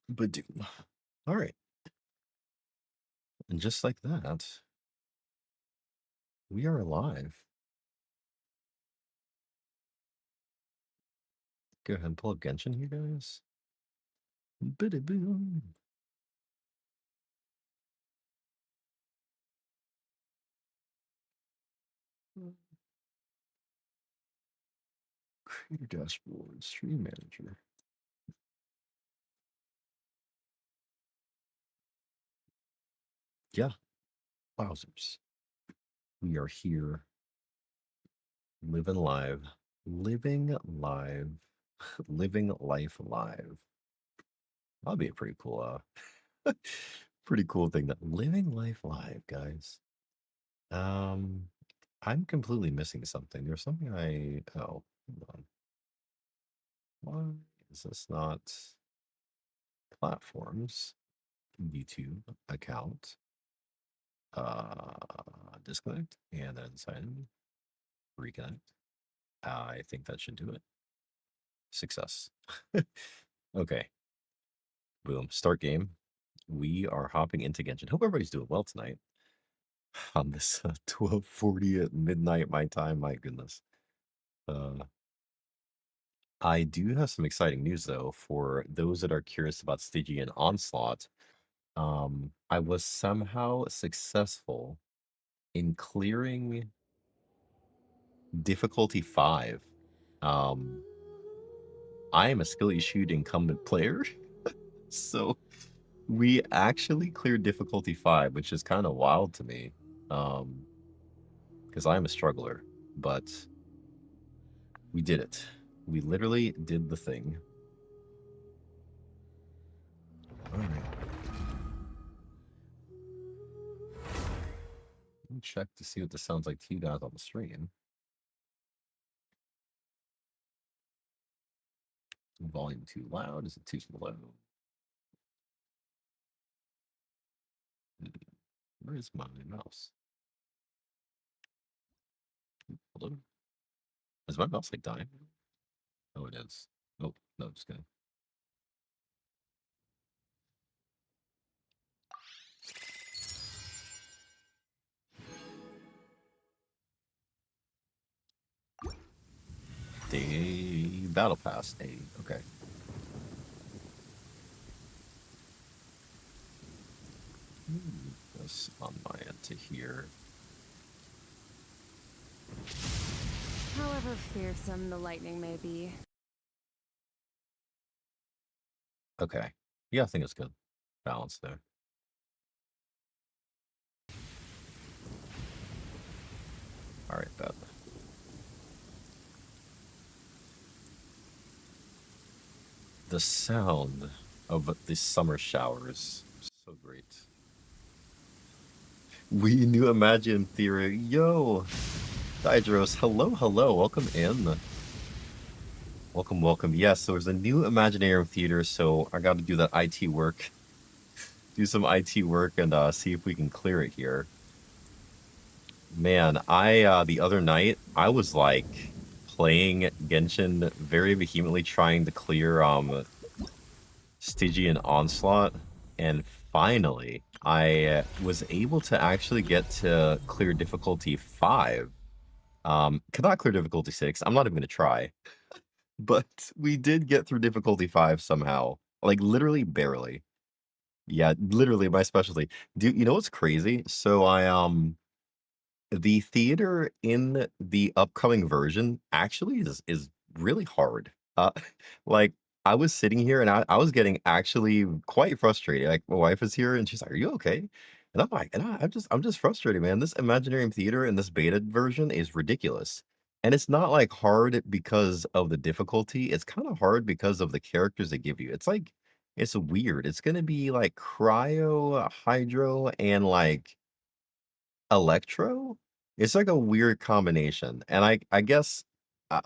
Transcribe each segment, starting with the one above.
But dude, all right. And just like that, we are alive. Go ahead and pull up Genshin here, guys. Ba-da-boom. Creator dashboard, stream manager. Yeah, wowzers. We are here, living live, living live, living life live. That'd be a pretty cool, pretty cool thing. That living life live, guys. Um, I'm completely missing something. There's something hold on. Why is this not platforms? YouTube account. Disconnect and then sign in, reconnect. I think that should do it. Success. Okay. Boom. Start game. We are hopping into Genshin. Hope everybody's doing well tonight. On this 12:40 at midnight my time. My goodness. I do have some exciting news though for those that are curious about Stygian onslaught. I was somehow successful in clearing difficulty 5. I am a skill issued incumbent player, so we actually cleared difficulty 5, which is kind of wild to me, because I'm a struggler, but we did it. We literally did the thing. All right. Let me check to see what this sounds like to you guys on the stream. Volume too loud? Is it too low? Where is my mouse? Hold on. Is my mouse like dying? Oh, it is. Oh, no, just kidding. The battle pass. Hey, okay. This on my end to here. However fearsome the lightning may be. Okay. Yeah, I think it's good. Balance there. All right, Beth. The sound of the summer showers. So great. We knew Imagine Theory. Yo, Didros. Hello, hello. Welcome in. Welcome, welcome. Yes, so there's a new Imaginarium theater, so I got to do that IT work. Do some IT work and see if we can clear it here. Man, the other night I was like playing Genshin very vehemently, trying to clear Stygian onslaught, and finally I was able to actually get to clear difficulty 5. Cannot clear difficulty 6. I'm not even gonna try, but we did get through difficulty 5 somehow, like literally barely. Yeah, literally my specialty. Dude, you know what's crazy? So the theater in the upcoming version actually is really hard. Like I was sitting here and I was getting actually quite frustrated. Like my wife is here and she's like, "Are you okay?" And I'm like, I'm just frustrated, man. This Imaginarium theater in this beta version is ridiculous. And it's not like hard because of the difficulty. It's kind of hard because of the characters they give you. It's like it's weird. It's gonna be like cryo, hydro, and like electro? It's like a weird combination, and I guess,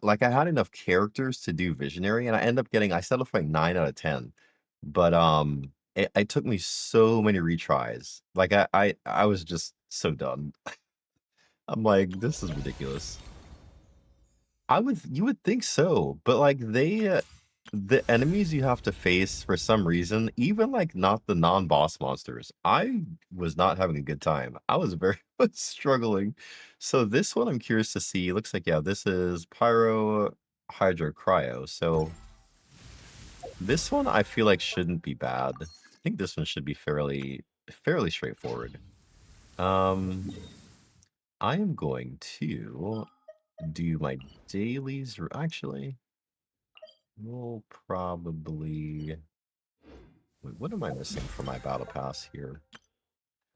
like, I had enough characters to do Visionary, and I settled for, like, 9 out of 10, but, it took me so many retries. Like, I was just so done. I'm like, "This is ridiculous." You would think so, but, like, the enemies you have to face for some reason, even like not the non-boss monsters, I was not having a good time. I was very much struggling. So this one I'm curious to see. Looks like, yeah, this is Pyro Hydro Cryo. So this one I feel like shouldn't be bad. I think this one should be fairly straightforward. I am going to do my dailies, or actually, we'll probably... Wait, what am I missing for my battle pass here?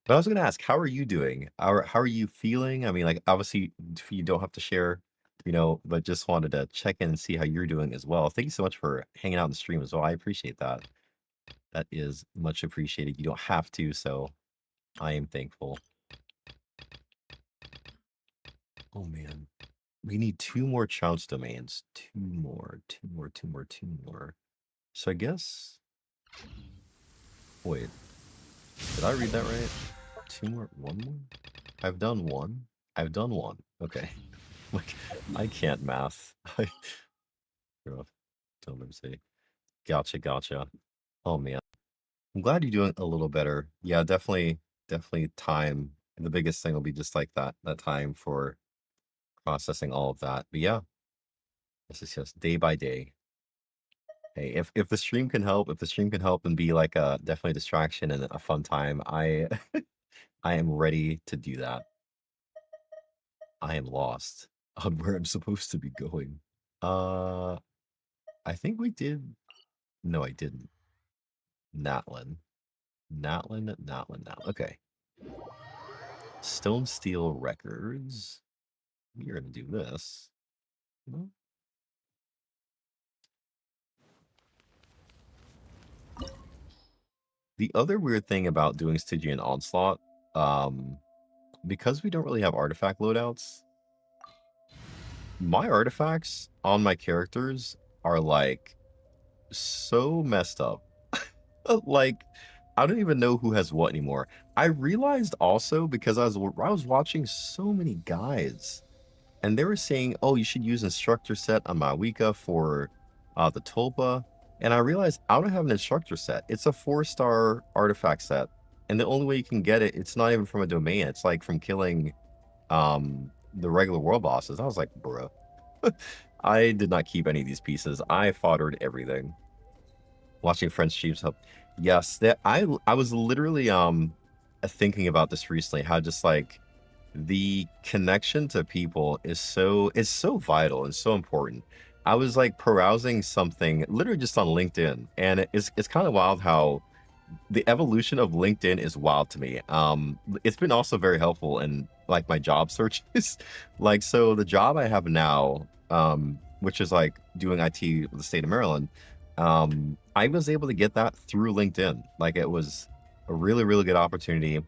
But I was gonna ask, how are you doing? How are you feeling? I mean, like, obviously, you don't have to share, but just wanted to check in and see how you're doing as well. Thank you so much for hanging out in the stream as well. I appreciate that. That is much appreciated. You don't have to, so I am thankful. Oh, man. We need 2 more Chance domains. 2 more, 2 more, 2 more, 2 more. So I guess... Wait, did I read that right? 2 more? 1 more? I've done 1. I've done 1. Okay. Like, I can't math. Don't let me say. Gotcha, gotcha. Oh, man. I'm glad you're doing a little better. Yeah, definitely time. The biggest thing will be just like that time for processing all of that. But yeah, this is just day by day. Hey, if the stream can help, if the stream can help and be like a definitely distraction and a fun time, I I am ready to do that. I am lost on where I'm supposed to be going. Uh, I think we did. No, I didn't. Natlin. Natlin. Okay. Stone Steel Records. You're gonna do this. No? The other weird thing about doing Stygian Onslaught, because we don't really have artifact loadouts, my artifacts on my characters are like so messed up. Like, I don't even know who has what anymore. I realized also because I was watching so many guides, and they were saying, "Oh, you should use instructor set on Mawika for the Tulpa." And I realized I don't have an instructor set. It's a 4-star artifact set, and the only way you can get it, it's not even from a domain. It's like from killing the regular world bosses. I was like, "Bruh." I did not keep any of these pieces. I foddered everything. Watching French streams help. Yes, that I was literally thinking about this recently, how just like the connection to people is so vital and so important. I was like perusing something literally just on LinkedIn, and it's kind of wild how the evolution of LinkedIn is wild to me. It's been also very helpful in like my job searches. Like, so the job I have now, which is like doing IT with the state of Maryland, I was able to get that through LinkedIn. Like, it was a really good opportunity.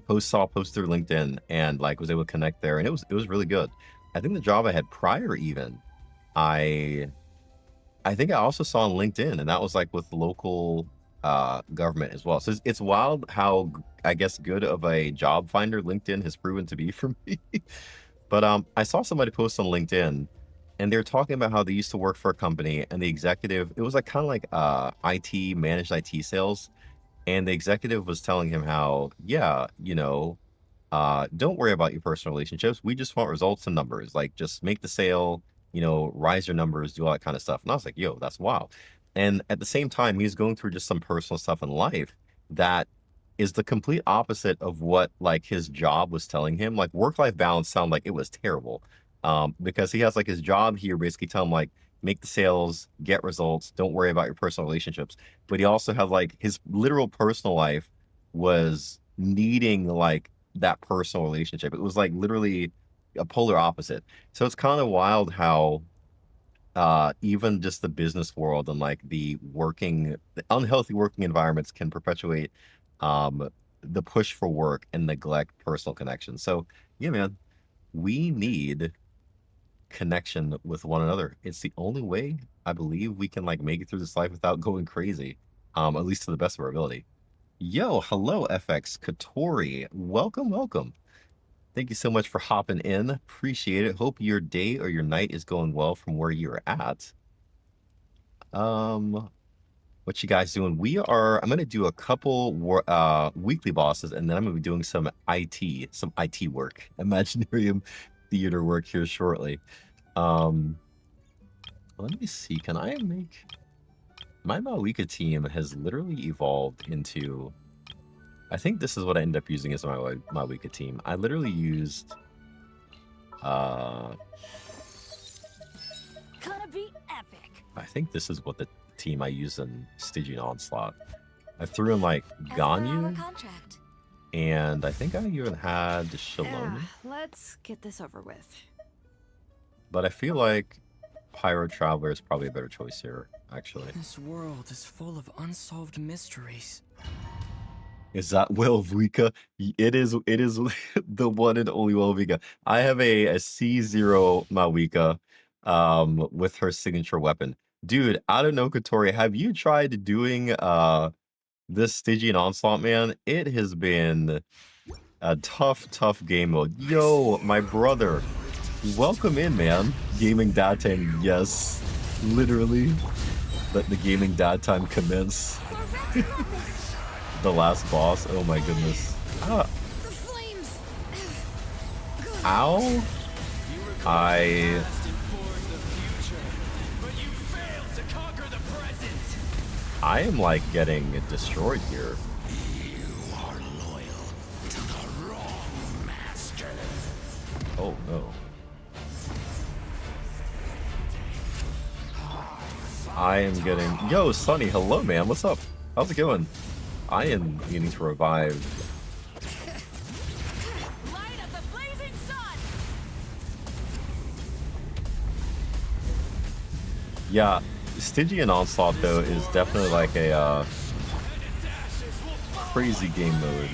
Post through LinkedIn, and like was able to connect there, and it was really good. I think the job I had prior, even, I I think I also saw on LinkedIn, and that was like with local government as well. So it's wild how I guess good of a job finder LinkedIn has proven to be for me. But I saw somebody post on LinkedIn, and they were talking about how they used to work for a company, and the executive, it was like kind of like IT, managed IT sales, and the executive was telling him how, yeah, don't worry about your personal relationships. We just want results and numbers. Like, just make the sale, rise your numbers, do all that kind of stuff. And I was like, yo, that's wild. And at the same time, he's going through just some personal stuff in life that is the complete opposite of what like his job was telling him. Like, work-life balance sounded like it was terrible. Because he has like his job here basically tell him like, make the sales, get results, don't worry about your personal relationships. But he also had like his literal personal life was needing like that personal relationship. It was like literally a polar opposite. So it's kind of wild how even just the business world and like the unhealthy working environments can perpetuate um the push for work and neglect personal connection. So yeah, man, we need connection with one another. It's the only way I believe we can like make it through this life without going crazy. At least to the best of our ability. Yo, hello, FX Katori. Welcome. Thank you so much for hopping in. Appreciate it. Hope your day or your night is going well from where you're at. What you guys doing? I'm gonna do a couple weekly bosses, and then I'm gonna be doing some IT work, Imaginarium theater work here shortly. Let me see, can I make... My Malika team has literally evolved into... I think this is what I end up using as my Malika team. I literally used... Gonna be epic. I think this is what the team I use in Stygian Onslaught. I threw in like Ganyu, and I think I even had Shalom. Let's get this over with. But I feel like Pyro Traveler is probably a better choice here, actually. This world is full of unsolved mysteries. Is that Will Vika? It is the one and only Will Vika. I have a C0 Malika with her signature weapon. Dude, I don't know, Kotori, have you tried doing this Stygian Onslaught, man? It has been a tough game mode. Yo, my brother, welcome in, man. Gaming dad time, yes. Literally, let the gaming dad time commence. The last boss, oh my goodness. Ah. Ow. I am like getting destroyed here. You are loyal to the wrong master. Oh no. I am getting... Yo, Sonny, hello, man. What's up? How's it going? I am needing to revive. Light of the blazing sun. Yeah, Stygian Onslaught, though, is definitely like a crazy game mode.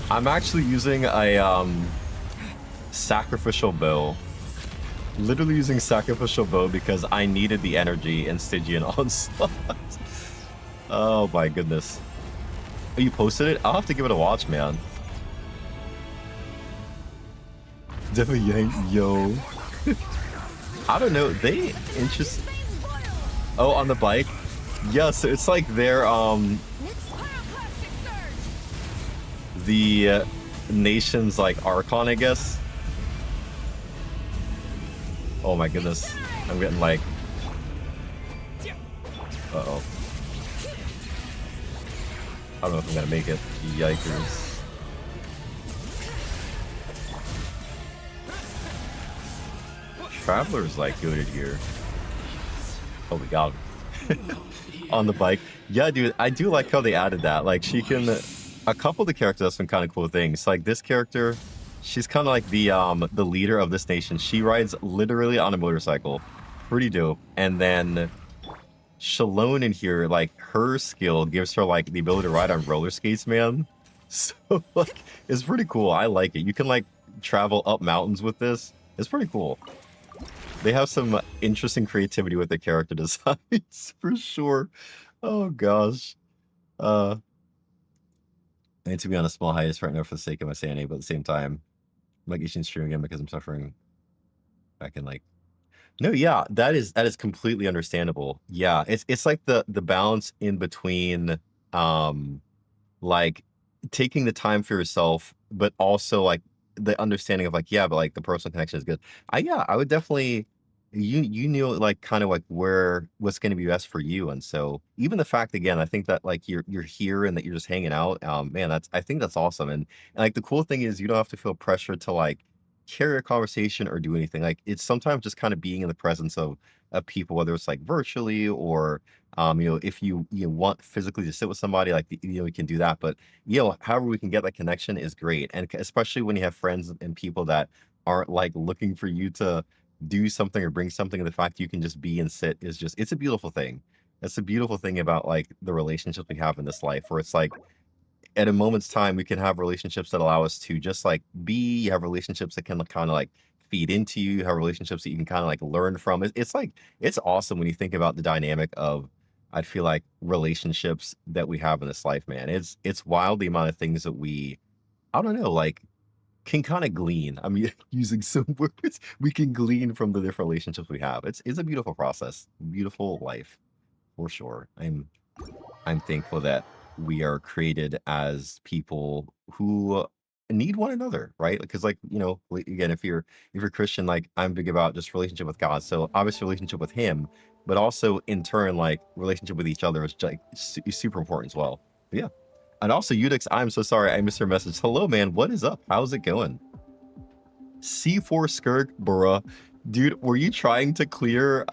I'm actually using a sacrificial bow. Literally using sacrificial bow because I needed the energy in Stygian Onslaught. Oh my goodness. Oh, you posted it? I'll have to give it a watch, man. Definitely yank, yo. I don't know, they interest... Oh, on the bike? Yeah, so it's like their, the nation's, like, Archon, I guess. Oh my goodness. I'm getting, like... Uh-oh. I don't know if I'm gonna make it. Yikers. Traveler's like goated here. Oh, we got him. On the bike. Yeah, dude, I do like how they added that. Like, she can... A couple of the characters have some kind of cool things. Like, this character, she's kind of like the leader of this nation. She rides literally on a motorcycle. Pretty dope. And then Shalone in here, like, her skill gives her, like, the ability to ride on roller skates, man. So, like, it's pretty cool. I like it. You can, like, travel up mountains with this. It's pretty cool. They have some interesting creativity with their character designs, for sure. Oh, gosh. I need to be on a small hiatus right now for the sake of my sanity, but at the same time, I'm like, you should stream again because I'm suffering. I can, like... No, yeah, that is completely understandable. Yeah, it's like the balance in between, like, taking the time for yourself, but also, like, the understanding of, like, yeah, but, like, the personal connection is good. Yeah, I would definitely... You knew, like, kind of, like, what's going to be best for you, and so even the fact, again, I think that, like, you're here and that you're just hanging out, man, I think that's awesome, and like, the cool thing is you don't have to feel pressure to, like, carry a conversation or do anything. Like, it's sometimes just kind of being in the presence of people, whether it's, like, virtually or, if you want physically to sit with somebody, like, we can do that, but, however we can get that connection is great, and especially when you have friends and people that aren't, like, looking for you to do something or bring something, and the fact you can just be and sit is just, it's a beautiful thing. That's a beautiful thing about, like, the relationships we have in this life, where it's like at a moment's time we can have relationships that allow us to just, like, be. You have relationships that can kind of, like, feed into you. You have relationships that you can kind of, like, learn from. It's like, it's awesome when you think about the dynamic of, I feel like, relationships that we have in this life, man. It's wild the amount of things that we, I don't know, like, can kind of glean. I'm using some words. We can glean from the different relationships we have. It's a beautiful process, beautiful life, for sure. I'm thankful that we are created as people who need one another, right? Because, like, you know, again, if you're Christian, like, I'm big about just relationship with God. So obviously relationship with Him, but also in turn, like, relationship with each other is like super important as well. But yeah. And also, Udix, I'm so sorry I missed your message. Hello, man. What is up? How's it going? C4 Skirk, bruh. Dude, were you trying to clear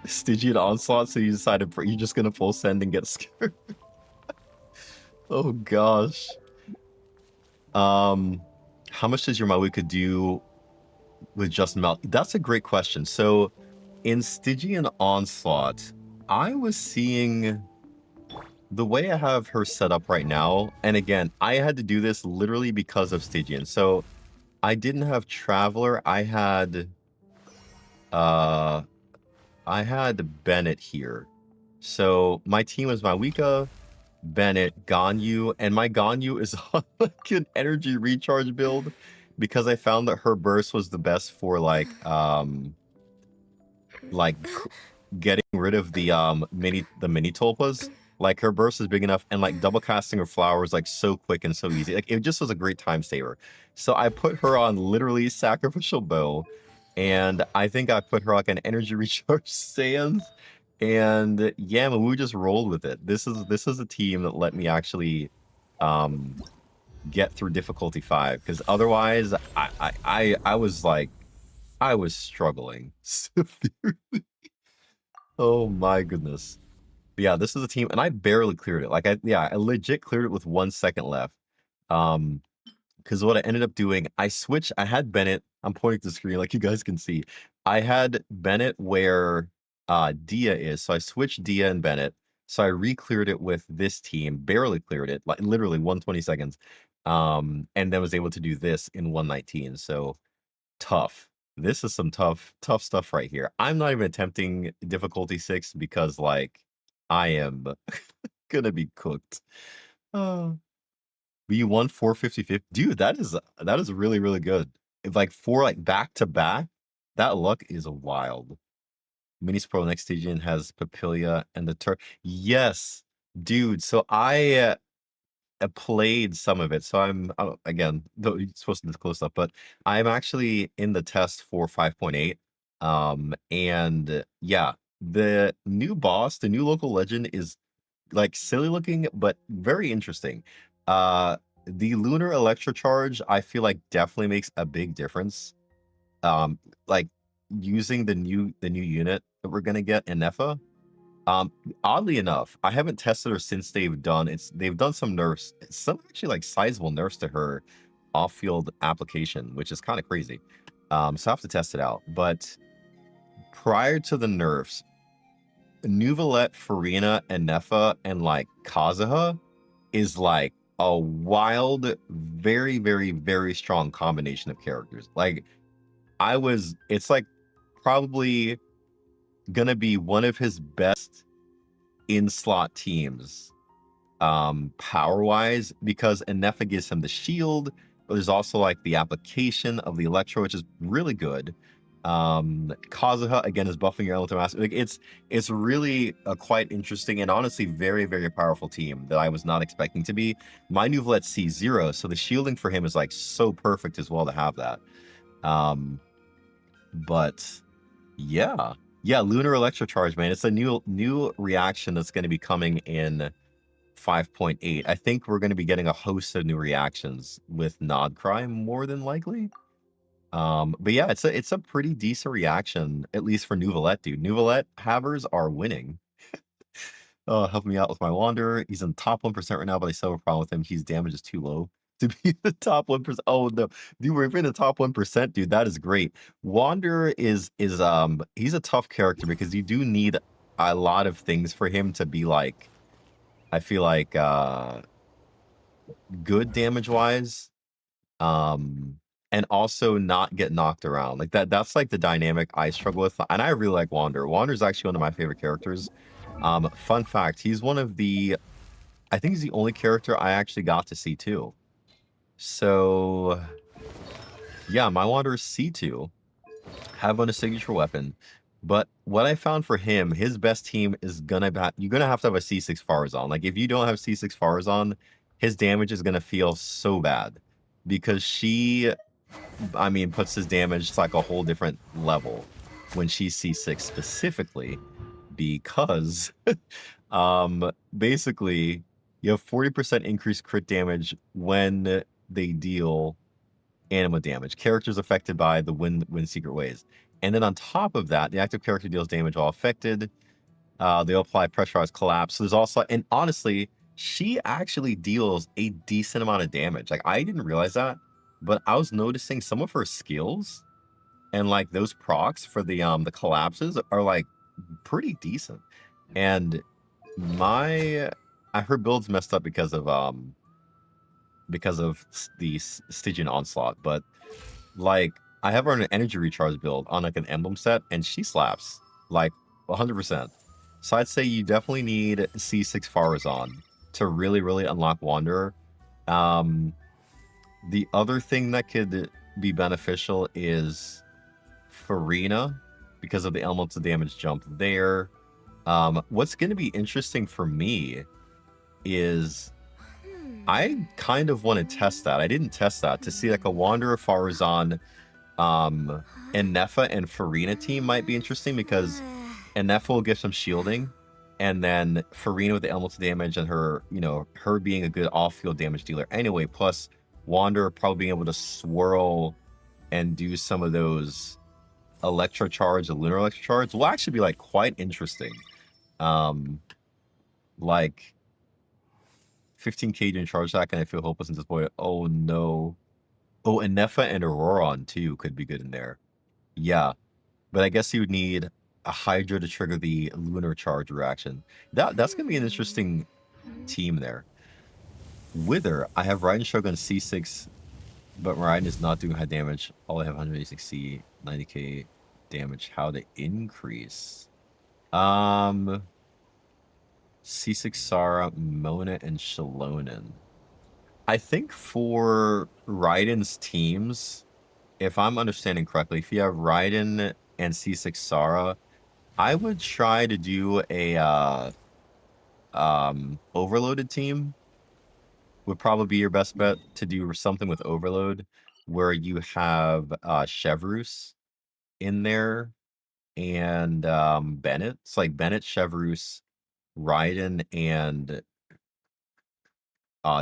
Stygian onslaught, so you decided you're just gonna full send and get scared? Oh gosh. How much does your Maluka do with just melt? That's a great question. So in Stygian onslaught, I was seeing the way I have her set up right now, and again, I had to do this literally because of Stygian. So I didn't have Traveler. I had Bennett here. So my team was Mawika, Bennett, Ganyu, and my Ganyu is on like an energy recharge build because I found that her burst was the best for like getting rid of the mini tulpas. Like her burst is big enough, and like double casting her flower is like so quick and so easy. Like it just was a great time saver. So I put her on literally sacrificial bow, and I think I put her like an energy recharge sands. And yeah, we just rolled with it. This is a team that let me actually get through difficulty 5, because otherwise I was like I was struggling severely. Oh my goodness. But yeah, this is a team, and I barely cleared it. Like I legit cleared it with 1 second left. Because what I ended up doing, I had Bennett. I'm pointing to the screen like you guys can see. I had Bennett where Dia is. So I switched Dia and Bennett. So I re-cleared it with this team, barely cleared it, like literally 120 seconds. And then was able to do this in 119. So tough. This is some tough stuff right here. I'm not even attempting difficulty 6 because like I am gonna be cooked. Oh. But you won 450. Dude, that is really, really good. If like 4 like back to back, that luck is wild. Minis Pro next Stygian has Papilia and the Yes, dude. So I played some of it. So I'm again, though you're supposed to disclose stuff, but I'm actually in the test for 5.8. And yeah, the new boss, the new local legend is like silly looking, but very interesting. The lunar electrocharge, I feel like definitely makes a big difference. Like using the new unit that we're gonna get in Nefa. Oddly enough, I haven't tested her since they've done some nerfs, some actually like sizable nerfs to her off-field application, which is kind of crazy. So I have to test it out. But prior to the nerfs, Nuvalet, Farina, and Nefa, and like Kazuha is like a wild, very, very, very strong combination of characters. Like it's like probably gonna be one of his best in-slot teams, power-wise, because Nefa gives him the shield, but there's also like the application of the Electro, which is really good. Kazuha again is buffing your elemental master. Like it's really a quite interesting and honestly very, very powerful team that I was not expecting to be. My Nuvalet's C0, so the shielding for him is like so perfect as well to have that. But yeah, lunar electrocharge, man. It's a new reaction that's going to be coming in 5.8. I think we're going to be getting a host of new reactions with Nodcry more than likely. But yeah, it's a pretty decent reaction, at least for Nuvalet, dude. Nuvalet havers are winning. Help me out with my Wanderer. He's in the top 1% right now, but I still have a problem with him. His damage is too low to be the top 1%. Oh no, dude, we're in the top 1%, dude. That is great. Wanderer is he's a tough character because you do need a lot of things for him to be like, I feel like good damage wise. And also not get knocked around. Like that's like the dynamic I struggle with. And I really like Wanderer. Wanderer is actually one of my favorite characters. Fun fact, he's one of the, I think he's the only character I actually got to see too. So Yeah, my Wanderer C2 have on a signature weapon, but what I found for him, his best team is gonna be you're gonna have to have a C6 Farazan. Like if you don't have C6 Farazan, his damage is gonna feel so bad because she, I mean, puts his damage to like a whole different level when she's C6 specifically because basically you have 40% increased crit damage when they deal anima damage. Characters affected by the wind secret ways. And then on top of that, the active character deals damage while affected. They apply pressurized collapse. So there's also, and honestly, she actually deals a decent amount of damage. Like I didn't realize that, but I was noticing some of her skills and like those procs for the collapses are like pretty decent. And her build's messed up because of the Stygian onslaught, but like I have her on an energy recharge build on like an emblem set, and she slaps like 100%. So I'd say you definitely need C6 Farazan to really unlock Wanderer. The other thing that could be beneficial is Farina because of the elements of damage jump there. What's going to be interesting for me is I kind of want to test that. I didn't test that to see like a Wanderer Farazan Enefa and Farina team might be interesting because Enefa will get some shielding, and then Farina with the elemental damage and her, her being a good off-field damage dealer anyway, plus Wanderer probably being able to swirl and do some of those electro charge, the lunar electro charge will actually be like quite interesting. Like 15k during charge attack, and I feel hopeless and disappointed. Oh no. Oh, and Nefa and Auroron too could be good in there. Yeah. But I guess you would need a Hydra to trigger the lunar charge reaction. That's gonna be an interesting team there. Wither, I have Raiden Shogun C6, but Raiden is not doing high damage. All I have 186C, 90k damage. How to increase? C6 Sara, Mona, and Shalonen. I think for Raiden's teams, if I'm understanding correctly, if you have Raiden and C6 Sara, I would try to do a overloaded team. Would probably be your best bet to do something with overload where you have Chevrus in there and Bennett. It's like Bennett, Chevrus, Raiden, and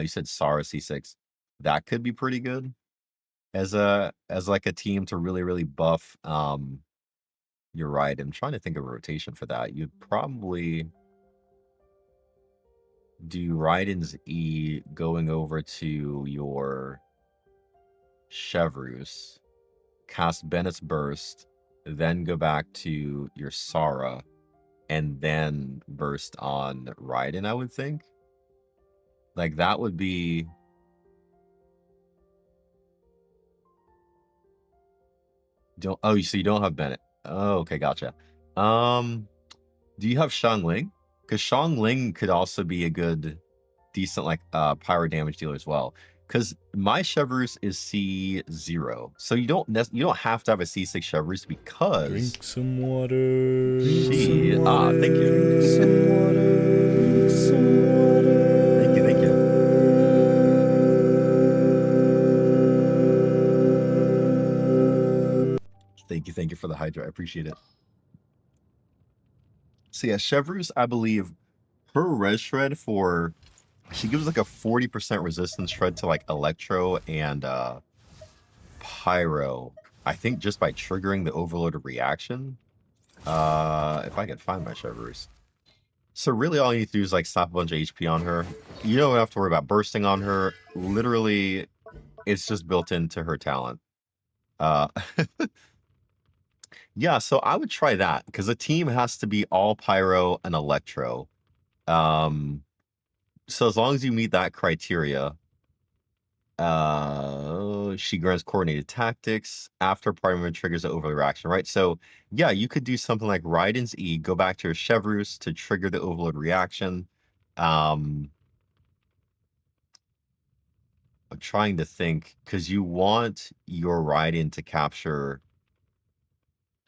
you said Sara C6. That could be pretty good as like a team to really buff. You're right. I'm trying to think of a rotation for that. You'd probably do Raiden's E going over to your Chevrus, cast Bennett's Burst, then go back to your Sara, and then burst on Raiden, I would think. Like that would be so you don't have Bennett. Oh, okay, gotcha. Do you have Xiangling? Because Xiangling could also be a good, decent like pyro damage dealer as well. Because my Chevrus is C0, so you don't have to have a C6 Chevrus because Drink some water. She thank you. Thank you. Thank you for the Hydra. I appreciate it. So yeah, Chevrus, I believe her res shred she gives like a 40% resistance shred to like electro and pyro. I think just by triggering the overloaded reaction. If I can find my Chevrus. So really all you need to do is like slap a bunch of HP on her. You don't have to worry about bursting on her. Literally, it's just built into her talent. Yeah, so I would try that because the team has to be all pyro and electro. So as long as you meet that criteria, she grants coordinated tactics after primary triggers the overload reaction, right? So yeah, you could do something like Raiden's E, go back to your Chevrus to trigger the overload reaction. I'm trying to think because you want your Raiden to capture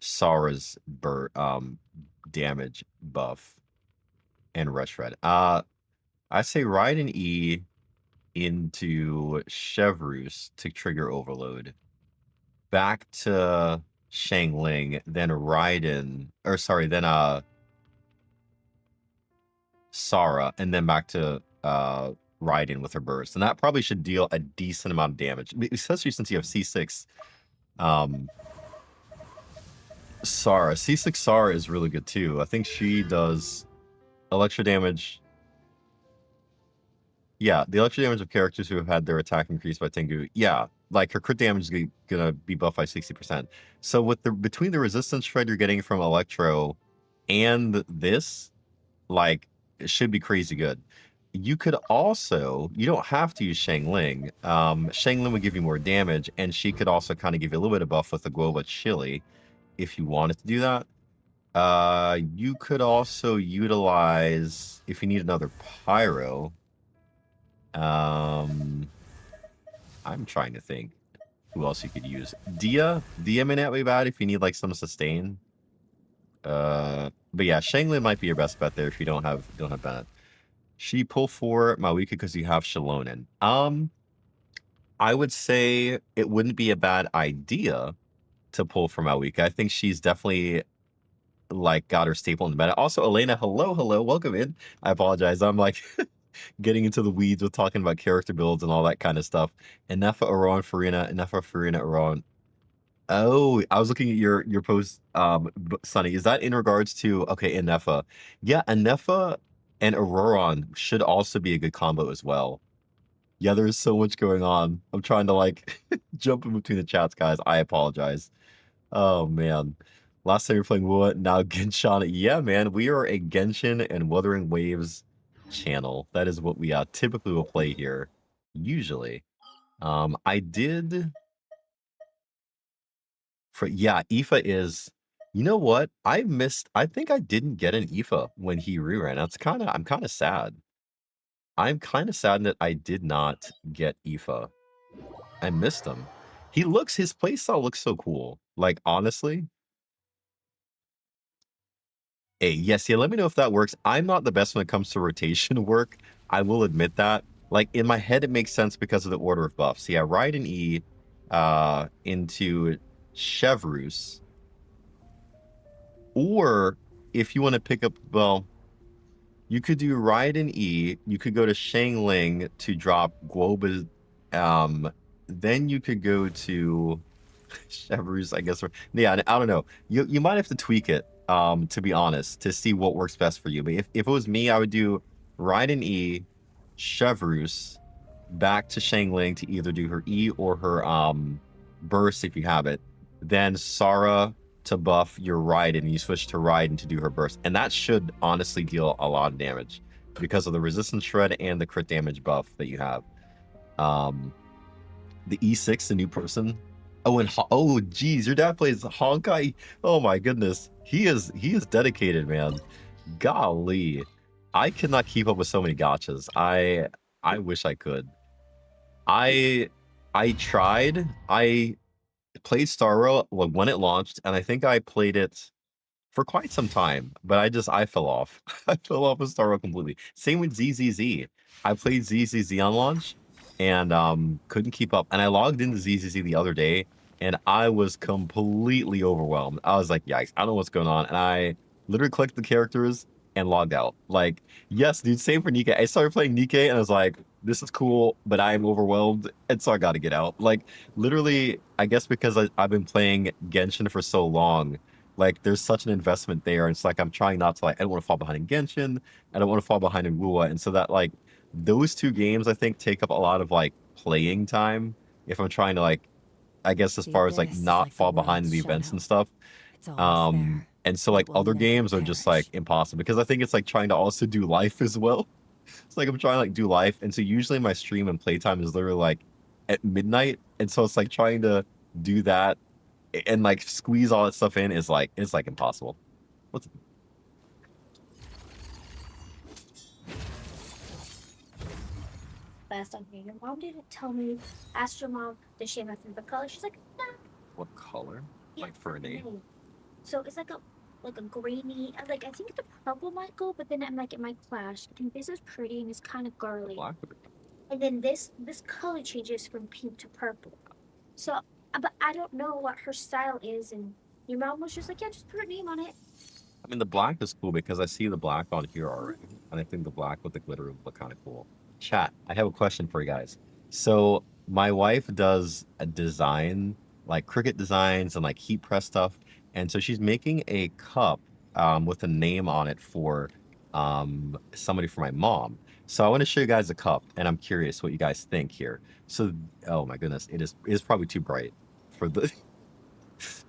Sara's damage buff and Rush Red. I say Raiden E into Chevrus to trigger Overload. Back to Shangling, then Raiden, or sorry, then Sara, and then back to Raiden with her burst. And that probably should deal a decent amount of damage, especially since you have C6. Sara. C6 Sara is really good too. I think she does electro damage. Yeah, the electro damage of characters who have had their attack increased by Tengu. Yeah, like her crit damage is gonna be buffed by 60%. So with the between the resistance shred you're getting from electro and this, like, it should be crazy good. You could also, you don't have to use Shangling. Shangling would give you more damage, and she could also kind of give you a little bit of buff with the Guoba Chili if you wanted to do that. You could also utilize, if you need another Pyro. I'm trying to think who else you could use. Dia may not be bad if you need like some sustain. But yeah, Shangling might be your best bet there if you don't have Bennett. She pull for Mawika because you have Shalonen. I would say it wouldn't be a bad idea to pull for Mawika. I think she's definitely like got her staple in the meta. Also, Elena, hello, welcome in. I apologize. I'm like getting into the weeds with talking about character builds and all that kind of stuff. Enefa Aron Farina, Aron. Oh, I was looking at your post, Sonny. Is that in regards to Enefa? Yeah, Enefa and Auroron should also be a good combo as well. Yeah, there's so much going on. I'm trying to like jump in between the chats, guys. I apologize. Oh man. Last time you were playing what? Now Genshin. Yeah, man, we are a Genshin and Wuthering Waves channel. That is what we typically will play here. Usually. I did Aoife is, you know what? I think I didn't get an Aoife when he reran. I'm kind of sad. I'm kind of sad that I did not get Aoife. I missed him. His playstyle looks so cool. Like, honestly. Hey, yes, yeah, let me know if that works. I'm not the best when it comes to rotation work. I will admit that. Like, in my head, it makes sense because of the order of buffs. Yeah, Raiden E into Chevrus. Or if you want to pick up, well, you could do Raiden E. You could go to Shangling to drop Guoba. Then you could go to Chevrus, I guess. Yeah, I don't know. You might have to tweak it, to be honest, to see what works best for you. But if it was me, I would do Raiden E, Chevrus, back to Shangling to either do her E or her burst if you have it. Then Sara to buff your Raiden, and you switch to Raiden to do her burst. And that should honestly deal a lot of damage because of the resistance shred and the crit damage buff that you have. The E6, the new person. Oh, and oh, geez, your dad plays Honkai. Oh my goodness, he is dedicated, man. Golly, I cannot keep up with so many gachas. I wish I could. I tried. I played Star Rail when it launched, and I think I played it for quite some time, but I fell off. I fell off with Star Rail completely. Same with ZZZ. I played ZZZ on launch and couldn't keep up. And I logged into ZZZ the other day, and I was completely overwhelmed. I was like, yikes, I don't know what's going on. And I literally clicked the characters and logged out. Like, yes, dude, same for Nikkei. I started playing Nikkei, and I was like, this is cool, but I'm overwhelmed, and so I got to get out. Like, literally, I guess because I've been playing Genshin for so long, like, there's such an investment there, and it's like I'm trying not to, like, I don't want to fall behind in Genshin, I don't want to fall behind in Wuwa, and so that, like, those two games, I think, take up a lot of, like, playing time if I'm trying to, like, I guess as far as, like, not fall behind in the events and stuff. And so, like, other games are just, like, impossible, because I think it's, like, trying to also do life as well. It's like I'm trying to like do life, and so usually my stream and playtime is literally like at midnight, and so it's like trying to do that and like squeeze all that stuff in is like it's like impossible. What's best on here. Your mom didn't tell me. Asked your mom, does she have a favorite color? She's like, no. What color? Yeah, Like for a name? no. So it's like a grainy. Like I think the purple might go, but then I'm like it might clash. I think this is pretty and it's kind of girly. Black? And then this color changes from pink to purple. So, but I don't know what her style is. And your mom was just like, yeah, just put her name on it. I mean, the black is cool because I see the black on here already. And I think the black with the glitter would look kind of cool. Chat, I have a question for you guys. So my wife does a design, like Cricut designs and like heat press stuff. And so she's making a cup with a name on it for somebody for my mom. So I want to show you guys a cup, and I'm curious what you guys think here. So, oh my goodness, it is probably too bright for the.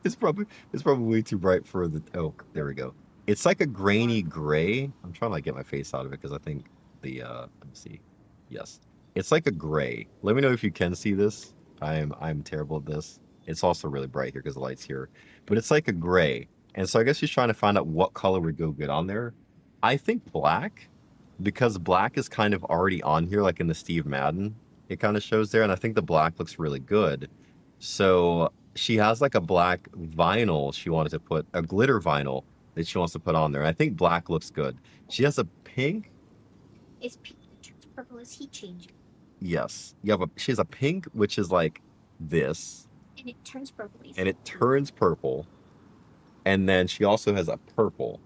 it's probably way too bright for the. Oh, there we go. It's like a grainy gray. I'm trying to like get my face out of it because I think the let me see. Yes, it's like a gray. Let me know if you can see this. I'm terrible at this. It's also really bright here because the light's here, but it's like a gray. And so I guess she's trying to find out what color would go good on there. I think black, because black is kind of already on here, like in the Steve Madden. It kind of shows there, and I think the black looks really good. So she has like a black vinyl she wanted to put, a glitter vinyl that she wants to put on there. And I think black looks good. She has a pink. It's pink. Purple is heat changing. Yes. She has a pink, which is like this. And it turns purple. And it turns purple. And then she also has a purple,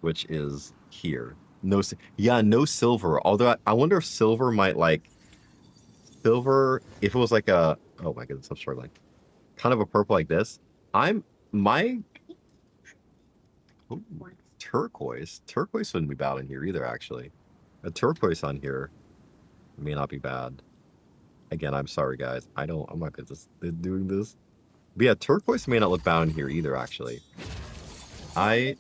which is here. No silver. Although I wonder if silver might like if it was like a, oh my goodness, I'm struggling. Kind of a purple like this. Turquoise. Turquoise wouldn't be bad in here either, actually. A turquoise on here may not be bad. Again, I'm sorry, guys. I'm not good at doing this. But yeah, turquoise may not look bad in here either, actually. I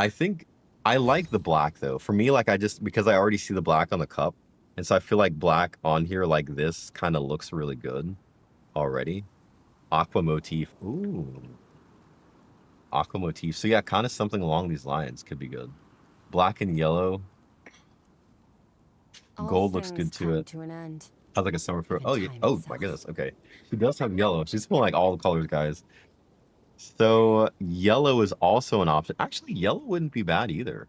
think I like the black, though. For me, like, because I already see the black on the cup, and so I feel like black on here like this kind of looks really good already. Aqua motif. Ooh. Aqua motif. So yeah, kind of something along these lines could be good. Black and yellow. Gold looks good to it. To an end. Has like a summer fruit. Oh yeah. Oh my goodness. Okay. She does have yellow. She's pulling like all the colors, guys. So yellow is also an option. Actually, yellow wouldn't be bad either.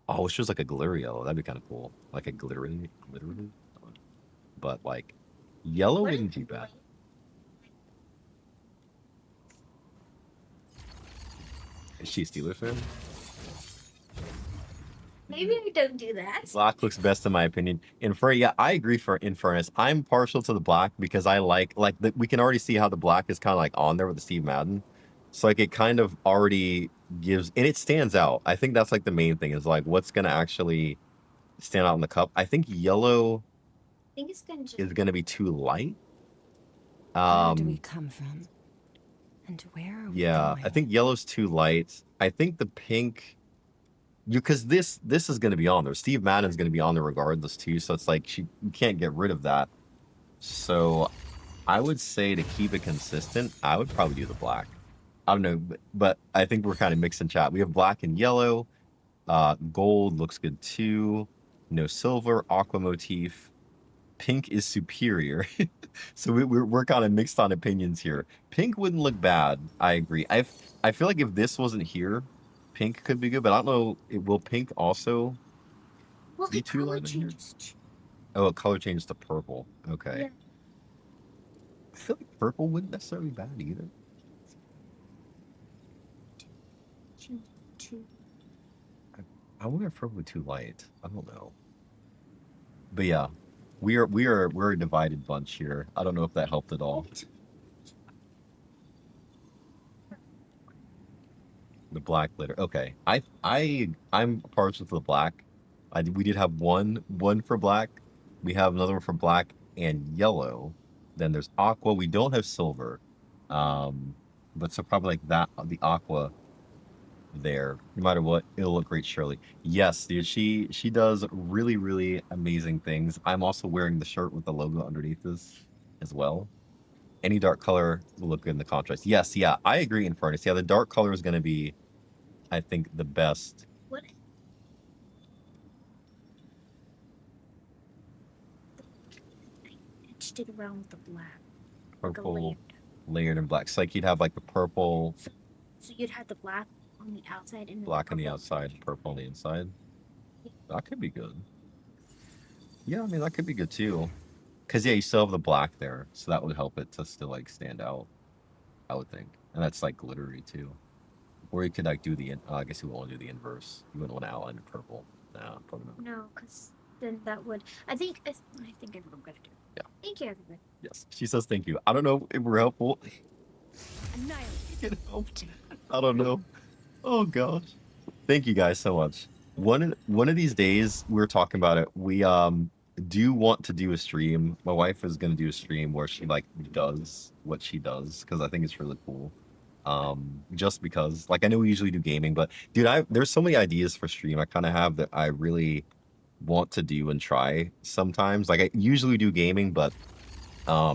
Oh, it's just like a glitter yellow. That'd be kind of cool. Like a glittery. But like yellow wouldn't be bad. Is she a Steelers fan? Maybe I don't do that. Black looks best in my opinion. Yeah, I agree in fairness. I'm partial to the black because I like we can already see how the black is kind of like on there with the Steve Madden. So like it kind of already gives, and it stands out. I think that's like the main thing is like what's going to actually stand out in the cup. I think yellow is going to be too light. Where do we come from? And where are we going? I think yellow's too light. I think the pink, because this is going to be on there. Steve Madden's going to be on there regardless too. So it's like you can't get rid of that. So I would say to keep it consistent, I would probably do the black. I don't know, but I think we're kind of mixing chat. We have black and yellow. Gold looks good too. No silver, aqua motif. Pink is superior. So we're kind of mixed on opinions here. Pink wouldn't look bad. I agree. I feel like if this wasn't here, pink could be good, but I don't know. Will pink also be too light in here? Oh, a color changes to purple. Okay. Yeah. I feel like purple wouldn't necessarily be bad either. I wonder if purple would be too light. I don't know. But yeah, we're a divided bunch here. I don't know if that helped at all. The black glitter. Okay. I'm partial to the black. We did have one for black. We have another one for black and yellow. Then there's aqua. We don't have silver. But so probably like that, the aqua there. No matter what, it'll look great, surely. Yes, dude, she does really, really amazing things. I'm also wearing the shirt with the logo underneath this as well. Any dark color will look good in the contrast. Yes, yeah, I agree in fairness. Yeah, the dark color is going to be, I think, the best. What? meshed it around with the black. Like a Purple layered. layered in black. So like you'd have like the purple, So you'd have the black on the outside and then black on the purple. outside, purple on the inside. That could be good. Yeah, I mean that could be good too. Cause yeah, you still have the black there, so that would help it to still like stand out. I would think, and that's like glittery too. Or you could like do the. I guess you won't do the inverse. You wouldn't want to outline in purple. No, probably not. No, because then that would. I think I know what I'm gonna do. Yeah. Thank you, everyone. Yes, she says thank you. I don't know if we're helpful. Annihilate. Get helped. I don't know. Oh gosh. Thank you guys so much. One of these days we were talking about it. We do want to do a stream. My wife is gonna do a stream where she like does what she does because I think it's really cool. Just because like I know we usually do gaming, but dude, there's so many ideas for stream I kind of have that I really want to do and try sometimes. Like I usually do gaming, but I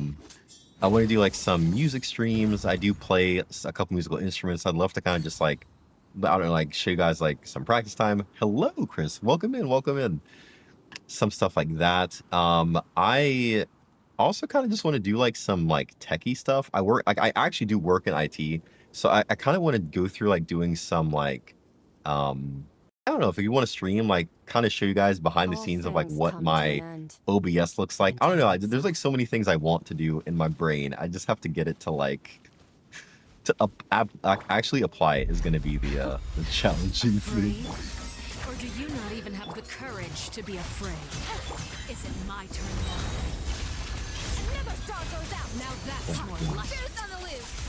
want to do like some music streams. I do play a couple musical instruments. I'd love to kind of just like, I don't know, like show you guys like some practice time. Hello, Chris. Welcome in. Welcome in. Some stuff like that. I also kind of just want to do like some like techie stuff. I actually do work in IT. So I kind of want to go through like doing some like, I don't know if you want to stream, like kind of show you guys behind the All scenes of like things what come to my an end. OBS looks like. I don't know. Intense. There's like so many things I want to do in my brain. I just have to get it to like actually apply it is going to be the challenging thing. Afraid? Or do you not even have the courage to be afraid? Is it my turn now? Another star goes out. Now that's more like Truth on the loose.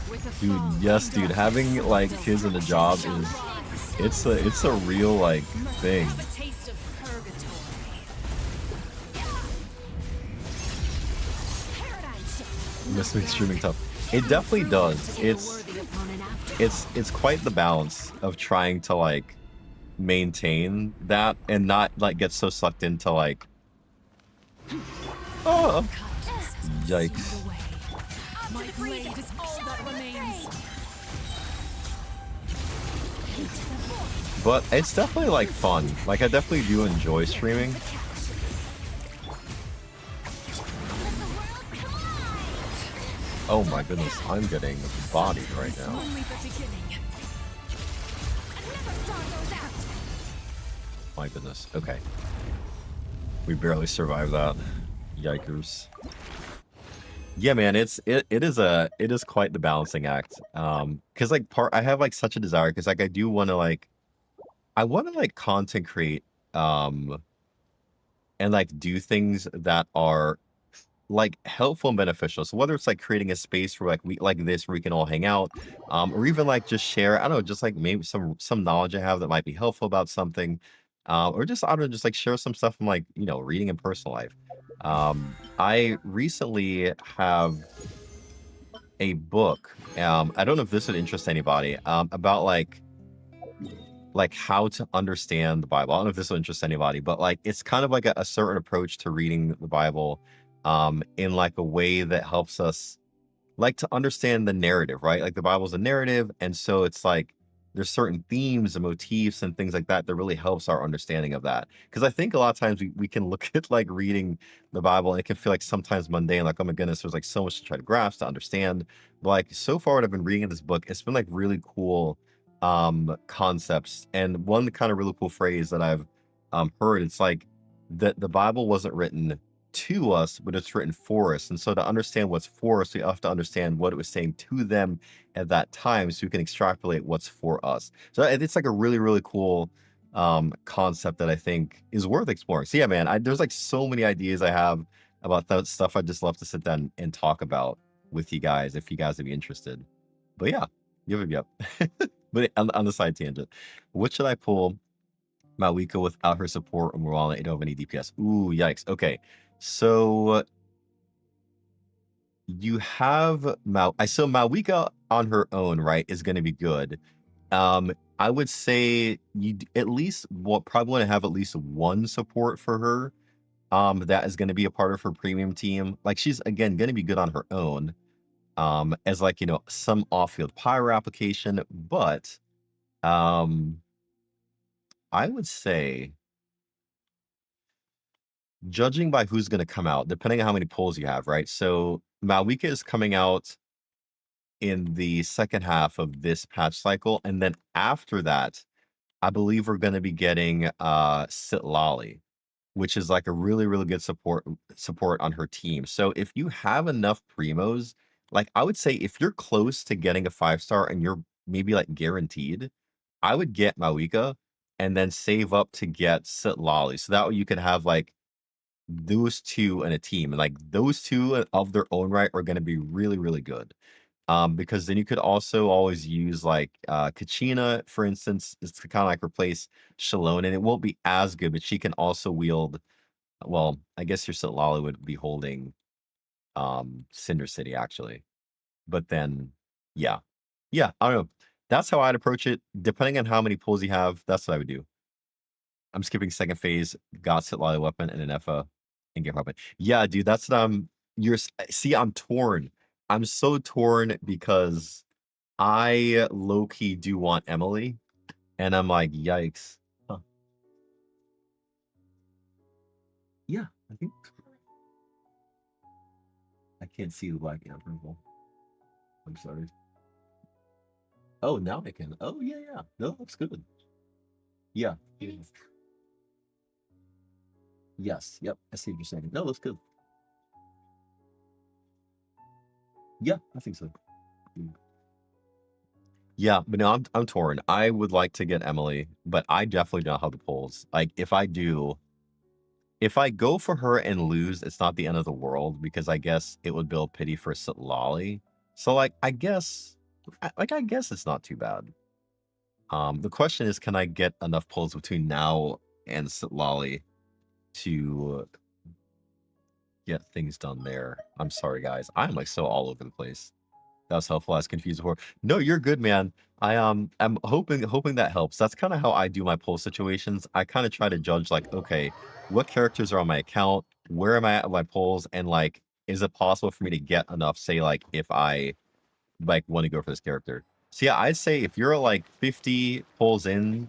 With the Dude, fall, yes, dude. Having like kids in a job is it's a real like thing. have a taste of purgatory. Paradigm shift. This makes streaming tough. It definitely does. It's quite the balance of trying to like maintain that and not like get so sucked into like oh yikes. My blade is all that remains. But it's definitely like fun. Like I definitely do enjoy streaming. Oh my goodness, I'm getting bodied right now. Only the beginning. Another star goes out. My goodness. Okay. We barely survived that. Yikers. Yeah, man, it is quite the balancing act. Cause like I have like such a desire because like I want to like content create and like do things that are like helpful and beneficial. So whether it's like creating a space where like we like this where we can all hang out, or even like just share, I don't know, just like maybe some knowledge I have that might be helpful about something, or just I don't know, just like share some stuff from like reading in personal life. I recently have a book. I don't know if this would interest anybody. About like how to understand the Bible. I don't know if this will interest anybody, but like it's kind of like a certain approach to reading the Bible in like a way that helps us like to understand the narrative, right? Like the Bible's a narrative, and so it's like there's certain themes and motifs and things like that that really helps our understanding of that. Because I think a lot of times we can look at like reading the Bible and it can feel like sometimes mundane, like, oh my goodness, there's like so much to try to grasp, to understand. But like so far what I've been reading in this book, it's been like really cool concepts. And one kind of really cool phrase that I've heard, it's like that the Bible wasn't written to us, but it's written for us. And so to understand what's for us, we have to understand what it was saying to them at that time so we can extrapolate what's for us. So it's like a really, really cool concept that I think is worth exploring. So yeah, man, there's like so many ideas I have about that stuff. I'd just love to sit down and talk about with you guys if you guys would be interested. But yeah, yep. But on the side tangent, what should I pull Malika without her support and Morana? You don't have any DPS. Ooh, yikes. Okay. So you have so Malika on her own, right, is going to be good. I would say you at least probably want to have at least one support for her. That is going to be a part of her premium team. Like she's again going to be good on her own. As like some off-field pyro application, but I would say judging by who's going to come out, depending on how many polls you have, right? So Malwika is coming out in the second half of this patch cycle, and then after that, I believe we're going to be getting Sitlali, which is like a really, really good support on her team. So if you have enough primos, like I would say if you're close to getting a 5-star and you're maybe like guaranteed, I would get Mawika and then save up to get Sitlali. So that way you could have like those two in a team. And like those two of their own right are going to be really, really good. Because then you could also always use like Kachina, for instance, is to kind of like replace Shalone, and it won't be as good, but she can also wield. Well, I guess your Sitlali would be holding Cinder City actually, but then yeah, I don't know. That's how I'd approach it. Depending on how many pulls you have, that's what I would do. I'm skipping second phase, got Sitlali weapon and an Effa and get weapon. Yeah, dude, that's you're see, I'm torn. I'm so torn because I low-key do want Emily, and I'm like, yikes. Huh. Yeah, I think I can't see the black and purple. I'm sorry. Oh, now I can. Oh, yeah, yeah. No, looks good. Yeah. Yeah. Yes. Yep. I see what you're saying. No, looks good. Yeah, I think so. Yeah, but no, I'm torn. I would like to get Emily, but I definitely don't have the polls. Like, if I do, if I go for her and lose, it's not the end of the world because I guess it would build pity for Sitlali. So, like, I guess it's not too bad. The question is, can I get enough polls between now and Sitlali to get things done there? I'm sorry, guys. I'm like so all over the place. That was helpful. I was confused before. No, you're good, man. I'm hoping that helps. That's kind of how I do my poll situations. I kind of try to judge like, okay, what characters are on my account? Where am I at with my polls? And like, is it possible for me to get enough? Say like if I like want to go for this character. So yeah, I'd say if you're like 50 polls in,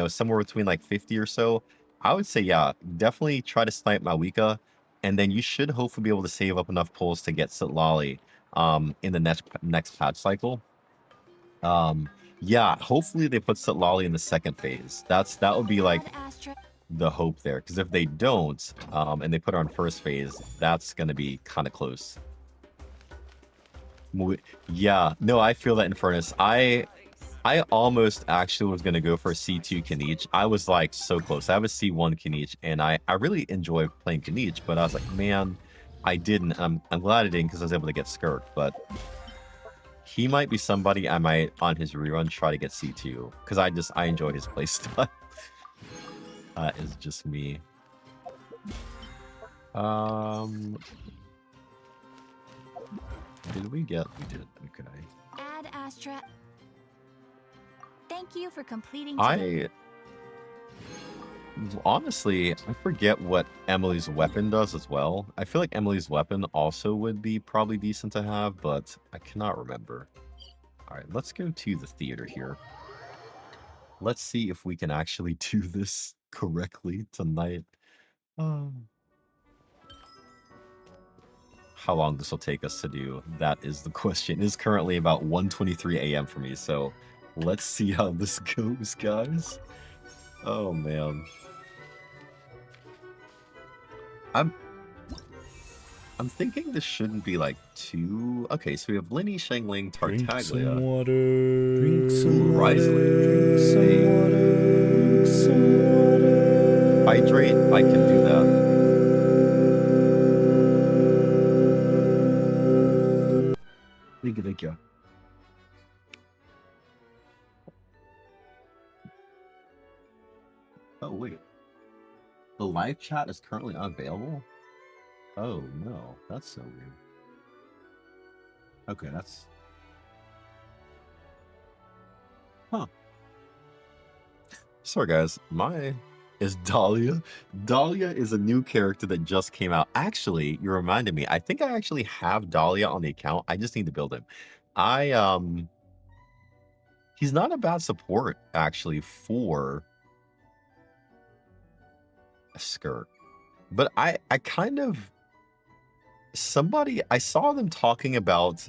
somewhere between like 50 or so, I would say yeah, definitely try to snipe Mawika, and then you should hopefully be able to save up enough polls to get Sitlali in the next patch cycle. Yeah, hopefully they put Sitlali in the second phase. That would be like the hope there, because if they don't, and they put her on first phase, that's gonna be kind of close. Yeah, no, I feel that, Infernus. I almost actually was gonna go for a C2 Kaniche. I was like so close. I have a C1 Kaniche, and I really enjoy playing Kaniche, but I was like, man, I didn't. I'm glad I didn't because I was able to get Skirk, but he might be somebody I might on his rerun try to get C2 because I enjoy his playstyle. It's just me. Did we get? We did. Okay. Ad Astra. Thank you for completing. Honestly, I forget what Emily's weapon does as well. I feel like Emily's weapon also would be probably decent to have, but I cannot remember. All right, let's go to the theater here. Let's see if we can actually do this correctly tonight. How long this will take us to do, that is the question. It is currently about 1:23 a.m. for me, so let's see how this goes, guys. Oh, man. I'm thinking this shouldn't be like too... Okay, so we have Linny, Shangling, Tartaglia. Drink some water. Drink some Risley. Drink some water. Drink some water. Hydrate, I can do that. Thank you. Oh, wait. The live chat is currently unavailable? Oh, no. That's so weird. Okay, that's... Huh. Sorry, guys. Is Dahlia. Dahlia is a new character that just came out. Actually, you reminded me. I think I actually have Dahlia on the account. I just need to build him. He's not a bad support, actually, for a skirt. But I kind of I saw them talking about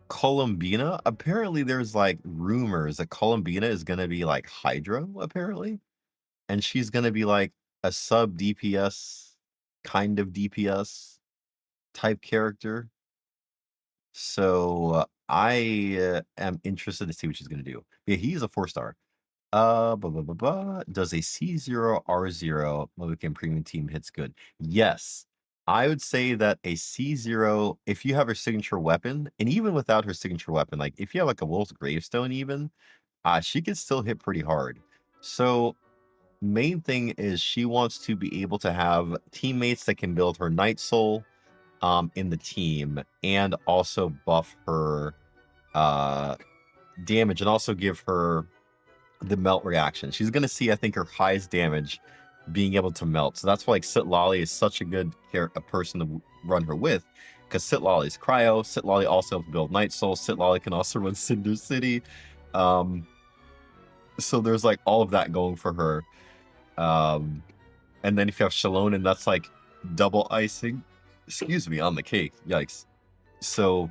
Columbina. Apparently there's like rumors that Columbina is gonna be like Hydro, apparently. And she's gonna be like a sub DPS, kind of DPS type character. So I am interested to see what she's gonna do. Yeah, he's a 4-star. Blah, blah, blah, blah. Does a C0 R0 Mohican premium team hits good? Yes. I would say that a C0, if you have her signature weapon, and even without her signature weapon, like if you have like a Wolf's Gravestone even, she can still hit pretty hard. So main thing is she wants to be able to have teammates that can build her Night Soul in the team and also buff her damage and also give her the melt reaction. She's going to see, I think, her highest damage being able to melt. So that's why like Sitlali is such a good a person to run her with, because Sitlali is cryo. Sitlali also helps build Night Soul. Sitlali can also run Cinder City. So there's like all of that going for her. And then if you have Shalonen, that's like double icing, excuse me, on the cake. Yikes. So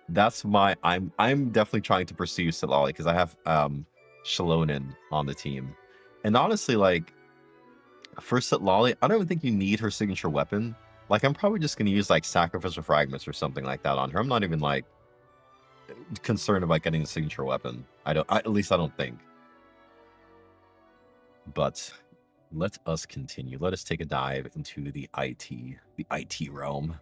that's my I'm definitely trying to pursue Sitlali because I have Shalonen on the team. And honestly, like for Sitlali, I don't even think you need her signature weapon. Like I'm probably just gonna use like sacrificial fragments or something like that on her. I'm not even like concerned about getting the signature weapon. At least I don't think. But let us continue. Let us take a dive into the IT realm.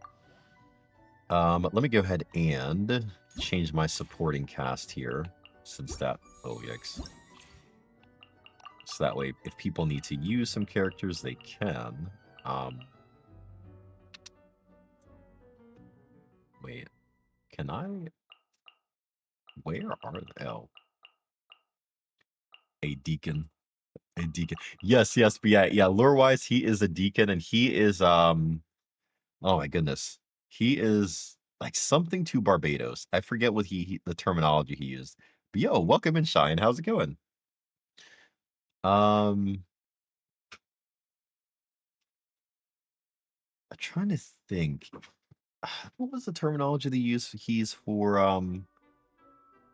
Let me go ahead and change my supporting cast here, since that, oh yikes. So that way, if people need to use some characters, they can. Wait, can I? Where are they? Oh, a deacon. A deacon. Yes, but yeah. Lore-wise, he is a deacon, and he is oh my goodness, he is like something to Barbados. I forget what the terminology he used. But yo, welcome in, Shine. How's it going? I'm trying to think. What was the terminology they use? He's for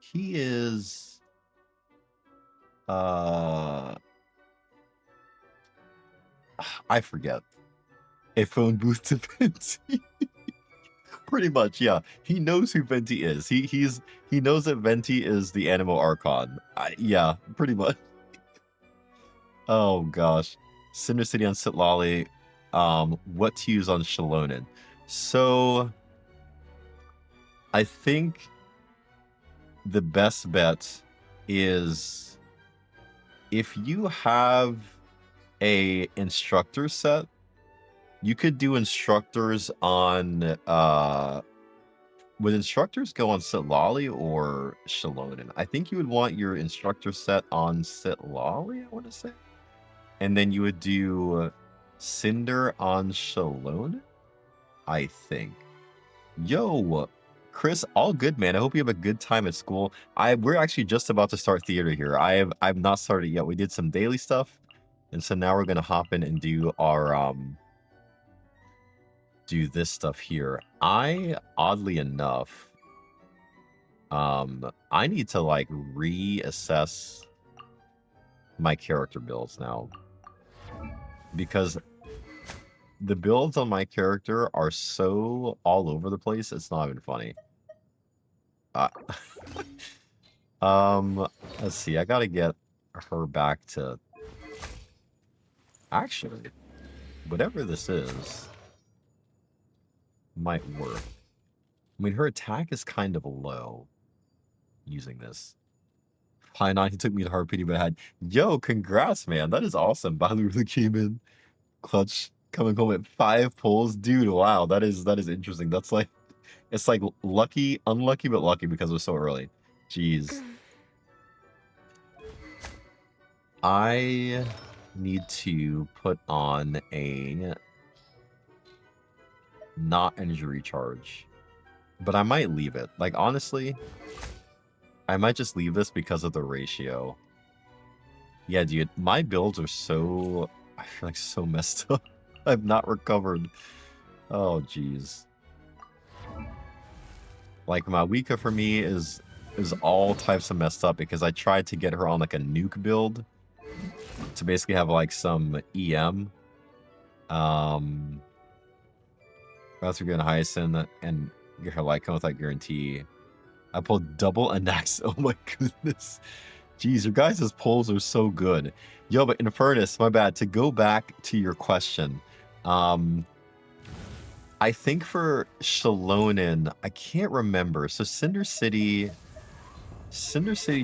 he is I forget. A phone booth to Venti. Pretty much, yeah. He knows who Venti is. He knows that Venti is the Animo Archon. Yeah, pretty much. Oh gosh. Cinder City on Sitlali. What to use on Shalonen. So I think the best bet is if you have a instructor set, you could do instructors on would instructors go on Sitlali or Shalonen? I think you would want your instructor set on Sitlali, I want to say. And then you would do Cinder on Shalonen, I think. Yo, Chris, all good, man. I hope you have a good time at school. We're actually just about to start theater here. I've not started yet. We did some daily stuff, and so now we're gonna hop in and do our do this stuff here. Oddly enough, I need to like reassess my character builds now, because the builds on my character are so all over the place, it's not even funny. Let's see, I gotta get her back to... Actually, whatever this is might work. I mean, her attack is kind of low using this. Pine he took me to hard pity, but I had... Yo, congrats, man. That is awesome. Balu really came in clutch, coming home at 5 pulls. Dude, wow, that is interesting. That's like... It's like lucky, unlucky, but lucky because it was so early. Jeez. I need to put on a not energy recharge, but I might leave it. Like, honestly, I might just leave this because of the ratio. Yeah, dude, my builds are so I feel like so messed up. I've not recovered. Oh, jeez. Like, Mawika for me is all types of messed up because I tried to get her on, like, a nuke build to basically have, like, some EM. That's a good Hyacinth and get her Lycon without guarantee. I pulled double Anax. Oh my goodness. Jeez, your guys' pulls are so good. Yo, but Infernus, my bad. To go back to your question, I think for Shalonen, I can't remember. So Cinder City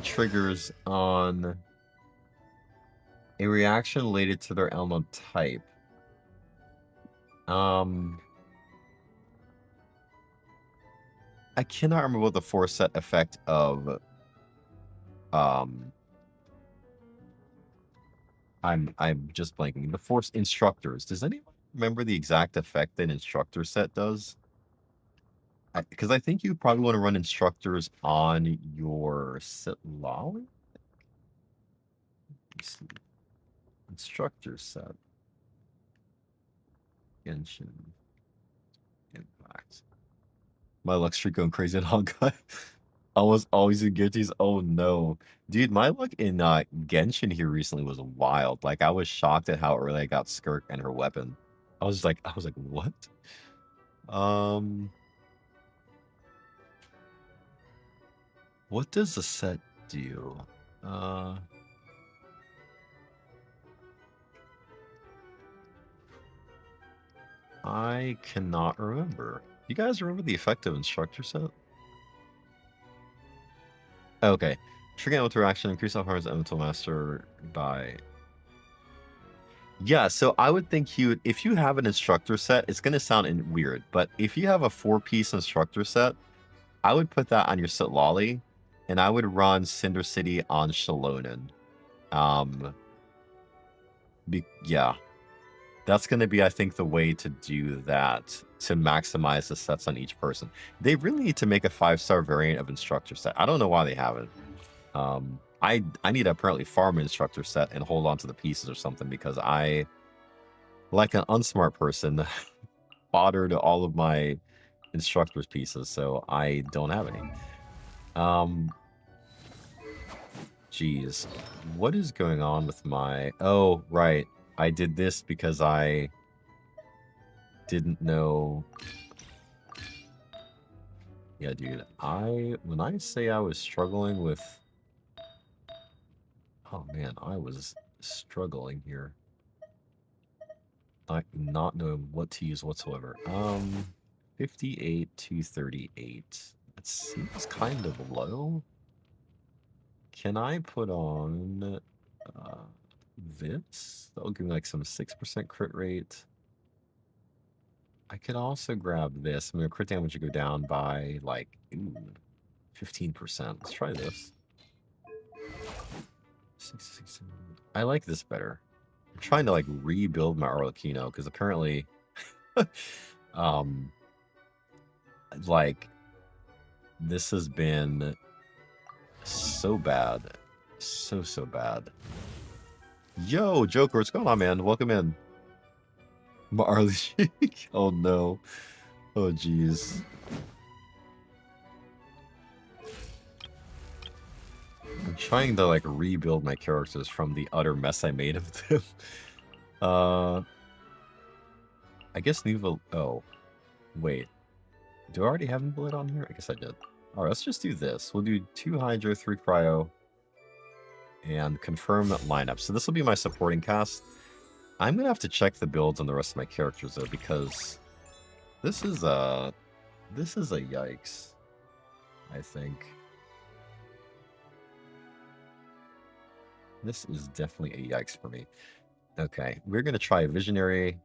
triggers on a reaction related to their element type. I cannot remember what the 4-set effect of I'm just blanking. The Force Instructors. Does anyone remember the exact effect that Instructor set does? Because I think you probably want to run Instructors on your Sitlali? Instructor set. Genshin. Impact. My luck streak going crazy in Honkai. Always in guarantees. Oh no. Dude, my luck in Genshin here recently was wild. Like, I was shocked at how early I got Skirk and her weapon. I was like, what? What does the set do? I cannot remember. You guys remember the effective instructor set? Okay. Trigger elemental reaction, increase off harm's elemental master by... Yeah, so I would think if you have an instructor set, it's going to sound weird, but if you have a 4-piece instructor set, I would put that on your Sitlali, and I would run Cinder City on Shalonen. Yeah. That's going to be, I think, the way to do that to maximize the sets on each person. They really need to make a 5-star variant of instructor set. I don't know why they haven't. I need to apparently farm an instructor set and hold on to the pieces or something because I, like an unsmart person, foddered all of my instructor's pieces, so I don't have any. Jeez. What is going on with my... Oh, right. I did this because I didn't know... Yeah, dude. When I say I was struggling with... Oh, man. I was struggling here. Not knowing what to use whatsoever. 58 to 38. That seems kind of low. Can I put on this? That'll give me like some 6% crit rate. I could also grab this. I mean, crit damage would go down by like 15%. Let's try this. 66. I like this better. I'm trying to like rebuild my Arlecchino because apparently, like this has been so bad, so bad. Yo, Joker, what's going on, man? Welcome in. Marley. Oh no. Oh jeez. I'm trying to like rebuild my characters from the utter mess I made of them. I guess Nuva. Oh, wait. Do I already have Nuva on here? I guess I did. All right, let's just do this. We'll do 2 Hydro, 3 Cryo, and confirm that lineup. So this will be my supporting cast. I'm gonna have to check the builds on the rest of my characters though, because this is a yikes. I think this is definitely a yikes for me. Okay, we're gonna try Visionary.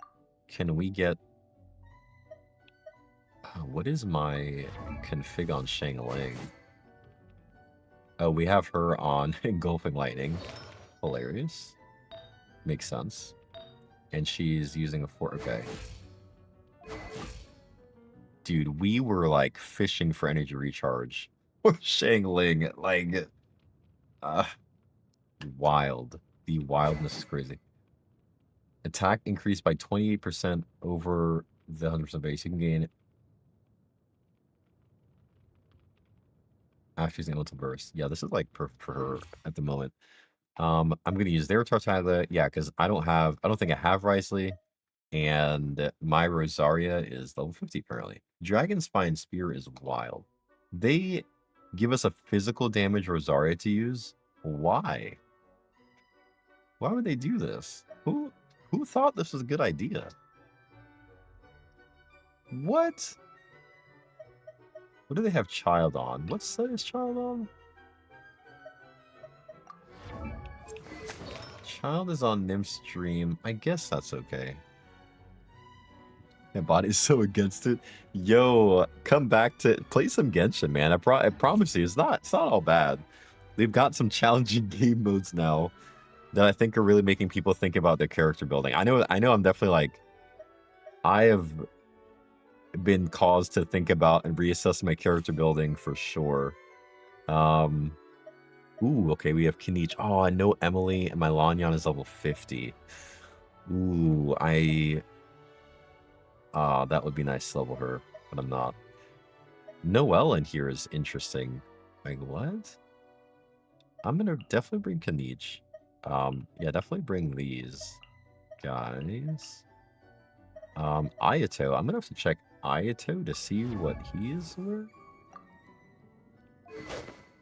Can we get? What is my config on Shangling? Oh, we have her on Engulfing Lightning. Hilarious. Makes sense. And she's using a 4. Okay. Dude, we were like fishing for energy recharge. Or Shangling. Like, wild. The wildness is crazy. Attack increased by 28% over the 100% base. You can gain after using elemental burst. Yeah, this is like perfect for her at the moment. I'm gonna use their Tartaglia, yeah, because I don't think I have Risley, and my Rosaria is level 50 apparently. Dragon Spine Spear is wild. They give us a physical damage Rosaria to use. Why? Why would they do this? Who thought this was a good idea? What? What do they have Child on? What set is Child on? Child is on Nymph stream. I guess that's okay. My body's so against it. Yo, come back to play some Genshin, man. I promise you, it's not all bad. They've got some challenging game modes now that I think are really making people think about their character building. I know I'm definitely like, I have been caused to think about and reassess my character building for sure. Ooh, okay, we have Kinich. Oh, I know Emily and my Lanyan is level 50. Ooh, that would be nice to level her, but I'm not. Noelle in here is interesting. Like, what? I'm gonna definitely bring Kinich. Yeah, definitely bring these guys. Ayato. I'm gonna have to check Ayato to see what he's worth.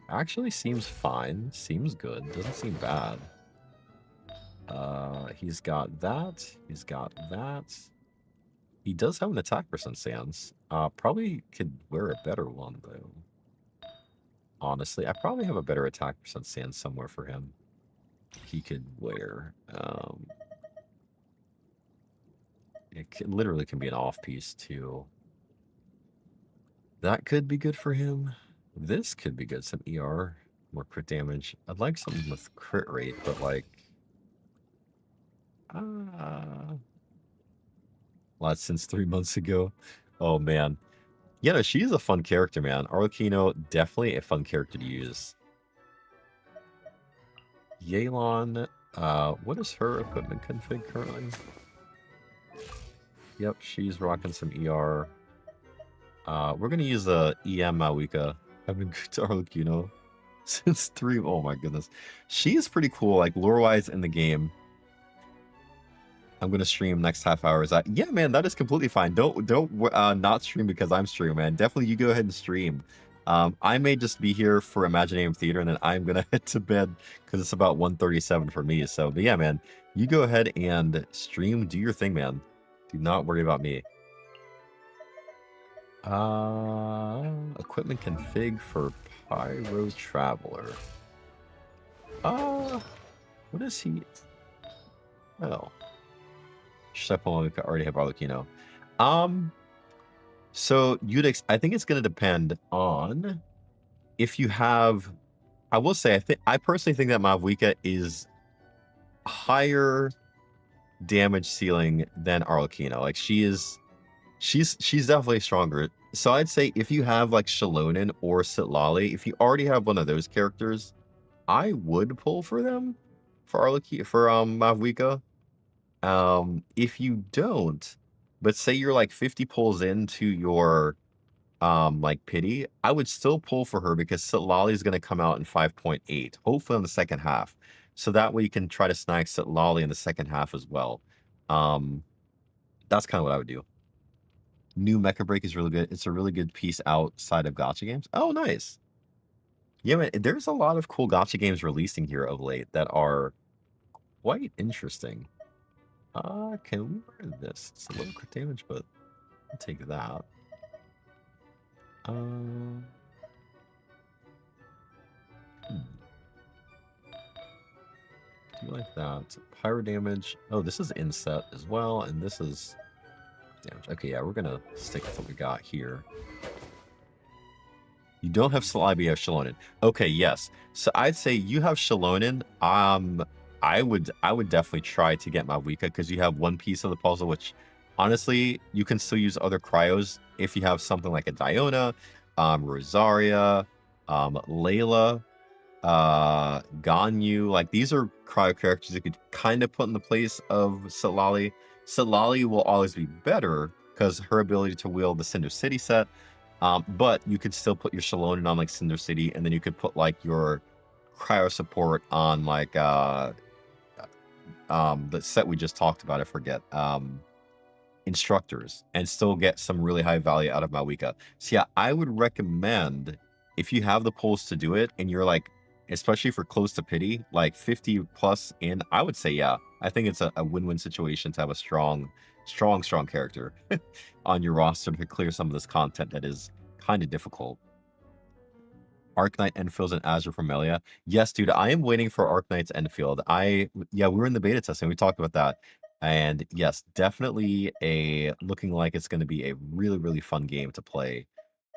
Actually seems fine. Seems good. Doesn't seem bad. He's got that. He's got that. He does have an attack percent stance. Probably could wear a better one, though. Honestly, I probably have a better attack percent stance somewhere for him. He could wear. Literally can be an off piece, too. That could be good for him. This could be good. Some ER, more crit damage. I'd like something with crit rate, but like... well, that's since 3 months ago. Oh, man. Yeah, no, she's a fun character, man. Arlecchino, definitely a fun character to use. Yelan, what is her equipment config currently? Yep, she's rocking some ER. We're gonna use a EM Mawika. I've been good to Arlecchino since 3. Oh my goodness. She is pretty cool, like lore-wise in the game. I'm gonna stream next half hour. Yeah, man, that is completely fine. Don't not stream because I'm streaming, man. Definitely you go ahead and stream. I may just be here for Imaginarium Theater and then I'm gonna head to bed because it's about 1:37 for me. So, but yeah, man, you go ahead and stream, do your thing, man. Do not worry about me. Equipment config for Pyro Traveler. What is he? Oh. Should I pull on? I already have Arlecchino. So I think it's going to depend on if you have. I will say, I personally think that Mavwika is higher damage ceiling than Arlecchino. Like she's definitely stronger. So I'd say if you have like Shalonen or Sitlali, if you already have one of those characters, I would pull for them for Mavwika. If you don't, but say you're like 50 pulls into your like pity, I would still pull for her because Sitlali is going to come out in 5.8, hopefully in the second half. So that way you can try to snag Sitlali in the second half as well. That's kind of what I would do. New Mecha Break is really good. It's a really good piece outside of gacha games. Oh, nice. Yeah, man, there's a lot of cool gacha games releasing here of late that are quite interesting. Can we wear this? It's a little crit damage, but I'll take that. Do you like that? Pyro damage. Oh, this is inset as well, and this is damage. Okay, yeah, we're gonna stick with what we got here. You don't have Salibi, you have Shalonen. Okay, yes. So I'd say you have Shalonen. I would definitely try to get Mavwika because you have one piece of the puzzle, which honestly, you can still use other cryos if you have something like a Diona, Rosaria, Layla. Ganyu. Like, these are cryo characters you could kind of put in the place of Sitlali. Sitlali will always be better because her ability to wield the Cinder City set. But you could still put your Shalonen on like Cinder City, and then you could put like your cryo support on like the set we just talked about. I forget. Instructors, and still get some really high value out of Mawika. So yeah, I would recommend, if you have the pulls to do it and you're like, especially for close to pity, like 50 plus in, I would say yeah, I think it's a win-win situation to have a strong character on your roster to clear some of this content that is kind of difficult. Arknight Enfields and Azure Familia. Yes, dude, I am waiting for Arknight's Enfield. Yeah, we were in the beta testing. We talked about that. And yes, definitely looking like it's going to be a really, really fun game to play.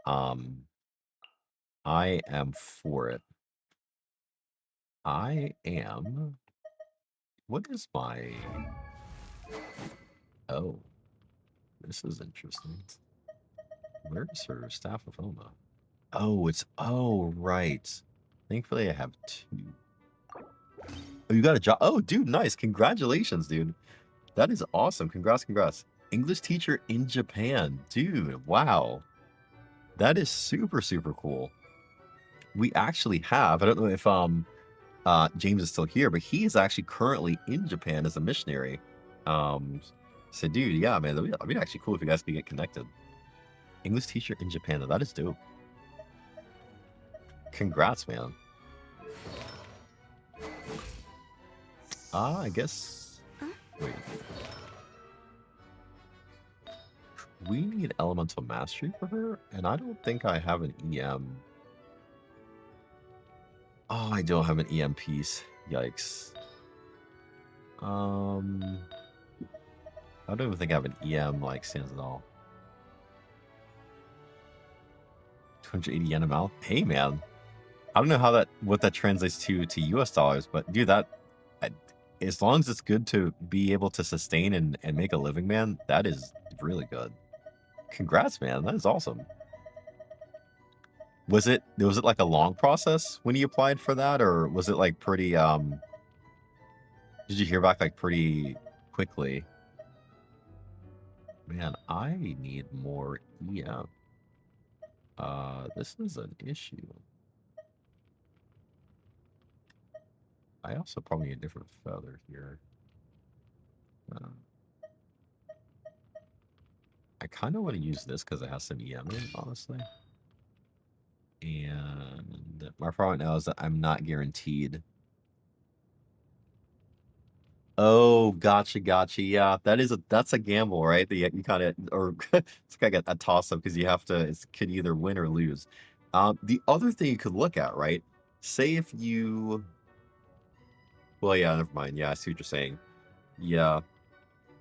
I am for it. I am. What is my? Oh, this is interesting. Where's her Staff of Oma? Oh, right. Thankfully, I have 2. Oh, you got a job. Oh, dude, nice. Congratulations, dude. That is awesome. Congrats. English teacher in Japan. Dude, wow. That is super, super cool. We actually have, I don't know if James is still here, but he is actually currently in Japan as a missionary. So dude, yeah, man, that'd be actually cool if you guys could get connected. English teacher in Japan, that is dope. Congrats, man. I guess. Wait. We need elemental mastery for her, and I don't think I have an EM. Oh, I don't have an EM piece. Yikes. I don't even think I have an EM like stands at all. 280 yen amount. Hey, man. I don't know what that translates to US dollars, but dude, as long as it's good to be able to sustain and make a living, man, that is really good. Congrats, man. That is awesome. Was it like a long process when you applied for that, or was it like pretty did you hear back like pretty quickly? Man, I need more EM. This is an issue. I also probably need a different feather here. I kind of want to use this because it has some EM in it, honestly. And my problem now is that I'm not guaranteed. Oh, gotcha. Yeah, that's a gamble, right? You kind of, or it's kind of a toss up because you have to. It could either win or lose. The other thing you could look at, right? Say if you. Well, yeah, never mind. Yeah, I see what you're saying. Yeah.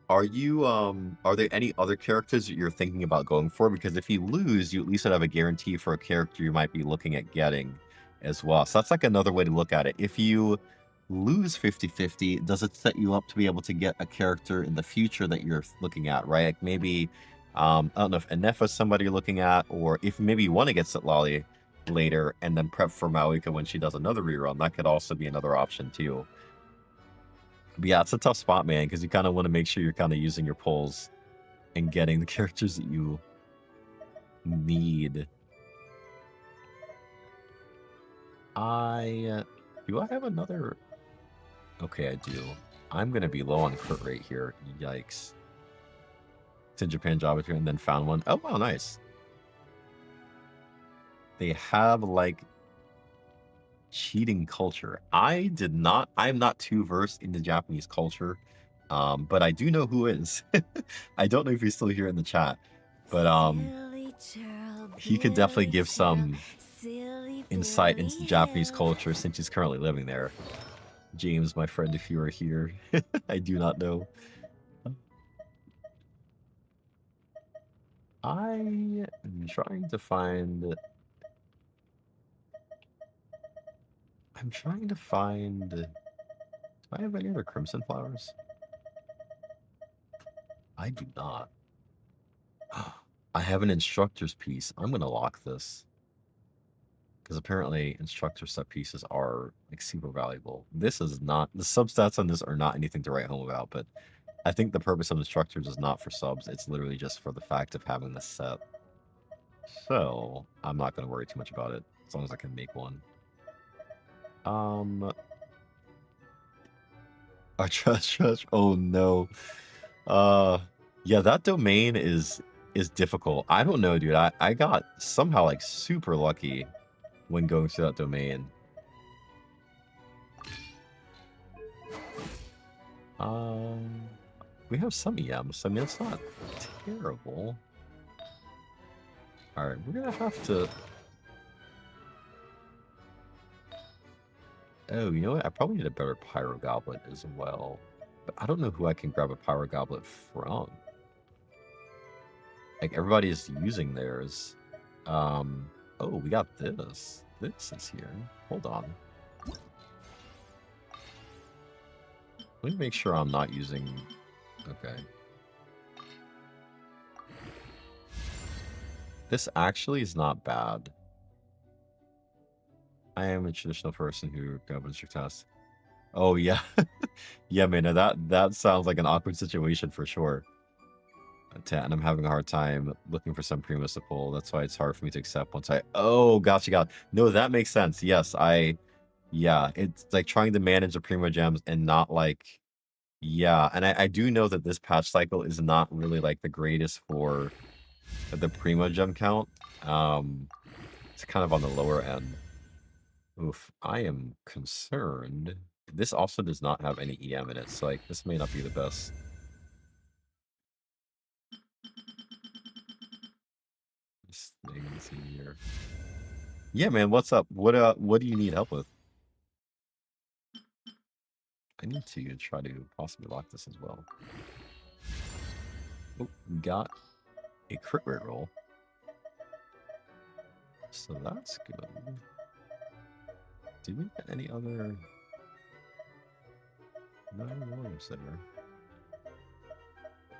Are there any other characters that you're thinking about going for? Because if you lose, you at least would have a guarantee for a character you might be looking at getting as well. So that's like another way to look at it. If you lose 50-50, does it set you up to be able to get a character in the future that you're looking at, right? Like maybe, I don't know if Anefa is somebody you're looking at, or if maybe you want to get Sitlali later and then prep for Mawika when she does another rerun, that could also be another option too. But yeah, it's a tough spot, man, because you kind of want to make sure you're kind of using your pulls and getting the characters that you need. Do I have another? Okay, I do. I'm going to be low on crit rate here. Yikes. It's in Japan job and then found one. Oh, wow, nice. They have, like, cheating culture. I'm not too versed in the Japanese culture, but I do know who is. I don't know if he's still here in the chat, but he could definitely give some insight into the Japanese culture since he's currently living there. James, my friend, if you are here, I do not know. I am trying to find. Do I have any other crimson flowers? I do not. I have an instructor's piece. I'm gonna lock this. Because apparently instructor set pieces are like super valuable. This is not, the substats on this are not anything to write home about, but I think the purpose of instructors is not for subs. It's literally just for the fact of having this set. So I'm not going to worry too much about it as long as I can make one. I trust. Oh no. Yeah, that domain is difficult. I don't know, dude. I got somehow like super lucky when going through that domain. We have some EMs. I mean, it's not terrible. All right, we're gonna have to. Oh, you know what? I probably need a better Pyro Goblet as well. But I don't know who I can grab a Pyro Goblet from. Like, everybody's using theirs. Oh, we got this. This is here. Hold on. Let me make sure I'm not using... Okay. This actually is not bad. I am a traditional person who governs your tasks. Oh, yeah. Yeah, man, no, that sounds like an awkward situation for sure. And I'm having a hard time looking for some primos to pull. That's why it's hard for me to accept once I... Oh, gotcha. No, that makes sense. Yes, yeah, it's like trying to manage the primo gems and not like... Yeah, and I do know that this patch cycle is not really like the greatest for the primo gem count. It's kind of on the lower end. Oof, I am concerned. This also does not have any EM in it, so like this may not be the best. This thing is in here. Yeah, man, what's up? What do you need help with? I need to try to possibly lock this as well. Oh, we got a crit rate roll. So that's good. Did we get any other... No warriors there.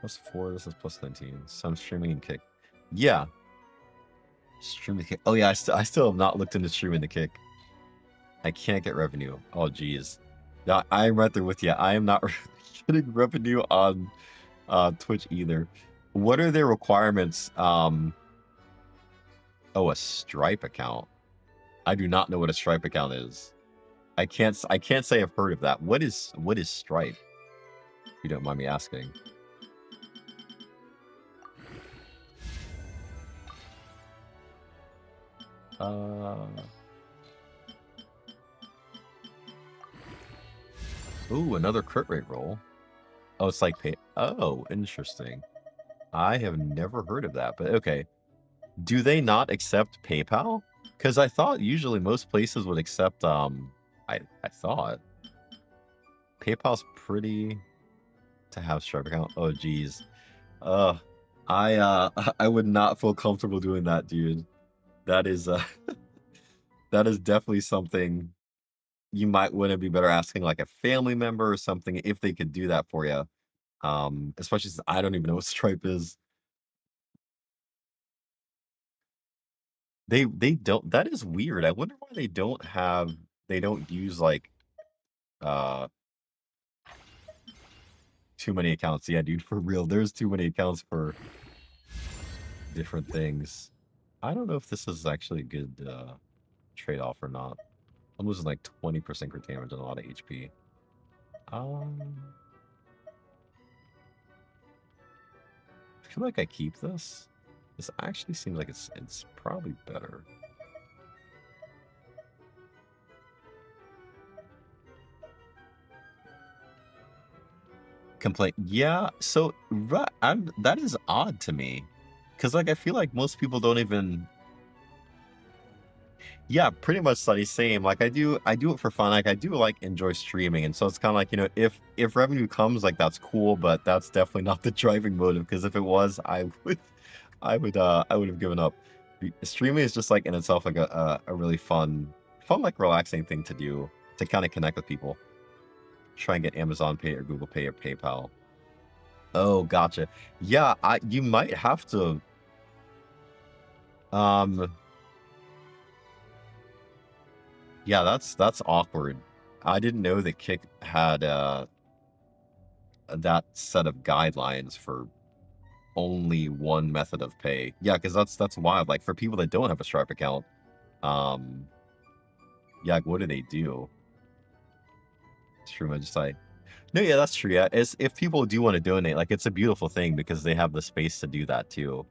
+4, this is +19. So I'm streaming and kick. Yeah. Streaming the kick. Oh yeah, I still have not looked into streaming the kick. I can't get revenue. Oh geez. Yeah, I'm right there with you. I am not getting revenue on Twitch either. What are their requirements? Oh, a Stripe account. I do not know what a Stripe account is. I can't say I've heard of that. What is Stripe? If you don't mind me asking. Ooh, another crit rate roll. Oh, it's like pay. Oh, interesting. I have never heard of that, but okay. Do they not accept PayPal? Because I thought usually most places would accept, I thought. PayPal's pretty to have Stripe account. Oh, geez. I would not feel comfortable doing that, dude. That is, that is definitely something you might want to be better asking like a family member or something if they could do that for you. Especially since I don't even know what Stripe is. They don't. That is weird. I wonder why they don't use like too many accounts. Yeah, dude, for real. There's too many accounts for different things. I don't know if this is actually a good trade-off or not. I'm losing like 20% crit damage and a lot of HP. I feel like I keep this. This actually seems like it's probably better. Complaint. Yeah, so that is odd to me. Because like I feel like most people don't even... Yeah, pretty much study same. Like I do it for fun. Like I do like enjoy streaming, and so it's kind of like, you know, if revenue comes, like that's cool, but that's definitely not the driving motive. Because if it was, I would have given up. Streaming is just like in itself like a really fun like relaxing thing to do to kind of connect with people. Try and get Amazon Pay or Google Pay or PayPal. Oh, gotcha. Yeah, you might have to. Yeah, that's awkward. I didn't know that Kick had that set of guidelines for only one method of pay. Yeah, because that's wild. Like for people that don't have a Stripe account, um, yeah, like, what do they do? True, I just like no, yeah, that's true. Yeah, it's, if people do want to donate, like it's a beautiful thing because they have the space to do that too.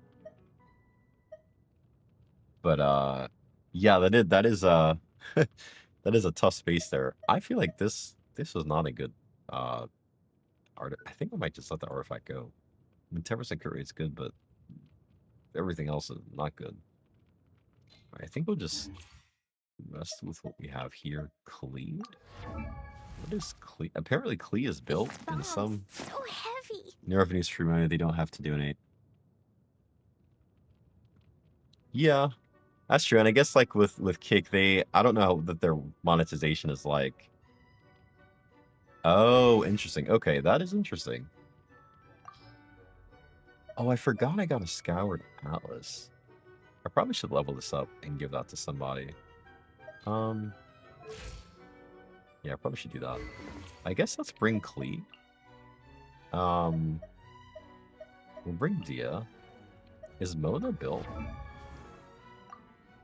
But yeah, that is that is a tough space there. I feel like this was not a good art. I think I might just let the artifact go. I mean, 10% crit rate's good, but everything else is not good. I think we'll just mess with what we have here. Klee? What is Klee? Apparently Klee is built in some So heavy. new revenues free money. They don't have to donate. Yeah, that's true. And I guess like with Kick, I don't know that their monetization is like. Oh, interesting. Okay, that is interesting. Oh, I forgot I got a Scoured Atlas. I probably should level this up and give that to somebody. Yeah, I probably should do that. I guess let's bring Klee. We'll bring Dia. Is Mona built?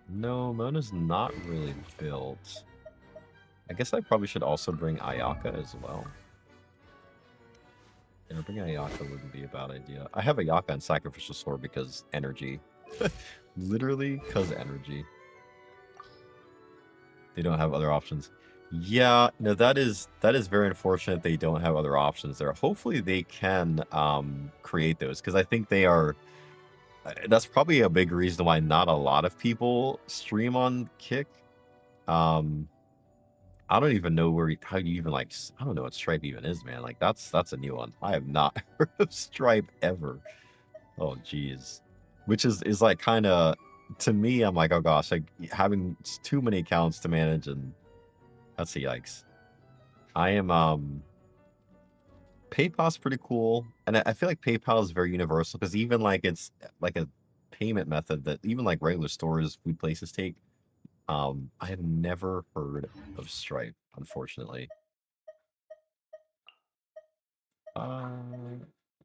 No, Mona's not really built. I guess I probably should also bring Ayaka as well. Yeah, bringing Ayaka wouldn't be a bad idea. I have Ayaka and Sacrificial Sword because energy. Literally because energy. They don't have other options. Yeah, no, that is very unfortunate they don't have other options there. Hopefully they can create those because I think they are. That's probably a big reason why not a lot of people stream on Kick. I don't even know how you even like. I don't know what Stripe even is, man. Like that's a new one. I have not heard of Stripe ever. Oh, geez. Which is like kind of to me. I'm like, oh gosh, like having too many accounts to manage, and that's a yikes. I am PayPal's pretty cool, and I feel like PayPal is very universal because even like it's like a payment method that even like regular stores, food places take. I have never heard of Stripe, unfortunately.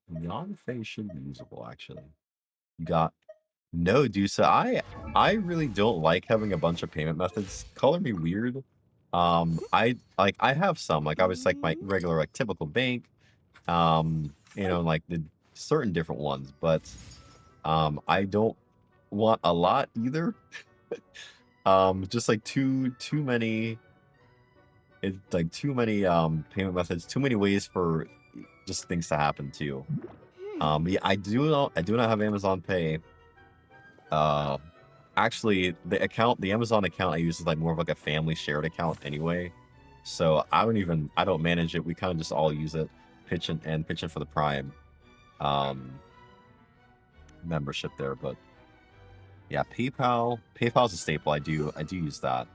Non-Fey should be usable, actually. Got no, dude. So I really don't like having a bunch of payment methods. Color me weird. I have some, like obviously like my regular like typical bank, you know, like the certain different ones, but I don't want a lot either. Just like too many. It's like too many payment methods, too many ways for just things to happen too. Yeah, I do not have Amazon Pay. Actually, the Amazon account I use is like more of like a family shared account anyway. So I don't manage it. We kind of just all use it, pitch in for the Prime membership there. But yeah, PayPal's a staple. I do use that.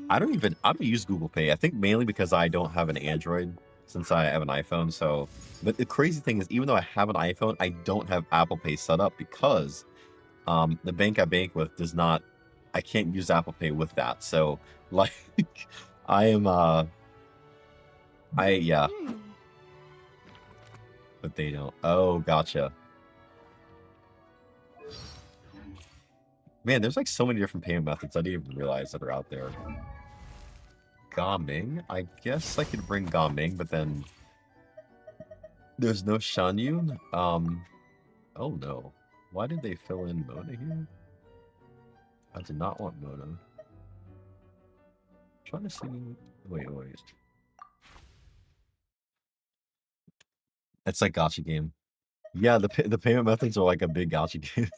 I don't use Google Pay. I think mainly because I don't have an Android since I have an iPhone. So, but the crazy thing is, even though I have an iPhone, I don't have Apple Pay set up because the bank I bank with does not. I can't use Apple Pay with that. So, like, I am. Yeah. But they don't. Oh, gotcha. Man, there's like so many different payment methods I didn't even realize that are out there. Gaming. I guess I could bring Gaming, but then there's no Shanyun. Oh no. Why did they fill in Mona here? I did not want Mona. I'm trying to see. Wait. It's like gacha game. Yeah, the payment methods are like a big gacha game.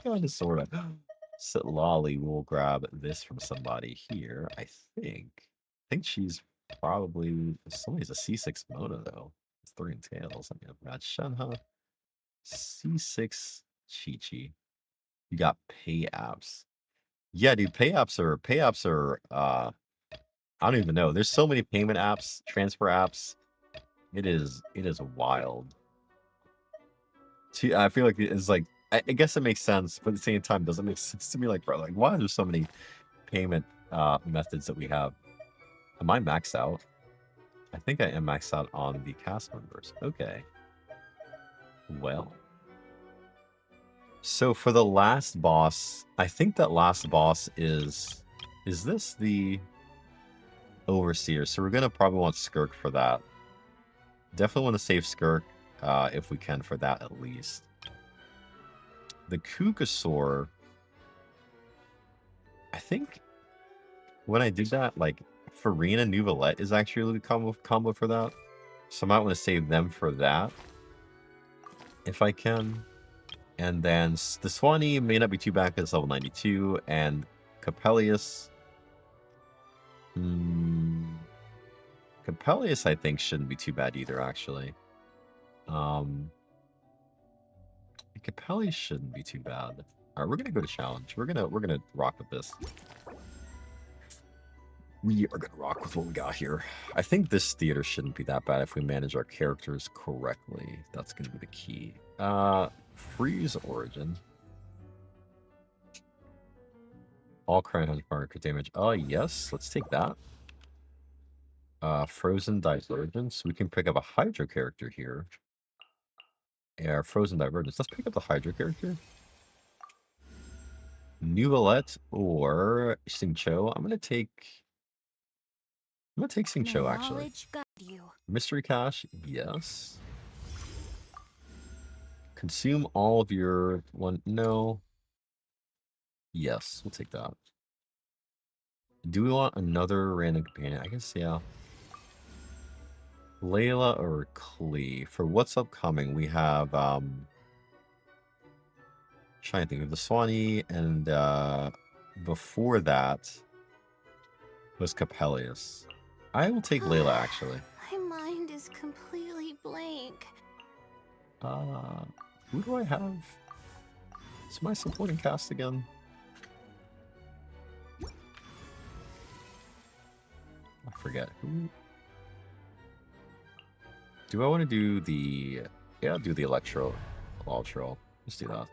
Kind of, sort of. Sit Lolly will grab this from somebody here. I think she's probably somebody's a C6 Mona though. It's 3 in tails. I mean, match Shenhe. C6 Chi-Chi. You got pay apps. Yeah, dude, pay apps are I don't even know. There's so many payment apps, transfer apps. It is wild. I feel like it's like I guess it makes sense, but at the same time, doesn't make sense to me. Like, bro, like why are there so many payment methods that we have. Am I maxed out? I think I am maxed out on the cast members. Okay. Well. So for the last boss, I think that last boss is this the Overseer? So we're going to probably want Skirk for that. Definitely want to save Skirk if we can for that at least. The Kukasaur, I think when I did that, like, Farina Nuvolette is actually a really good combo for that. So I might want to save them for that. If I can. And then the Swanee may not be too bad because it's level 92. And Capellius. Capellius, I think, shouldn't be too bad either, actually. Capellius shouldn't be too bad. Alright, we're gonna go to challenge. We're gonna rock with this. We are gonna rock with what we got here. I think this theater shouldn't be that bad if we manage our characters correctly. That's gonna be the key. Freeze Origin. All Crown has marker damage. Yes, let's take that. Frozen Divergence. We can pick up a Hydro character here. Yeah, Frozen Divergence. Let's pick up the Hydro character. Nuvolette or Xingqiu. I'm gonna take Xingqiu actually. Knowledge guide you. Mystery Cache, yes. Consume all of your one. No. Yes, we'll take that. Do we want another random companion? I guess, yeah. Layla or Klee. For what's upcoming, we have trying to think of the Swanee, and before that was Capellius. I will take Layla actually. My mind is completely blank. Who do I have? It's my supporting cast again. I forget who. Do I want to do the? Yeah, I'll do the Electrololitrol. Let's do that.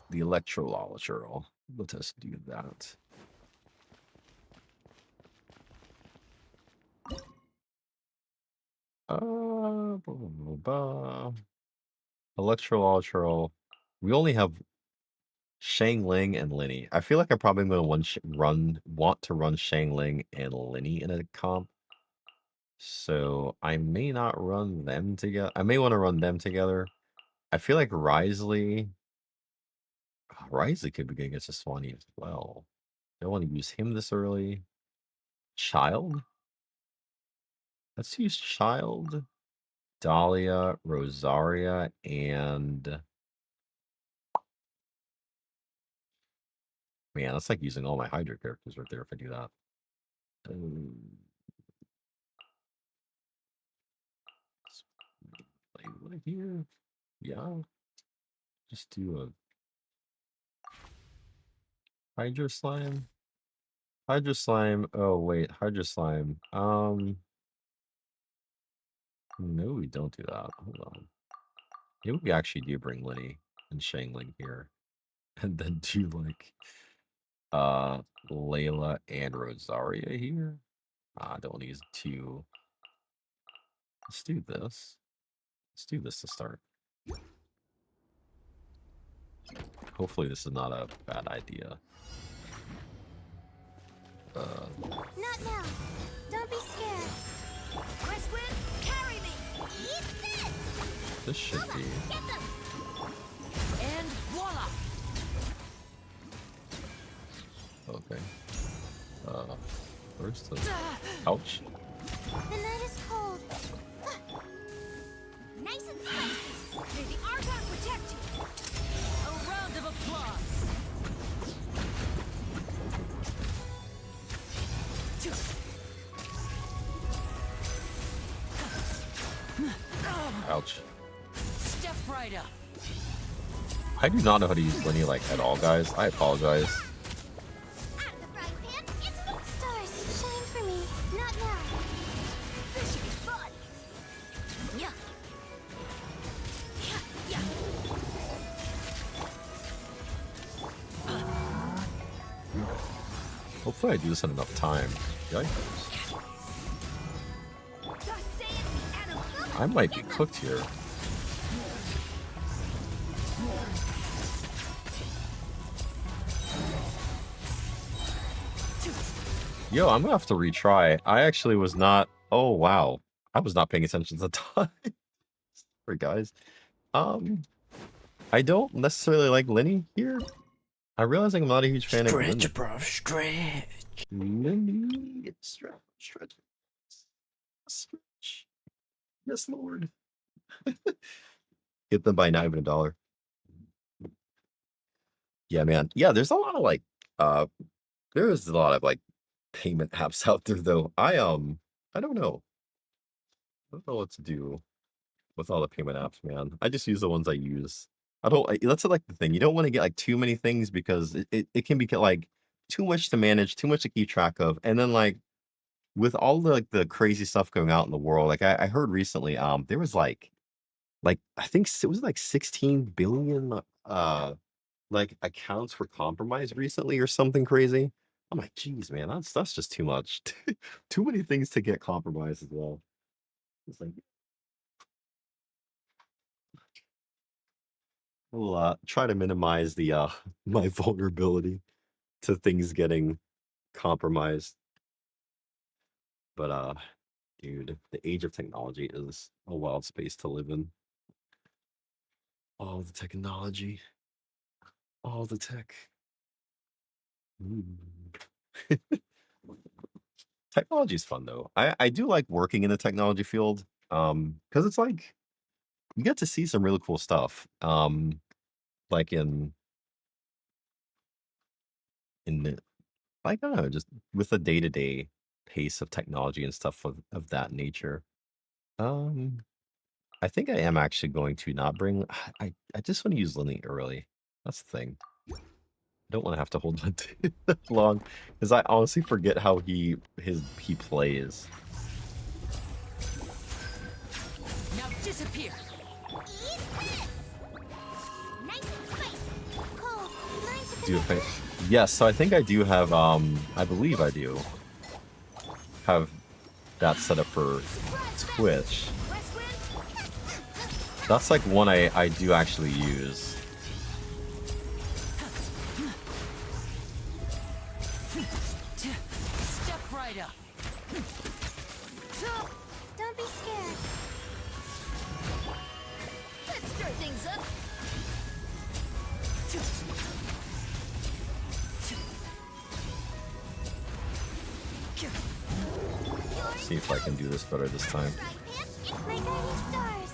The Electrololitrol. Let us do that. Blah, blah, blah, blah. Electrololitrol. We only have Shangling and Linny. I feel like I'm probably going to want to run Shangling and Linny in a comp. So I may not run them together. I may want to run them together. I feel like Risley could be good against a Swanee as well. Don't want to use him this early. Child? Let's use Child, Dahlia, Rosaria, and... Man, that's like using all my Hydra characters right there if I do that. Right here. Yeah. Just do a Hydra Slime. Hydra Slime. Oh wait, Hydra Slime. No, we don't do that. Hold on. Maybe we actually do bring Linny and Shangling here. And then do like Layla and Rosaria here. I don't need two. Let's do this. Let's do this to start. Hopefully this is not a bad idea. Not now. Don't be scared. Westwind, carry me. Eat this. This should be. Get them. And voila. Okay. Where's the... Ouch. The night is cold. Nice and spicy. May the Argon protect you. A round of applause. Ouch. Step right up. I do not know how to use Linny like at all, guys. I apologize. Out of the frying pan, it's me. Stars, shine for me. Not now. This should be fun. Yeah. Yeah. Hopefully I do this in enough time. Yikes. I might be cooked here. Yo, I'm gonna have to retry. I actually was not. Oh wow, I was not paying attention to the time. Sorry, guys. I don't necessarily like Lenny here. I'm realizing I'm not a huge fan of Lenny. Stretch, bro, stretch. Lenny, stretch. Yes, Lord. Get them by not even $1. Yeah, man. Yeah, there's a lot of like, there's a lot of like payment apps out there though. I don't know. I don't know what to do with all the payment apps, man. I just use the ones I use. That's like the thing. You don't want to get like too many things because it can be like too much to manage, too much to keep track of. And then like with all the like the crazy stuff going out in the world, like I heard recently, there was like I think it was like 16 billion like accounts were compromised recently or something crazy. I'm like, geez, man, that's just too much. Too many things to get compromised as well. It's like we'll try to minimize the my vulnerability to things getting compromised. But dude, the age of technology is a wild space to live in. All the technology, all the tech. Technology is fun though. I do like working in the technology field because it's like you get to see some really cool stuff. Like in the like I don't know, just with the day-to-day pace of technology and stuff of that nature. Um, I think I am actually going to not bring. I just want to use Lily early. That's the thing. I don't want to have to hold on to it that long because I honestly forget how he plays. Now disappear. Nice and spicy. Cold. Learn to Do command. yes, so I think I do have I believe I do have that set up for Twitch. That's like one I do actually use. Step right up. Don't be scared. Let's stir things up. See if I can do this better this time. My guiding stars.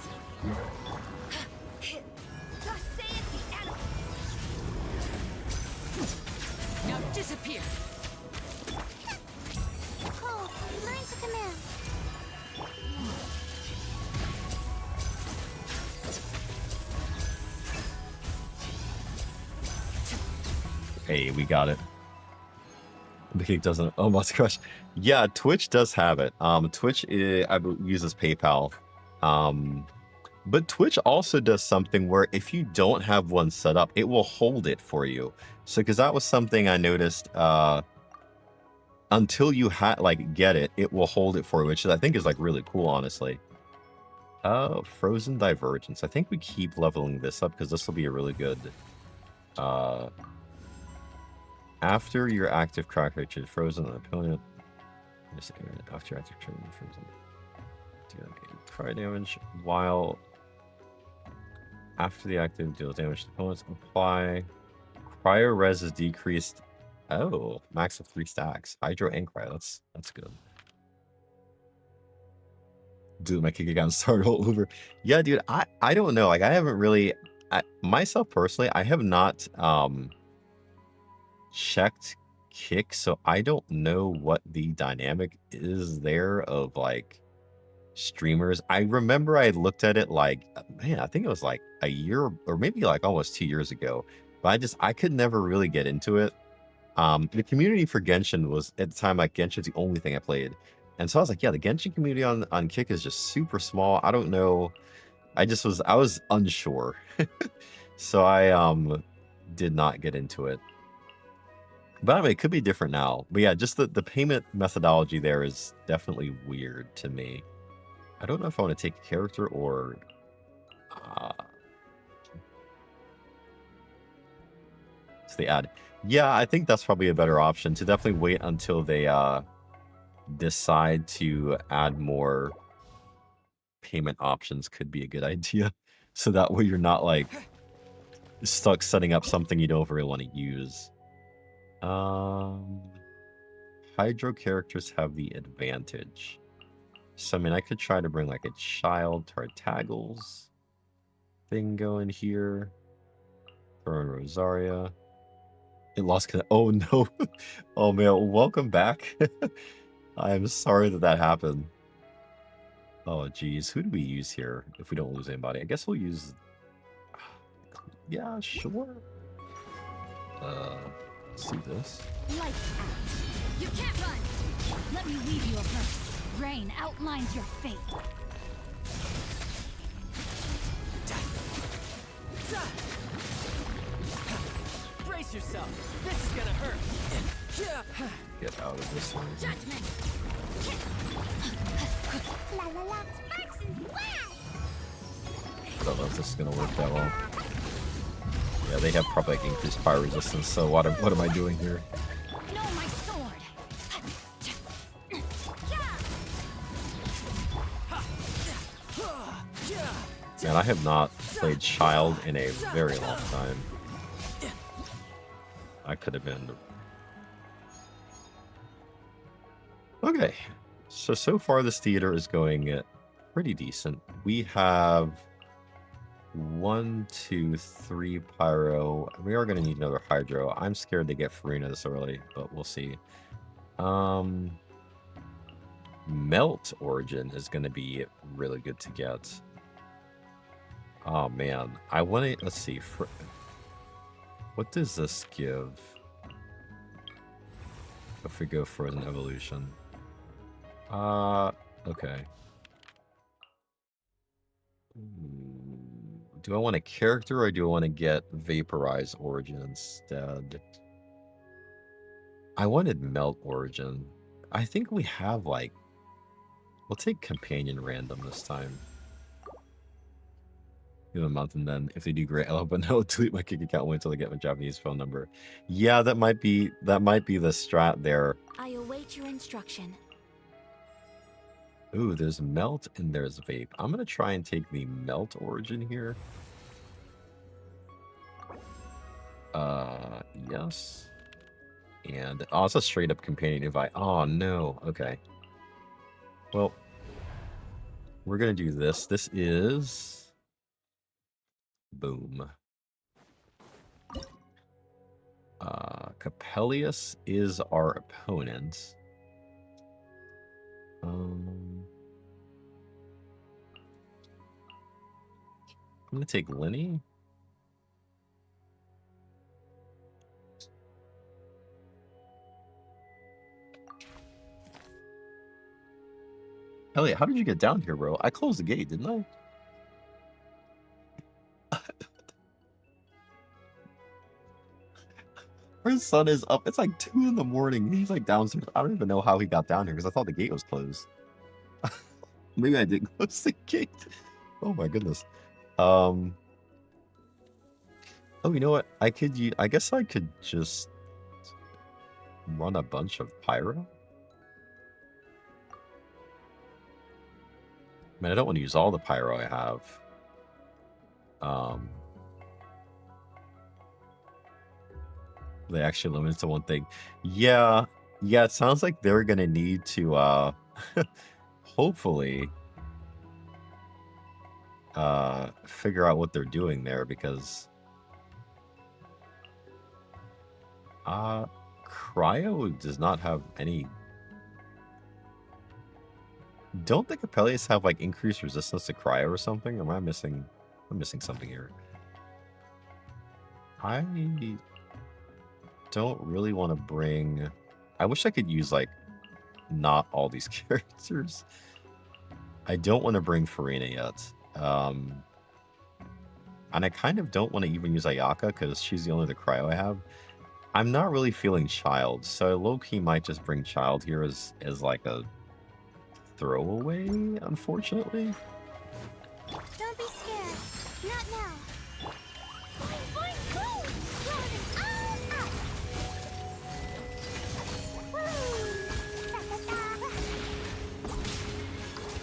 Now disappear. Cold. Learn to command. Hey, we got it. The cake doesn't. Oh, Monster Crush. Yeah, Twitch does have it. Twitch uses PayPal. But Twitch also does something where if you don't have one set up, it will hold it for you. So, because that was something I noticed. Until you get it, it will hold it for you, which I think is like really cool, honestly. Frozen Divergence. I think we keep leveling this up because this will be a really good. After your active crack rate is frozen, an opponent. After your active training frozen. Cry damage while after the active deals damage to opponents. Apply. Cryo res is decreased. Oh, max of 3 stacks. Hydro and cryo. That's good. Dude, my kick again started all over. Yeah, dude, I don't know. Like I haven't really myself personally, I have not checked kick, so I don't know what the dynamic is there of like streamers. I remember I looked at it like, man, I think it was like a year or maybe like almost 2 years ago, but I could never really get into it. The community for Genshin was at the time like Genshin's the only thing I played, and so I was like, yeah, the Genshin community on Kick is just super small. I don't know. I was unsure, so I did not get into it. But I mean, it could be different now. But yeah, just the payment methodology there is definitely weird to me. I don't know if I want to take a character or... so they add... Yeah, I think that's probably a better option, to definitely wait until they decide to add more payment options could be a good idea. So that way you're not, like, stuck setting up something you don't really want to use. Hydro characters have the advantage. So, I mean, I could try to bring, like, a child Tartaggles thing going here. Throw in Rosaria. It lost... Oh, no. Oh, man. Welcome back. I'm sorry that that happened. Oh, geez. Who do we use here if we don't lose anybody? I guess we'll use... Yeah, sure. Let's do this. Lights out. You can't run. Let me leave you a verse. Rain outlines your fate. Brace yourself. This is gonna hurt. Get out of this one. Judgment. La la la, sparks and flash! I don't know if this is gonna work that well. Yeah, they have probably like increased fire resistance, so what am I doing here? Know my sword. Man, I have not played Child in a very long time. I could have been... Okay, so far this theater is going pretty decent. We have 1, 2, 3 pyro. We are going to need another hydro. I'm scared to get Farina this early, but we'll see. Melt origin is going to be really good to get. Oh man, I want to... Let's see. What does this give if we go for an evolution? Okay. Do I want a character or do I want to get Vaporize Origin instead? I wanted Melt Origin. I think we have, like... We'll take Companion Random this time. Give them a month, and then if they do great, I'll but no, delete my kick account, wait until I get my Japanese phone number. Yeah, that might be the strat there. I await your instruction. Ooh, there's Melt and there's Vape. I'm gonna try and take the Melt origin here. Yes. And oh, it's a straight up companion invite. Oh no. Okay. Well, we're gonna do this. This is boom. Capellius is our opponent. I'm gonna take Lenny. Elliot, how did you get down here, bro? I closed the gate, didn't I? Our son is up. It's like 2 in the morning. He's like downstairs. I don't even know how he got down here because I thought the gate was closed. Maybe I didn't close the gate. Oh my goodness. Oh, you know what? I guess I could just run a bunch of pyro. Man, I don't want to use all the pyro I have. They actually limit it to one thing. Yeah, it sounds like they're gonna need to hopefully figure out what they're doing there, because Cryo does not have any... Don't the Capellius have like increased resistance to Cryo or something? Or am I missing... I'm missing something here. I don't really want to bring... I wish I could use like not all these characters. I don't want to bring Farina yet. And I kind of don't want to even use Ayaka because she's the only other Cryo I have. I'm not really feeling Child, so low-key might just bring Child here as like a throwaway, unfortunately. Don't be scared. Not now. Boing, boing, boom! Rolling all out. Woo! Da, da, da.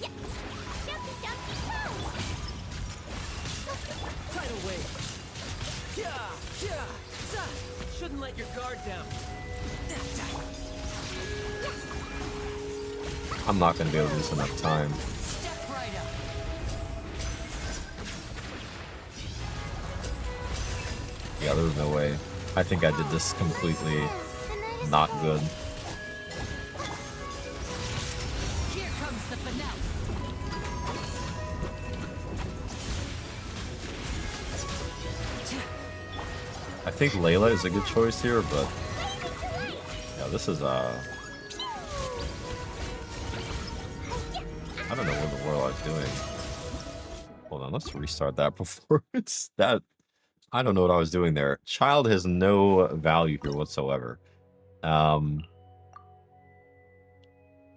Yeah. Jumpy, jumpy, pose. Tidal wave. Yeah, yeah, za. Shouldn't let your guard down. I'm not gonna be able to do this enough time. Step right up. Yeah, there's no way. I think I did this completely not good. Here comes the finale. I think Layla is a good choice here, but yeah, this is I don't know what the Warlock's doing. Hold on, let's restart that performance. That I don't know what I was doing there. Child has no value here whatsoever. I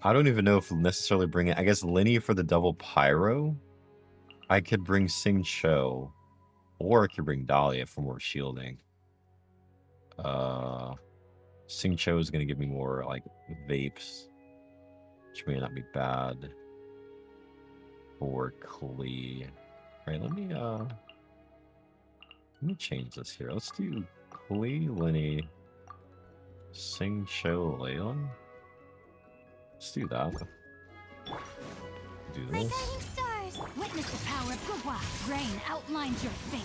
don't even know if necessarily bring it. I guess Lenny for the double pyro. I could bring Sing Cho, or I could bring Dahlia for more shielding. Sing Cho is gonna give me more like vapes, which may not be bad. Or Klee. Alright, let me change this here. Let's do Klee, Lenny, Sing Cho, Layla. Let's do that. Do My this. guiding stars. Witness the power of Gua. Rain outlines your fate.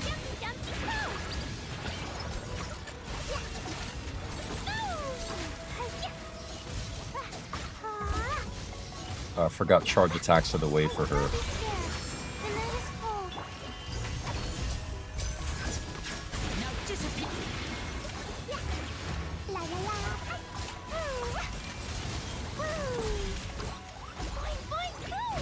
Jumpy, jumpy, pose. I forgot charge attacks are the way for her. Now disappear. La la la. Boing, boing, boom.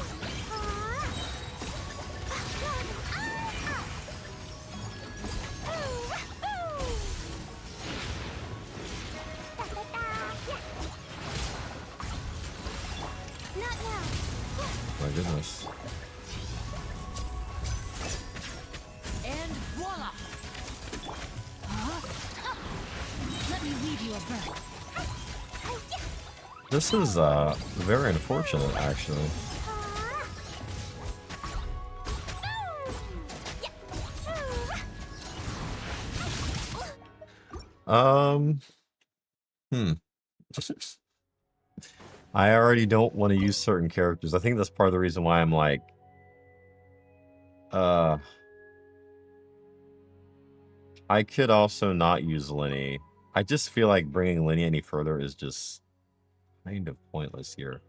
Not now. My goodness. And voila! Huh? Let me weave you a bird. This is very unfortunate actually. Hmm. I already don't want to use certain characters. I think that's part of the reason why I'm like, I could also not use Lenny. I just feel like bringing Lenny any further is just kind of pointless here.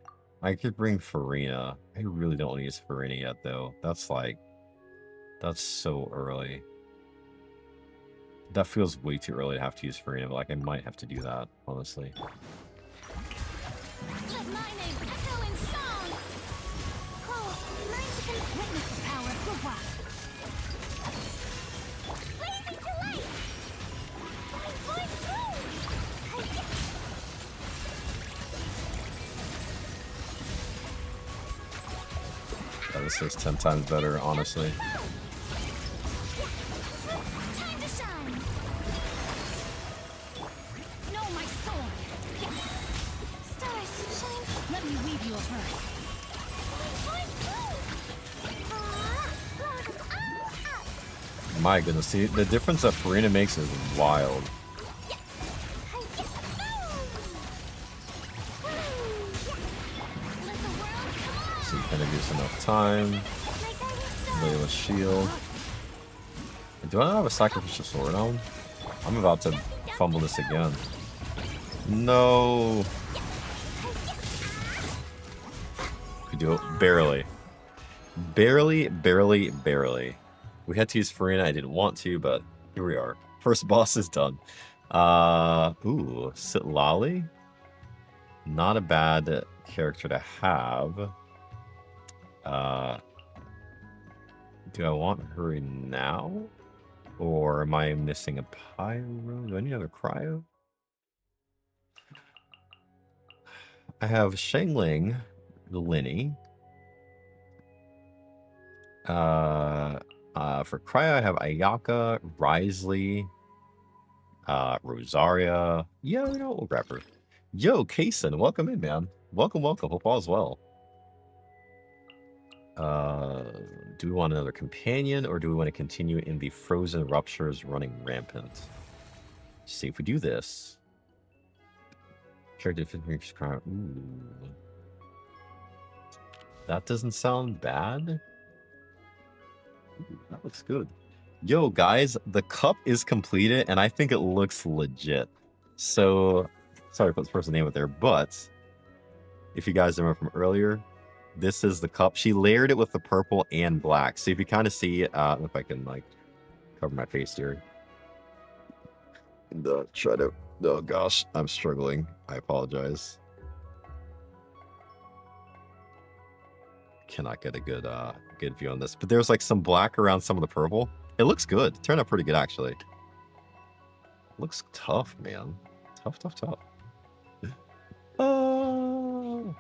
I could bring Farina. I really don't want to use Farina yet, though. That's like, that's so early. That feels way too early to have to use Farina, but like I might have to do that, honestly. Let my name echo in song. Oh, mine's a witness the power of Gua. Blazing to light. Boing, boing, boom. Yeah, this is 10 times better, honestly. Time to shine. No, my sword! Stars, shine. Let me weave you a bird. Boing, boing, boom. My goodness, see, the difference that Farina makes is wild. So you kind of gives enough time. Layla's shield. Do I not have a sacrificial sword on? I'm about to fumble this again. No. We do it barely. Barely, barely, barely. We had to use Farina. I didn't want to, but here we are. First boss is done. Ooh, Sitlali. Not a bad character to have. Do I want her now? Or am I missing a pyro? Do I need another cryo? I have Shangling, the Linny. For cryo, I have Ayaka, Risley, Rosaria. Yeah, you know, we'll grab her. Yo, Kason, welcome in, man. Welcome, welcome. Hope all is well. Do we want another companion, or do we want to continue in the frozen ruptures running rampant? Let's see if we do this. Character finish cryo. Ooh. That doesn't sound bad. Ooh, that looks good. Yo, guys, the cup is completed, and I think it looks legit. So, sorry to put this person's name out there, but if you guys remember from earlier, this is the cup. She layered it with the purple and black. So if you kind of see, if I can like cover my face here, and try to. Oh gosh, I'm struggling. I apologize. Cannot get a good good view on this, but there's like some black around some of the purple. It looks good. It turned out pretty good actually. Looks tough, man. Tough, tough, tough. Oh.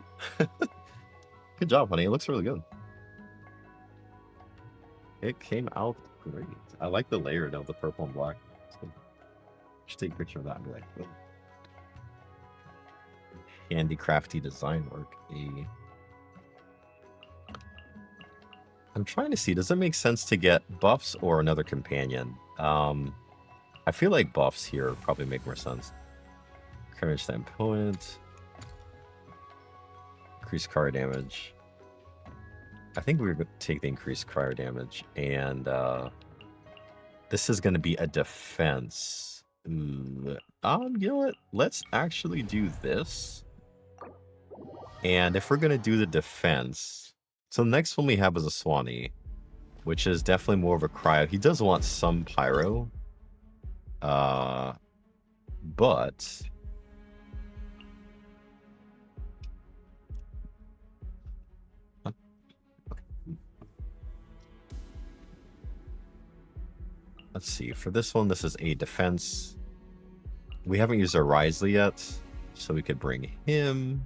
Good job, honey. It looks really good. It came out great. I like the layer of the purple and black. Just take a picture of that and be like, oh. Handicrafty design work. I'm trying to see, does it make sense to get buffs or another companion? I feel like buffs here probably make more sense. Courage the opponent. Increase cryo damage. I think we're going to take the increased cryo damage, and this is going to be a defense. Ooh. You know what? Let's actually do this. And if we're going to do the defense, so the next one we have is a Swanee, which is definitely more of a cryo. He does want some pyro, but let's see. For this one, this is a defense. We haven't used our Risley yet, so we could bring him.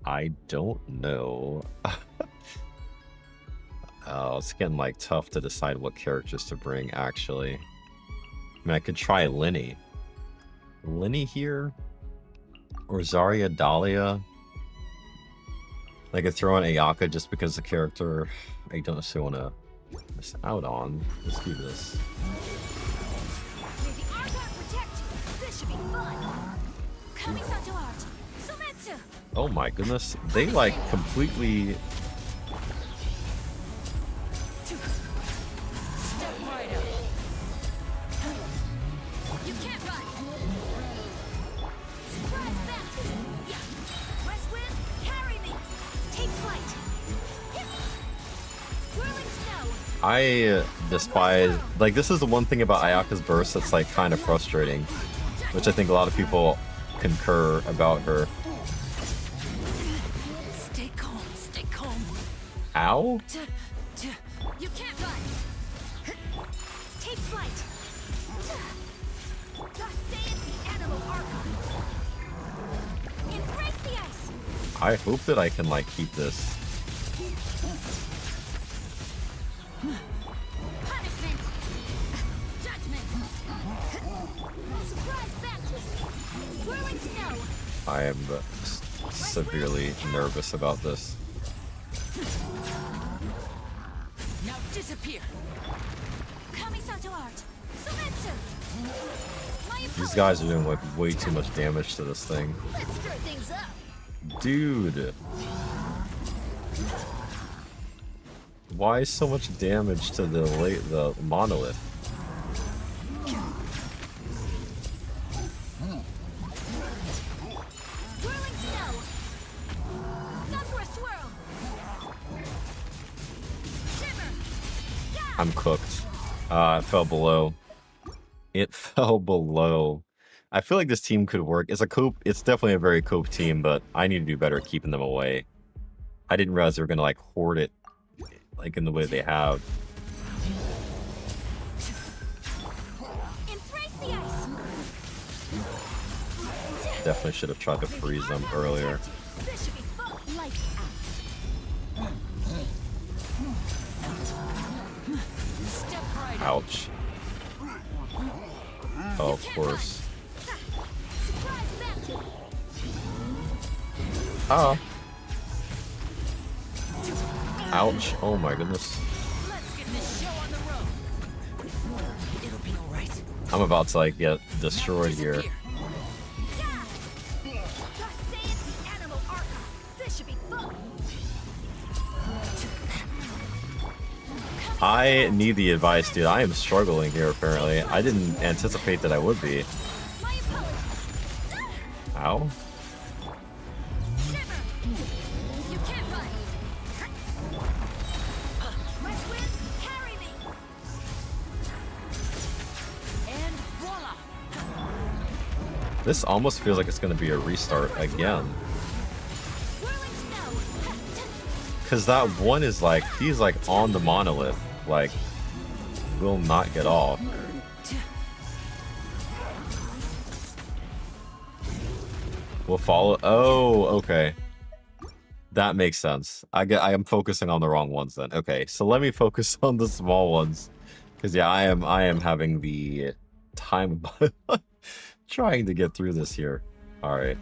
I don't know. It's getting like tough to decide what characters to bring, actually. I mean, I could try Linny. Linny here? Or Zarya, Dahlia? I could throw in Ayaka just because the character I don't necessarily want to miss out on. Let's do this. May the Argon protect you. This should be fun. Kamisato art. Sumetsu. Oh my goodness. They like completely... Step right up. You can't run. Surprise baptism. Yeah. West wind, carry me. Take flight. Whirling snow. I despise... Like, this is the one thing about Ayaka's burst that's like kind of frustrating. Which I think a lot of people concur about her. Stay calm, stay calm. Ow? You can't run. Take flight. Thus saith the animal Archon. Embrace the ice. I hope that I can like keep this. Punishment. Judgment. Surprise baptism. Whirling snow. I am severely nervous about this. Now disappear. Kamisato art. Sumetsu. My These guys are doing like way too much damage to this thing. Let's stir things up. Dude. Why so much damage to the monolith? Whirling snow. Sunburst swirl. Shimmer. I'm cooked. It fell below. It fell below. I feel like this team could work. It's a coop. It's definitely a very coop team, but I need to do better at keeping them away. I didn't realize they were gonna like hoard it like in the way they have. Embrace the ice. Definitely should have tried to freeze them earlier. This should be fun. Lights out. Step right up. Ouch. Oh, of course. Surprise bounty. Oh. Ouch. Oh my goodness. Let's get this show on the road. It'll be all right. I'm about to like get destroyed here. Disappear. Just say it's the animal arca. This should be fun. I need the advice, dude. I am struggling here apparently. I didn't anticipate that I would be. My apologies. Ow. Shiver. You can't run. West wind, carry me. And voila. This almost feels like it's gonna be a restart again. Whirling snow. Cause that one is like, he's like on the monolith. Like, will not get off. We'll follow. Oh, okay. That makes sense. I am focusing on the wrong ones then. Okay, so let me focus on the small ones. Cause yeah, I am having the time of my life trying to get through this here. Alright.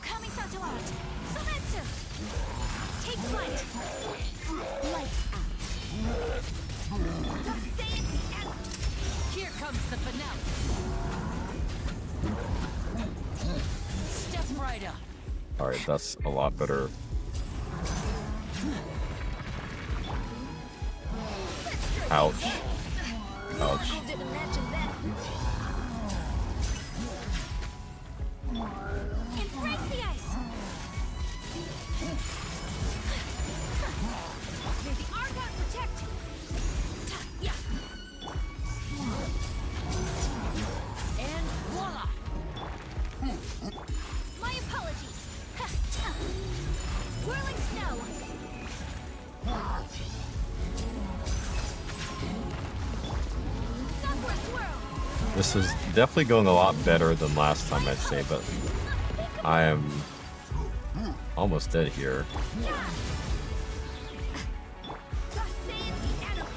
Coming Santo Art. Sometsu. Take flight. Lights out. Just say it's the animal. Here comes the finale. Step right up. Alright, that's a lot better. Ouch. Ouch. Didn't imagine that. Embrace the ice. May the Argon protect you. Yeah. And voila. My apologies. Whirling snow. Sakura swirl. This is definitely going a lot better than last time, I'd say, but I am almost dead here. Just say it's the animal.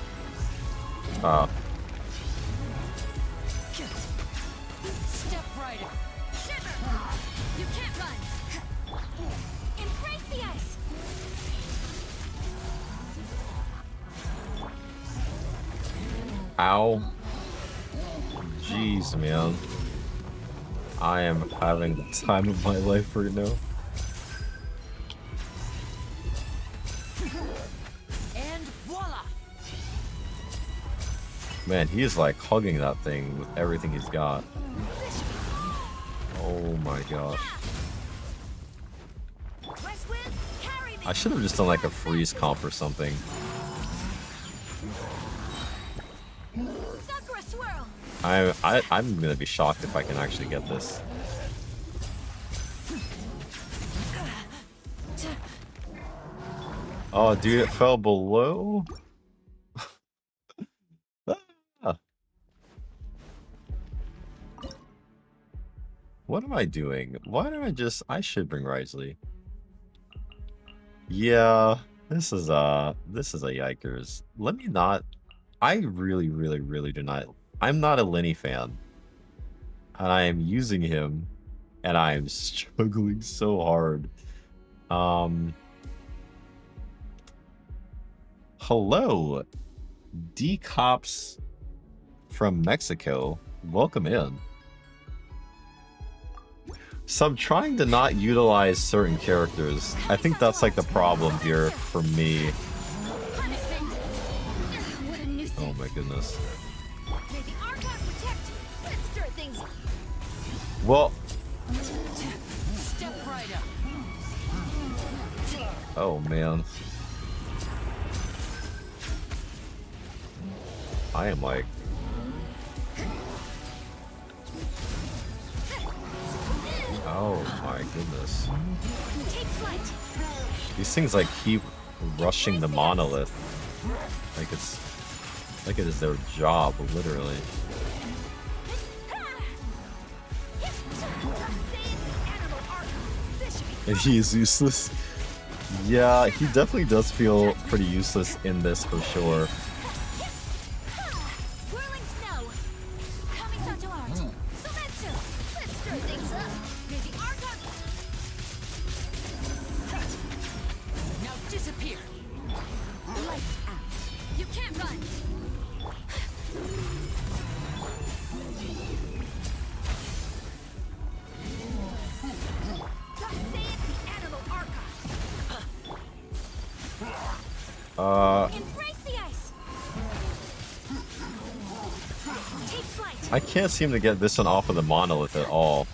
Step right up. Shiver. You can't run. Embrace the ice. Ow. Jeez, man. I am having the time of my life right now. And voila. Man, he is like hugging that thing with everything he's got. Oh my gosh. West wind, carry me. I should have just done like a freeze comp or something. Sakura swirl. I'm gonna be shocked if I can actually get this. Oh, dude, it fell below? Ah. What am I doing? Why don't I should bring Risley. Yeah, this is a yikers. Let me not. I really do not. I'm not a Lenny fan. And I am using him and I am struggling so hard. Hello, D-Cops from Mexico. Welcome in. So I'm trying to not utilize certain characters. I think that's like the problem here for me. What a nuisance. Oh my goodness. May the Archon protect you. Let's stir things up. Well, Step right up. oh man. I am like... Oh my goodness. Take flight. These things like keep rushing the monolith. Like it is their job, literally. And he is useless. Yeah, he definitely does feel pretty useless in this for sure. Whirling snow. Coming out to art. Sometsu. Let's stir things up. Maybe Argon. Now disappear. Lights out. You can't run. Embrace the ice. Take flight. I can't seem to get this one off of the monolith at all.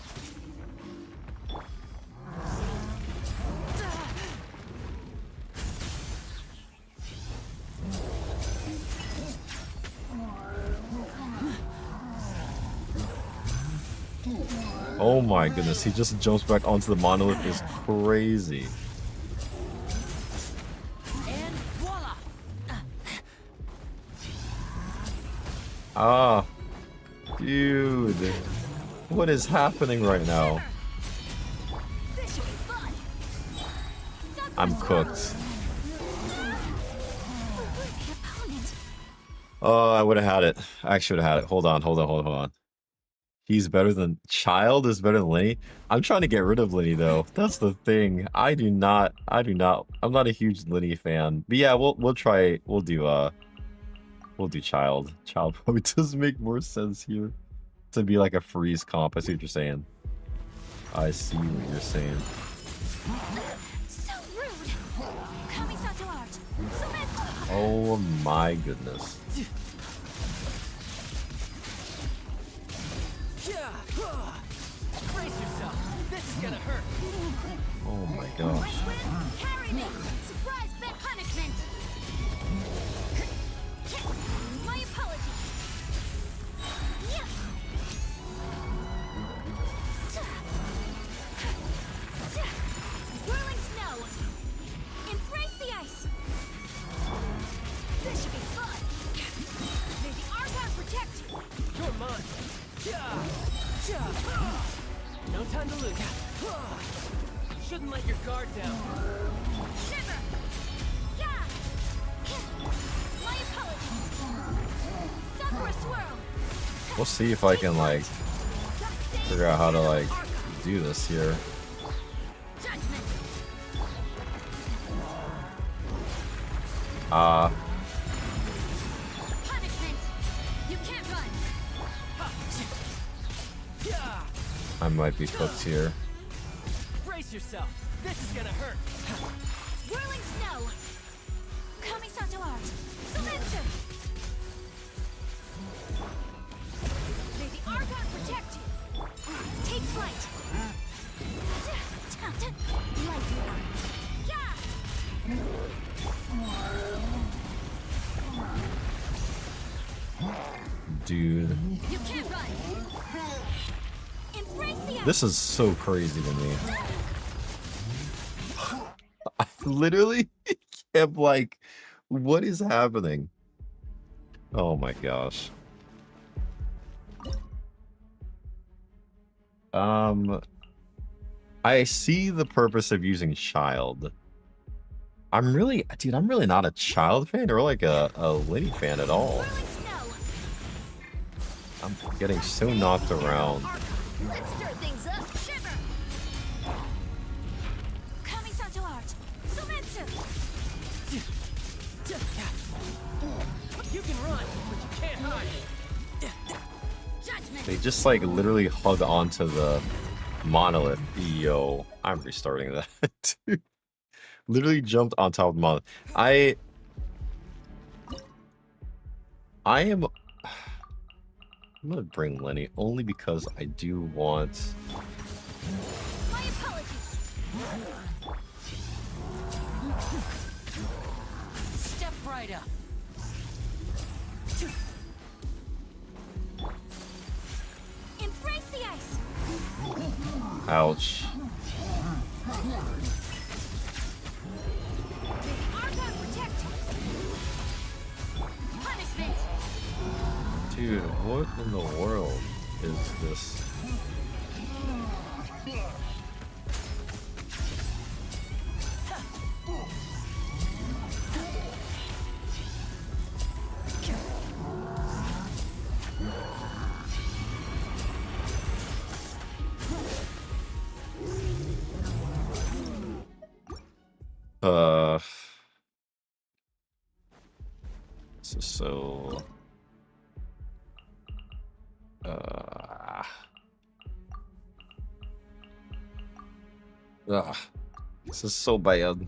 Oh my goodness, he just jumps back onto the monolith. Is crazy. And voila! Ah, dude, what is happening right now? This should be fun. I'm cooked. Opponent. Oh, I would have had it. I actually would have had it. Hold on. He's better than Child is better than Lenny. I'm trying to get rid of Lenny though. That's the thing. I'm not a huge Lenny fan. But yeah, we'll do Child. Child probably does make more sense here. To be like a freeze comp. I see what you're saying. I see what you're saying. So rude. Coming out to art. Sometsu. Oh my goodness. Brace yourself. This is gonna hurt. Oh my gosh. Carry me. Surprise bit punishment. My apologies. Yeah. Whirling snow. Embrace the ice. This should be fun. May the Argon protect you. You're mine. No time to lose. Shouldn't let your guard down. Shiver. Yeah. My apologies. Suffer a swirl. We'll see if I can like figure out how to like do this here. Judgment. Punishment. You can't run. I might be cooked here. Brace yourself. This is gonna hurt. Whirling snow. Coming out to art. Sometsu. May the Argon protect you. Take flight. Lights out. Yeah. Dude. You can't run. Embrace the ice. This is so crazy to me. I literally kept like, what is happening? Oh my gosh. I see the purpose of using Child. I'm really not a Child fan or like a Lenny fan at all. Whirling snow. I'm getting so knocked around. Let's stir things up. Shiver. Coming out to art. Sometsu. You can run, but you can't hide. Judgment. They just like literally hug onto the monolith. Yo, I'm restarting that. Dude. Literally jumped on top of the monolith. I'm gonna bring Lenny only because I do want. My apologies. Step right up. Embrace the ice. Ouch. Dude, what in the world is this? This is so... This is so bad.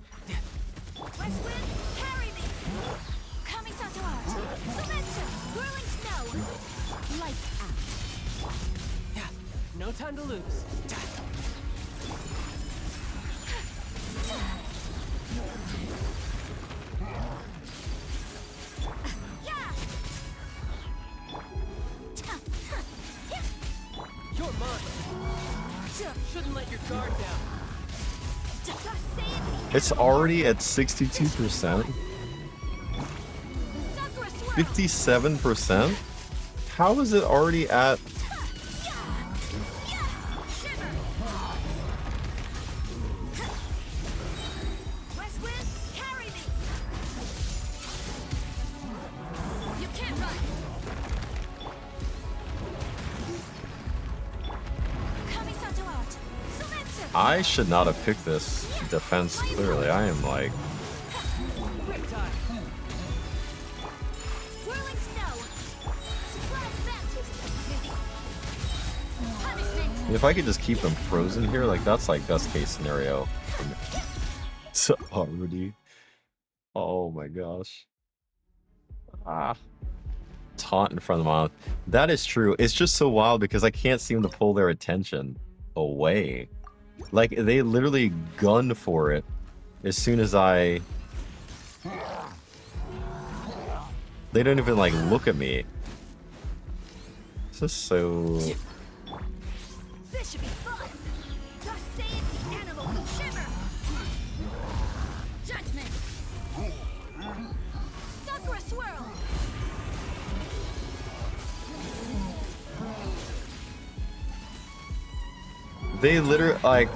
No time to lose. You're mine. Shouldn't let your guard down. It's already at 62%? 57%? How is it already at... I should not have picked this defense, clearly. I am like... If I could just keep them frozen here, like that's like best case scenario. So already... Oh my gosh. Taunt in front of the mouth. That is true. It's just so wild because I can't seem to pull their attention away. Like, they literally gun for it as soon as I... They don't even, like, look at me. This is so... This should be fun. Just say it, the animal will shiver. Judgment. Sakura swirl. They literally, like,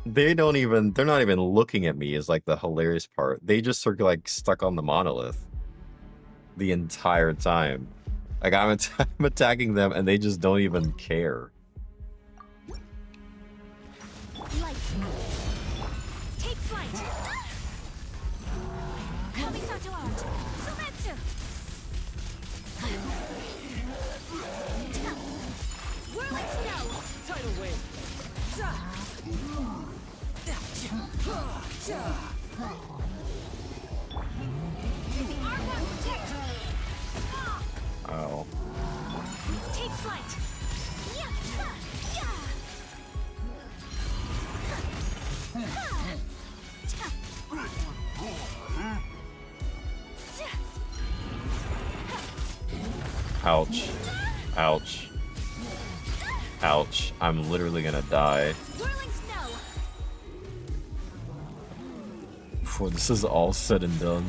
they're not even looking at me is, like, the hilarious part. They just sort of, like, stuck on the monolith the entire time. Like, I'm attacking them, and they just don't even care. Take flight. Kamisato art. Sumetsu. Whirling snow. Tidal wave. Oh. Take flight. Ouch. Ouch. Ouch. I'm literally gonna die. Whirling snow. Before this is all said and done.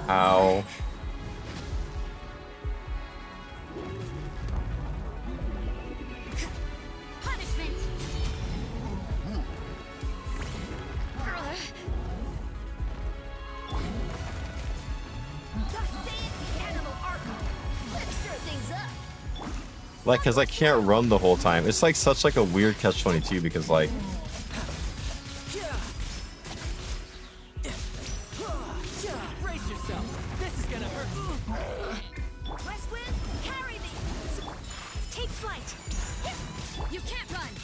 Ow. Punishment. Just say it, the animal archer. Let's stir things up. Like, cause I can't run the whole time. It's like such like a weird catch-22 because like Brace yourself. This is gonna hurt. West wind, carry me. Take flight. You can't run.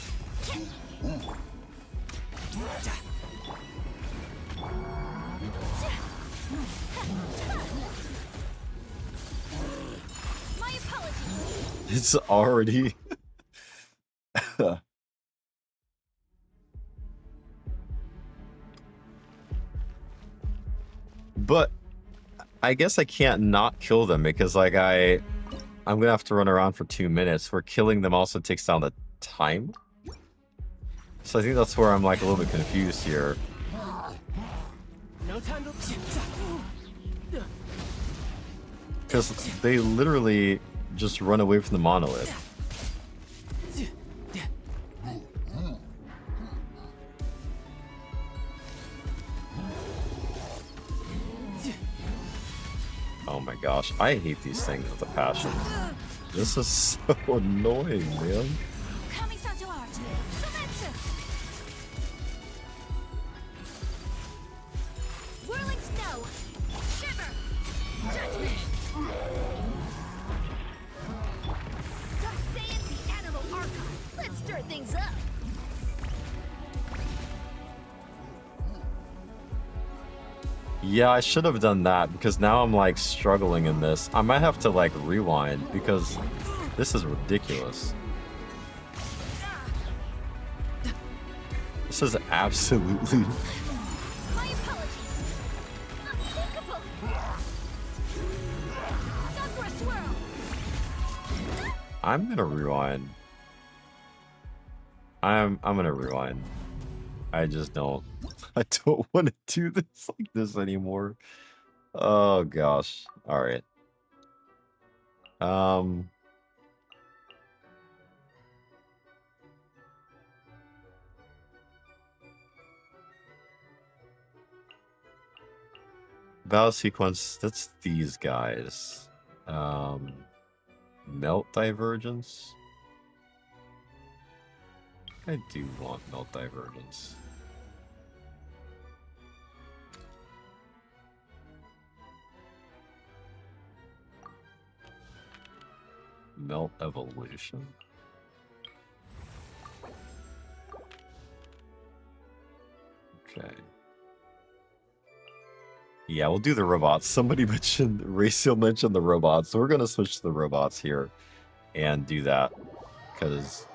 My apologies. it's already But I guess I can't not kill them because like I'm gonna have to run around for 2 minutes, where killing them also takes down the time. So I think that's where I'm like a little bit confused here. No time to. Because they literally just run away from the monolith. Oh my gosh, I hate these things with a passion. This is so annoying, man. Whirling snow. Shiver. Judgment. Don't say it's the animal archive. Let's stir things up. Yeah, I should have done that because now I'm like struggling in this. I might have to like rewind because this is ridiculous. This is absolutely... My apologies. Unthinkable. Sakura swirl. I'm gonna rewind. I'm gonna rewind. I just don't... I don't want to do this like this anymore. Oh gosh. All right. Battle sequence, that's these guys. Melt divergence. I do want melt divergence. Melt evolution. Okay. Yeah, we'll do the robots. Somebody mentioned, Raciel mentioned the robots, so we're gonna switch to the robots here and do that because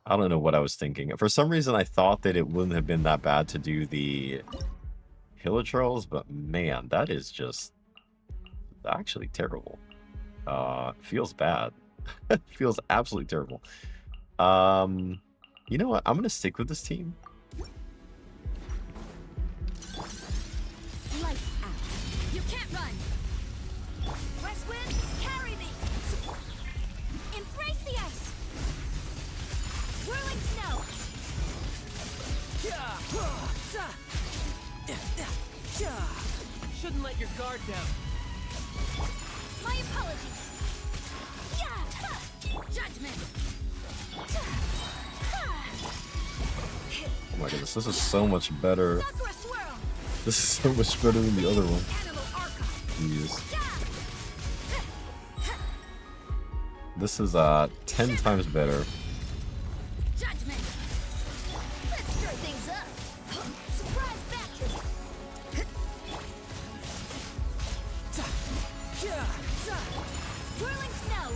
I don't know what I was thinking. For some reason, I thought that it wouldn't have been that bad to do the Hilichurls, but man, that is just actually terrible. Feels bad. Feels absolutely terrible. You know what? I'm gonna stick with this team. Lights out. You can't run. West wind, carry me. Embrace the ice. Whirling snow. Shouldn't let your guard down. My apologies. Judgment. Oh my goodness, this is so much better. Sakura swirl. This is so much better than the other one. Animal archive. Jeez. This is 10 times better. Judgment. Let's stir things up. Surprise baptism. Whirling snow.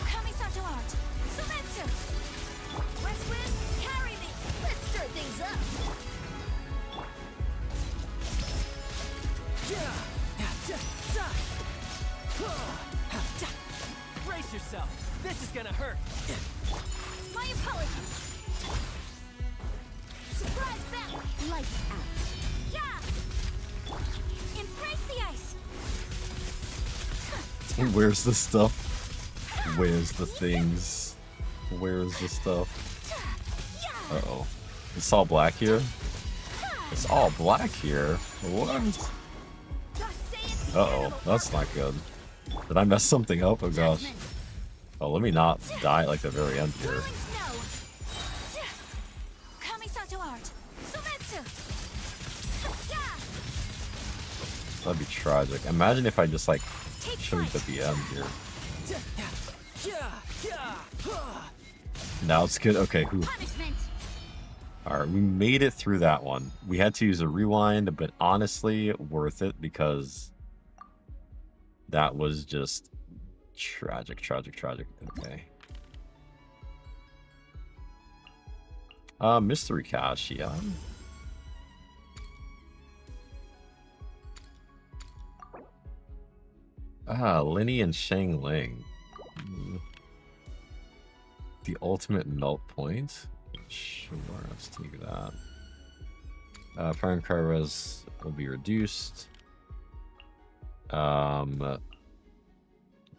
Kamisato art. Sumetsu. West wind, carry me. Let's stir things up. Brace yourself. This is gonna hurt. My apologies. Surprise back. Lights out. Yeah. Embrace the ice. Where's the stuff? Where's the things? Where's the stuff? Uh-oh. It's all black here? It's all black here? What? Uh-oh, that's not good. Did I mess something up? Oh gosh. Oh, let me not die at like the very end here. Whirling snow. Kamisato art. Sumetsu. That'd be tragic. Imagine if I just like choked at the end here. Now it's good. Okay, whew. Punishment. Alright, we made it through that one. We had to use a rewind, but honestly, worth it because that was just tragic, tragic, tragic. Okay. Mystery cache, yeah. Ah, Linny and Shang Ling. The ultimate melt point? Sure, let's take that. Fire and Kairos will be reduced.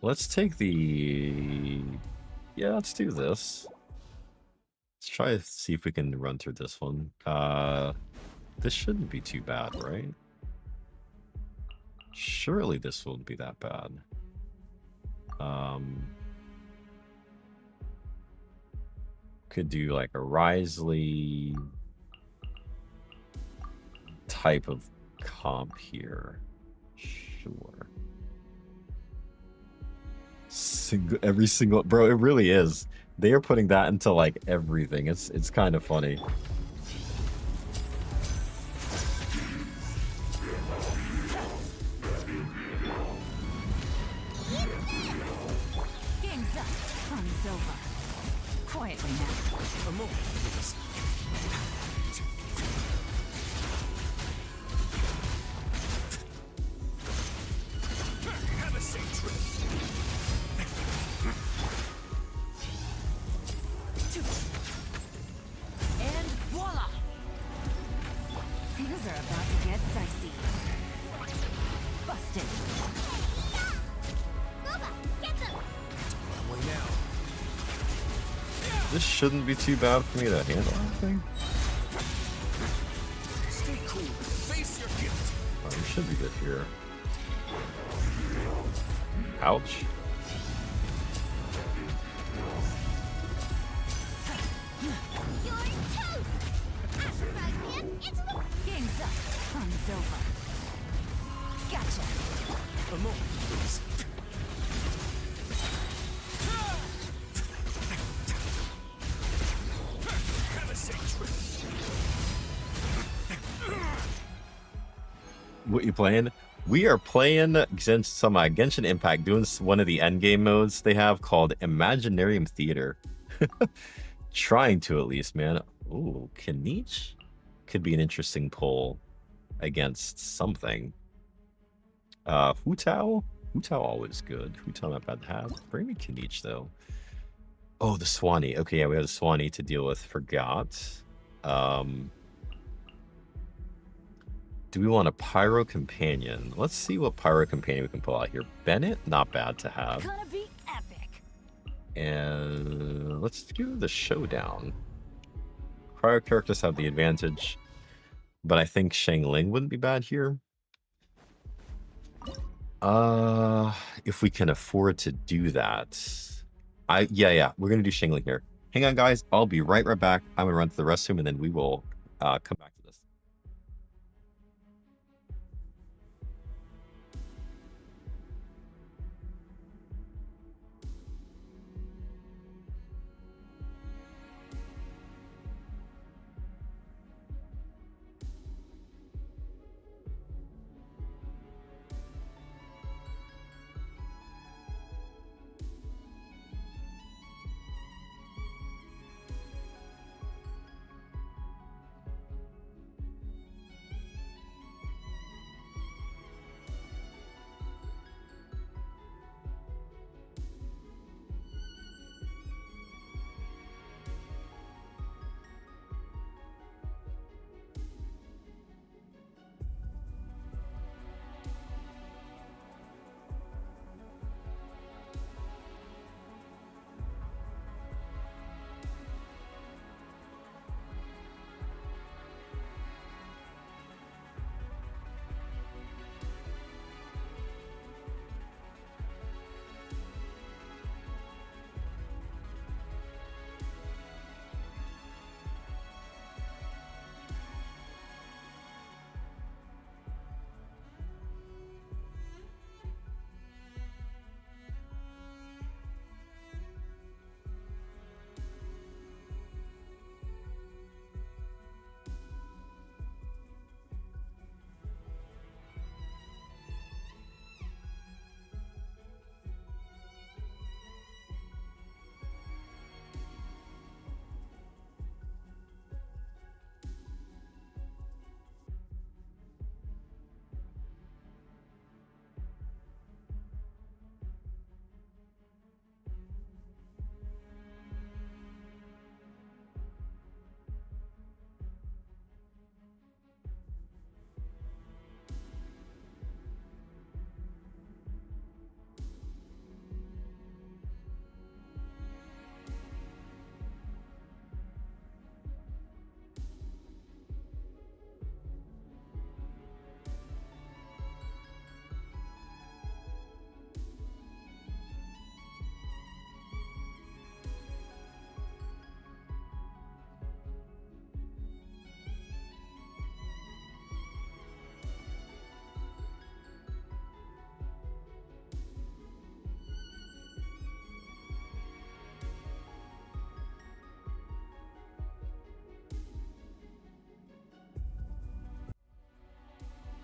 Let's take the... Yeah, let's do this. Let's try to see if we can run through this one. This shouldn't be too bad, right? Surely this won't be that bad. Could do like a Risley type of comp here. Sure. Every single bro, it really is. They are putting that into like everything. It's kind of funny. Game's up. Fun's over. Quietly now. A moment, please. Have a safe trip. And voila! Things are about to get dicey. Busted. Boba, get them! Way now. This shouldn't be too bad for me to handle, I think. Stay cool. Face your guilt. Oh, we should be good here. Ouch. You're toast! After frying pan, it's the... Game's up. Fun's over. Gotcha. A moment, please. Have a safe trip. What you playing? We are playing against some Genshin Impact, doing one of the endgame modes they have called Imaginarium Theater. Trying to, at least, man. Ooh, Kanich could be an interesting pull against something. Hu Tao? Hu Tao always good. Hu Tao not bad to have. Bring me Kanich, though. Oh, the Swanee. Okay, yeah, we have the Swanee to deal with. Forgot. Do we want a Pyro Companion? Let's see what Pyro Companion we can pull out here. Bennett, not bad to have. Gonna be epic. And let's do the Showdown. Cryo characters have the advantage, but I think Shang Ling wouldn't be bad here. If we can afford to do that. Yeah, we're gonna do Shang Ling here. Hang on, guys. I'll be right back. I'm gonna run to the restroom, and then we will come back to this.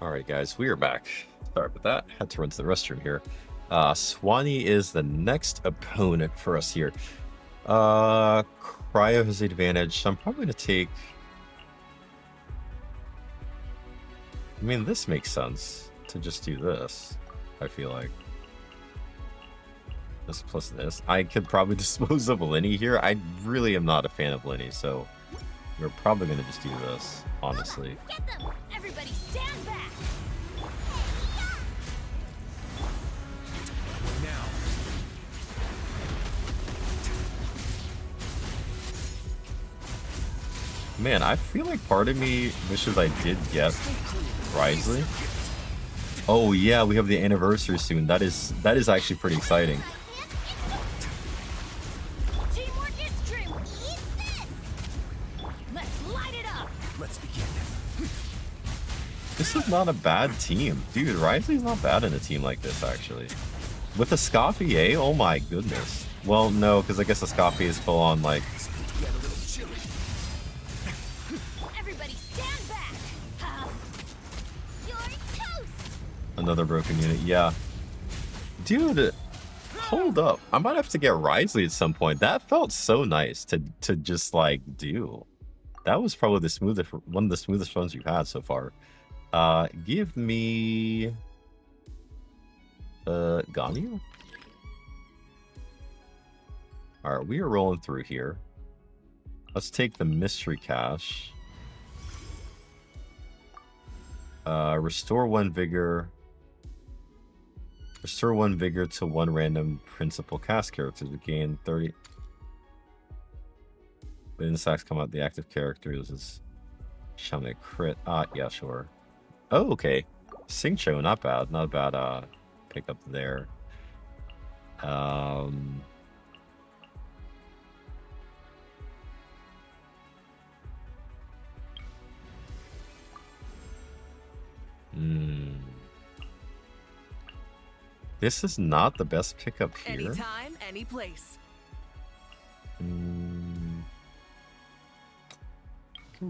Alright guys, we are back. Sorry about that. Had to run to the restroom here. Swanee is the next opponent for us here. Cryo has the advantage, so I'm probably gonna take... I mean, this makes sense to just do this, I feel like. This plus this. I could probably dispose of Lenny here. I really am not a fan of Lenny, so we're probably gonna just do this, honestly. Get them! Everybody stand back! Now. Man, I feel like part of me wishes I did get Risley. Oh yeah, we have the anniversary soon. That is actually pretty exciting. Teamwork is true. Eat this! Let's light it up! Let's begin. This is not a bad team. Dude, Risley's not bad in a team like this, actually. With a Scoffy, eh? Oh my goodness. Well, no, because I guess a Scoffy is full on, like... Get a little chilly. Everybody stand back! You're toast! Another broken unit, yeah. Dude, hold up. I might have to get Risley at some point. That felt so nice to just, like, do. That was probably the smoothest, one of the smoothest runs you've had so far. Give me... Ganyu? Alright, we are rolling through here. Let's take the mystery cache. Restore 1 vigor. Restore 1 vigor to 1 random principal cast character to gain 30. When the sacks come out, the active character is Shaman crit. Yeah, sure. Oh, okay. Singcho, not bad. Not a bad pick up there. This is not the best pickup here. Anytime, any place. Can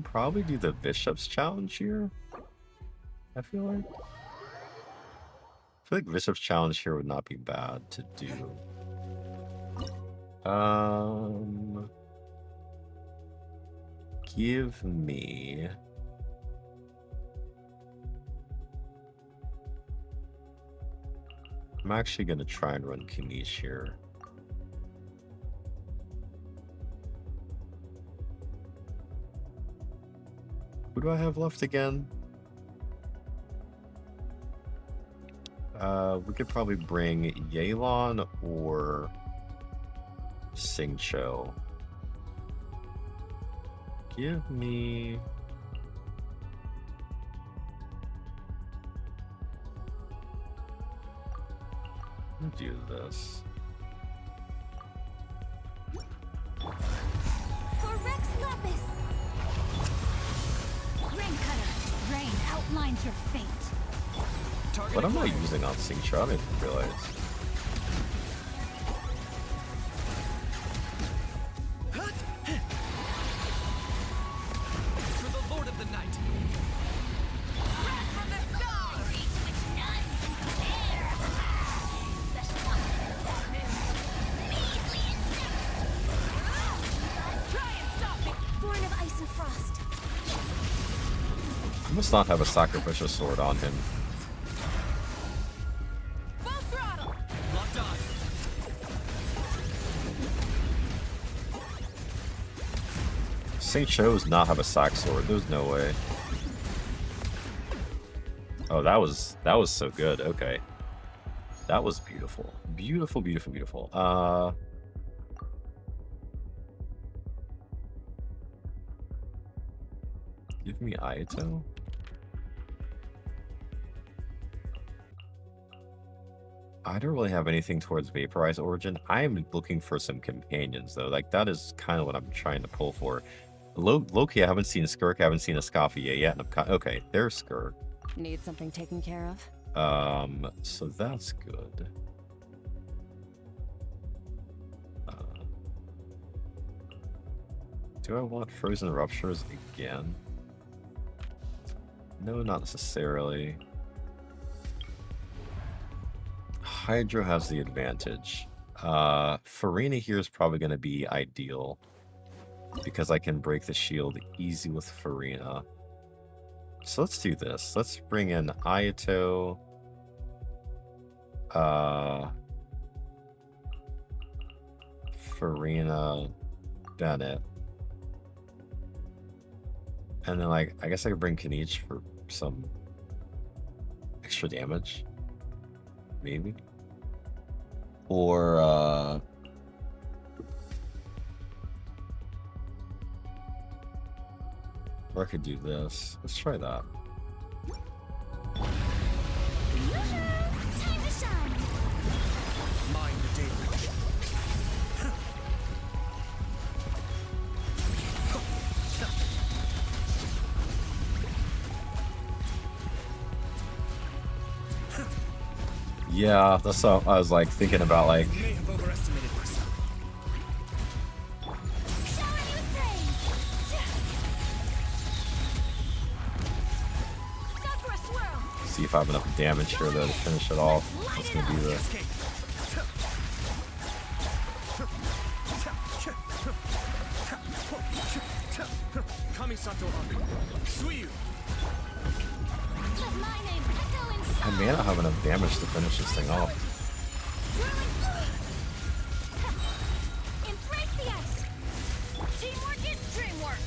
probably do the Bishop's Challenge here. I feel like. Bishop's Challenge here would not be bad to do. Give me... I'm actually going to try and run Kanish here. Who do I have left again? We could probably bring Yelan or Singcho. Give me... do this. For Rex Lapis! Rain Cutter! Rain outlines your fate. What am I using on Singcho? I didn't realize. For the Lord of the Night. Wrath from the stars! Which none can compare! Special measly insect! Try and stop me! Born of ice and frost. He must not have a sacrificial sword on him. Full throttle! Locked on. Singcho does not have a sack sword. There's no way. Oh, that was so good. Okay. That was beautiful. Beautiful, beautiful, beautiful. Give me Ayato. I don't really have anything towards Vaporize Origin. I am looking for some companions, though. Like, that is kind of what I'm trying to pull for. Loki, I haven't seen a Skirk. I haven't seen a Scoffy yet. And okay, there's Skirk. Need something taken care of? So that's good. Do I want Frozen Ruptures again? No, not necessarily. Hydro has the advantage. Farina here is probably going to be ideal because I can break the shield easy with Farina. So let's do this. Let's bring in Ayato. Farina, Bennett. And then, like, I guess I could bring Kanich for some extra damage. Maybe. Or, I could do this. Let's try that. Time to shine. Mind the daybreak. Yeah, that's what I was, like, thinking about, like... May have overestimated myself. Showering you with praise. Sakura swirl. See if I have enough damage here, though, to finish it off. That's gonna be the... Escape. Kamisato Abi. Suiyu. Let my name echo in I may not have enough damage to finish this thing off. Embrace the ice. Teamwork is dreamwork.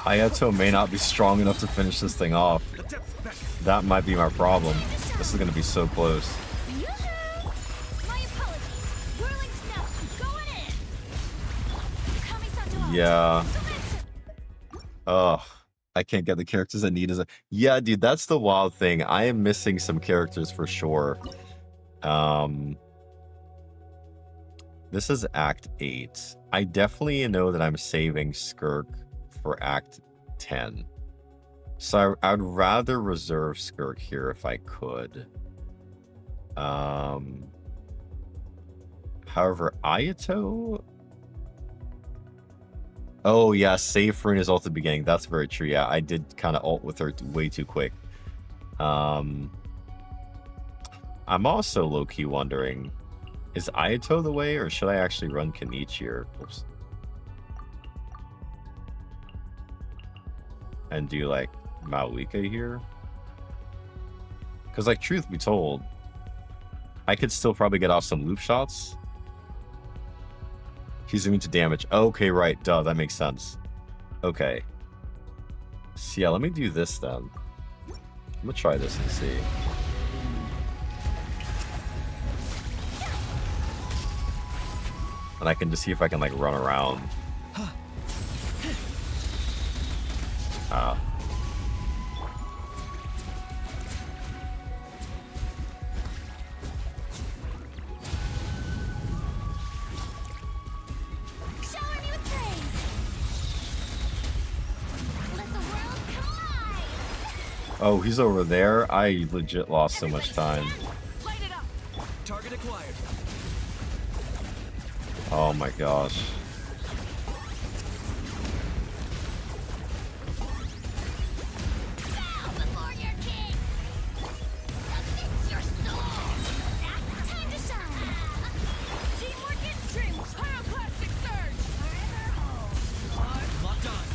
Ayato may not be strong enough to finish this thing off. The depth back. That might be my problem. This is gonna be so close. Yoo-hoo! My apologies. Whirling snow, going in. Kamisato. Yeah. Ugh. I can't get the characters I need as a... Yeah, dude, that's the wild thing. I am missing some characters for sure. This is Act 8. I definitely know that I'm saving Skirk for Act 10. So I'd rather reserve Skirk here if I could. However, Ayato... Oh, yeah, save Farina's ult at the beginning. That's very true. Yeah, I did kind of ult with her way too quick. I'm also low-key wondering, is Ayato the way, or should I actually run Kanich here? Oops. And do, like, Maoika here? Because, like, truth be told, I could still probably get off some loop shots. He's immune to damage. Okay, right. Duh, that makes sense. Okay. So, yeah, let me do this then. I'm gonna try this and see. And I can just see if I can, like, run around. Shower me with praise. Let the world come alive. Oh, he's over there? I legit lost so much time. Light it up. Target acquired. Oh my gosh. Bow before your king. Submit your soul. Time to shine. Teamwork is dreamwork. Pyroclastic surge. Forever hold. Locked on.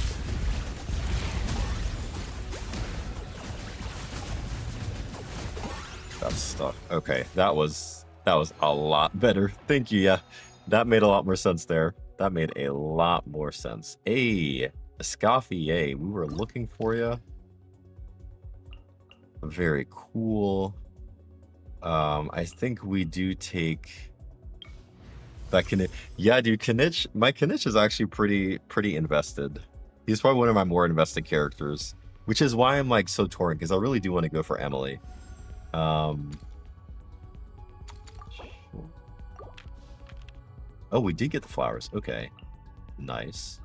That's stuck. Okay, that was a lot better. Thank you. Yeah, that made a lot more sense there. That made a lot more sense. Hey, Escoffier, we were looking for you. Very cool. I think we do take that Kanich. Yeah, dude, Kanich. My Kanich is actually pretty invested. He's probably one of my more invested characters, which is why I'm like so torn, because I really do want to go for Emily. Oh, we did get the flowers. Okay. Nice.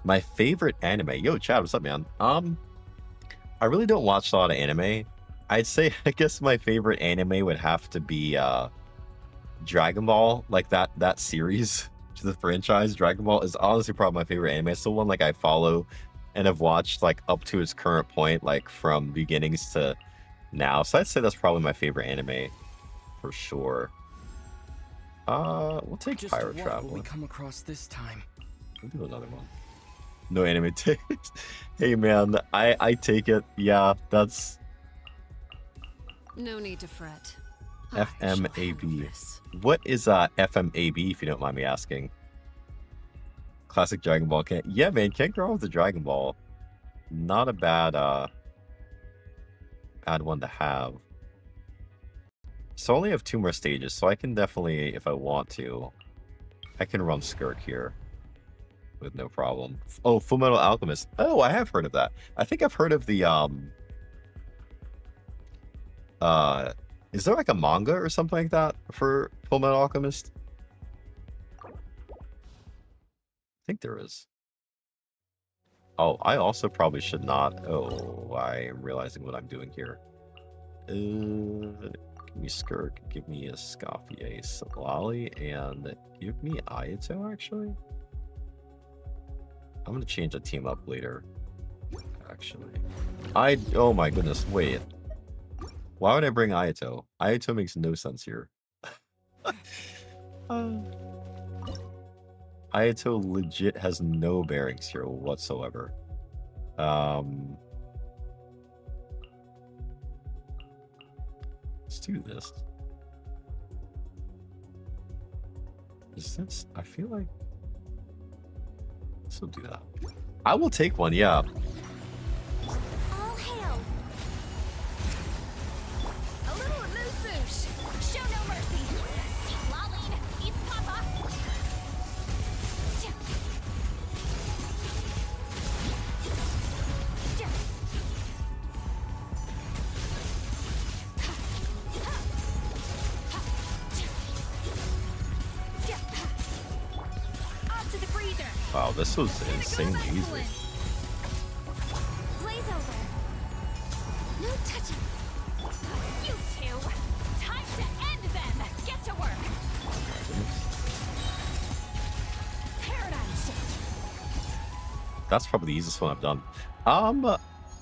My favorite anime. Yo, Chad, what's up, man? I really don't watch a lot of anime. I'd say, I guess my favorite anime would have to be Dragon Ball, like that series. to the franchise. Dragon Ball is honestly probably my favorite anime. It's the one like I follow and have watched like up to its current point, like from beginnings to now. So I'd say that's probably my favorite anime for sure. We'll take Just Pirate what Travel. will we come across this time? We'll do another one. No anime taste. Hey man, I take it. Yeah, that's No need to fret. I shall handle FMAB. this. What is FMAB if you don't mind me asking? Classic Dragon Ball. Can't, yeah man, can't go wrong with the Dragon Ball. Not a bad bad one to have. So I only have 2 more stages, so I can definitely, if I want to, I can run Skirk here with no problem. Oh, Fullmetal Alchemist. Oh, I have heard of that. I think I've heard of the is there like a manga or something like that for Fullmetal Alchemist? I think there is. Oh, I also probably should not. Oh, I am realizing what I'm doing here. Give me Skirk, give me a Scafier Solali, and give me Ayato, actually. I'm gonna change the team up later, actually. Oh my goodness, wait. Why would I bring Ayato? Ayato makes no sense here. Ayato legit has no bearings here whatsoever. Let's do this. Is this? I feel like this will do that. I will take one, yeah. All hail. A little amuse-bouche. Show no mercy. Laline, eats Papa. Up to the freezer. Wow, this was insanely easy. Blaze over. No touching. You two. Time to end them. Get to work. Paradigm shift. That's probably the easiest one I've done.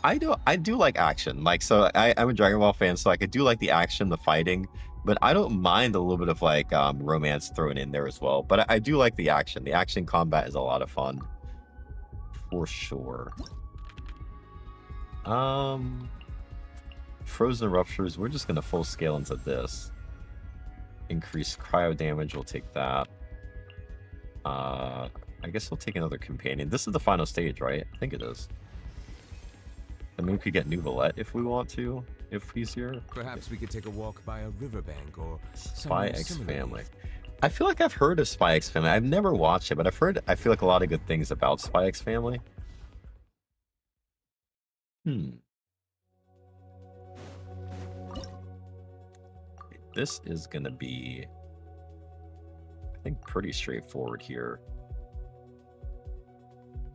I do like action. Like, so I'm a Dragon Ball fan, so like I do like the action, the fighting, but I don't mind a little bit of like romance thrown in there as well. But I do like the action. The action combat is a lot of fun, for sure. Frozen Ruptures. We're just gonna full scale into this. Increase cryo damage. We'll take that. I guess we'll take another companion. This is the final stage, right? I think it is. I mean, we could get New Valette if we want to, if he's here. Perhaps we could take a walk by a riverbank or Spy X Family. I feel like I've heard of Spy X Family. I've never watched it, but I've heard, I feel like a lot of good things about Spy X Family. This is gonna be, I think, pretty straightforward here.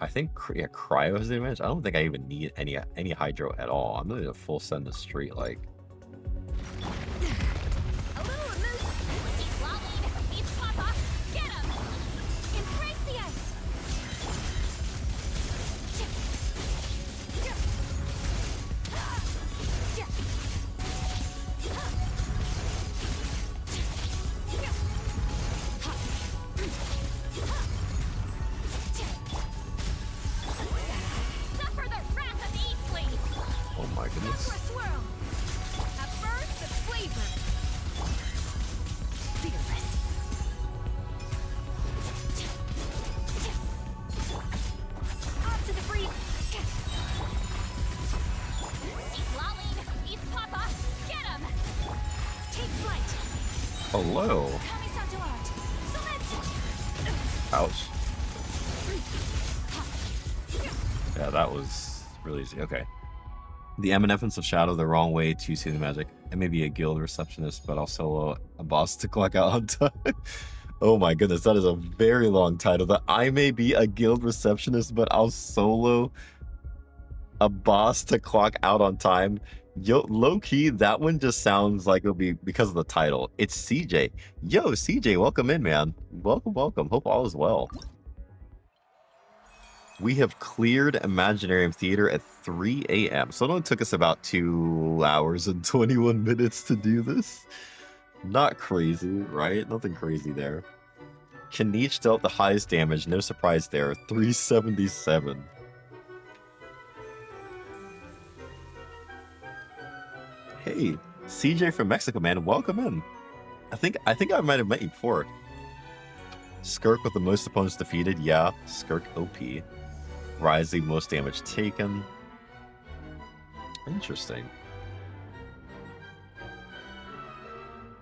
I think, yeah, Cryo has the advantage. I don't think I even need any Hydro at all. I'm really a full send the street, like. A little amuse. Laline, eats Papa. Get him. Embrace the ice. Suffer the wrath of Eastly. Oh my goodness. For a swirl. A burst of flavor. Fearless. Up to the breeze. Laline, eats Papa. Get him. Take flight. Hello. Kamisato art. Summit. Ouch. Yeah, that was really easy. Okay. The Eminence of Shadow, the wrong way to see the magic. And maybe a guild receptionist, but I'll solo a boss to clock out on time. Oh my goodness, that is a very long title. That I may be a guild receptionist, but I'll solo A boss to clock out on time. Yo, low key, that one just sounds like it'll be because of the title. It's CJ. Yo, CJ, welcome in, man. Welcome, welcome. Hope all is well. We have cleared Imaginarium Theater at 3 a.m. So it only took us about 2 hours and 21 minutes to do this. Not crazy, right? Nothing crazy there. Kaniche dealt the highest damage. No surprise there. 377. Hey, CJ from Mexico, man. Welcome in. I think I might have met you before. Skirk with the most opponents defeated. Yeah, Skirk OP. Risley, most damage taken. Interesting.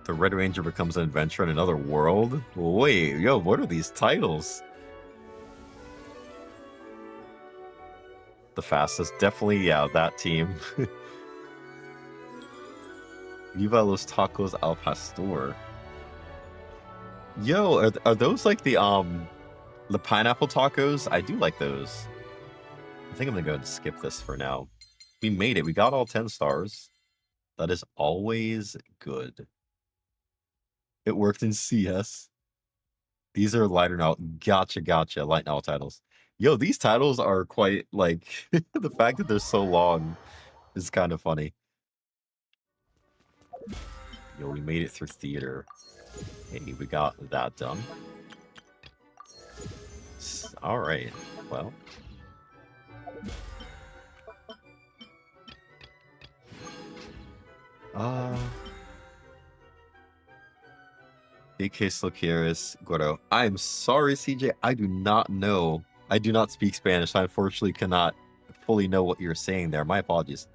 The Red Ranger becomes an adventurer in another world? Wait, yo, what are these titles? The fastest. Definitely, yeah, that team. Viva los tacos al pastor. Yo, are those like the pineapple tacos? I do like those. I think I'm gonna go ahead and skip this for now. We made it. We got all 10 stars. That is always good. It worked in CS. These are lighter now. Gotcha, gotcha. Light novel titles. Yo, these titles are quite like the fact that they're so long is kind of funny. Yo, we made it through theater. Hey, we got that done. All right. Well. AK Slocaris Goro. I'm sorry, CJ. I do not know. I do not speak Spanish. I unfortunately cannot fully know what you're saying there. My apologies.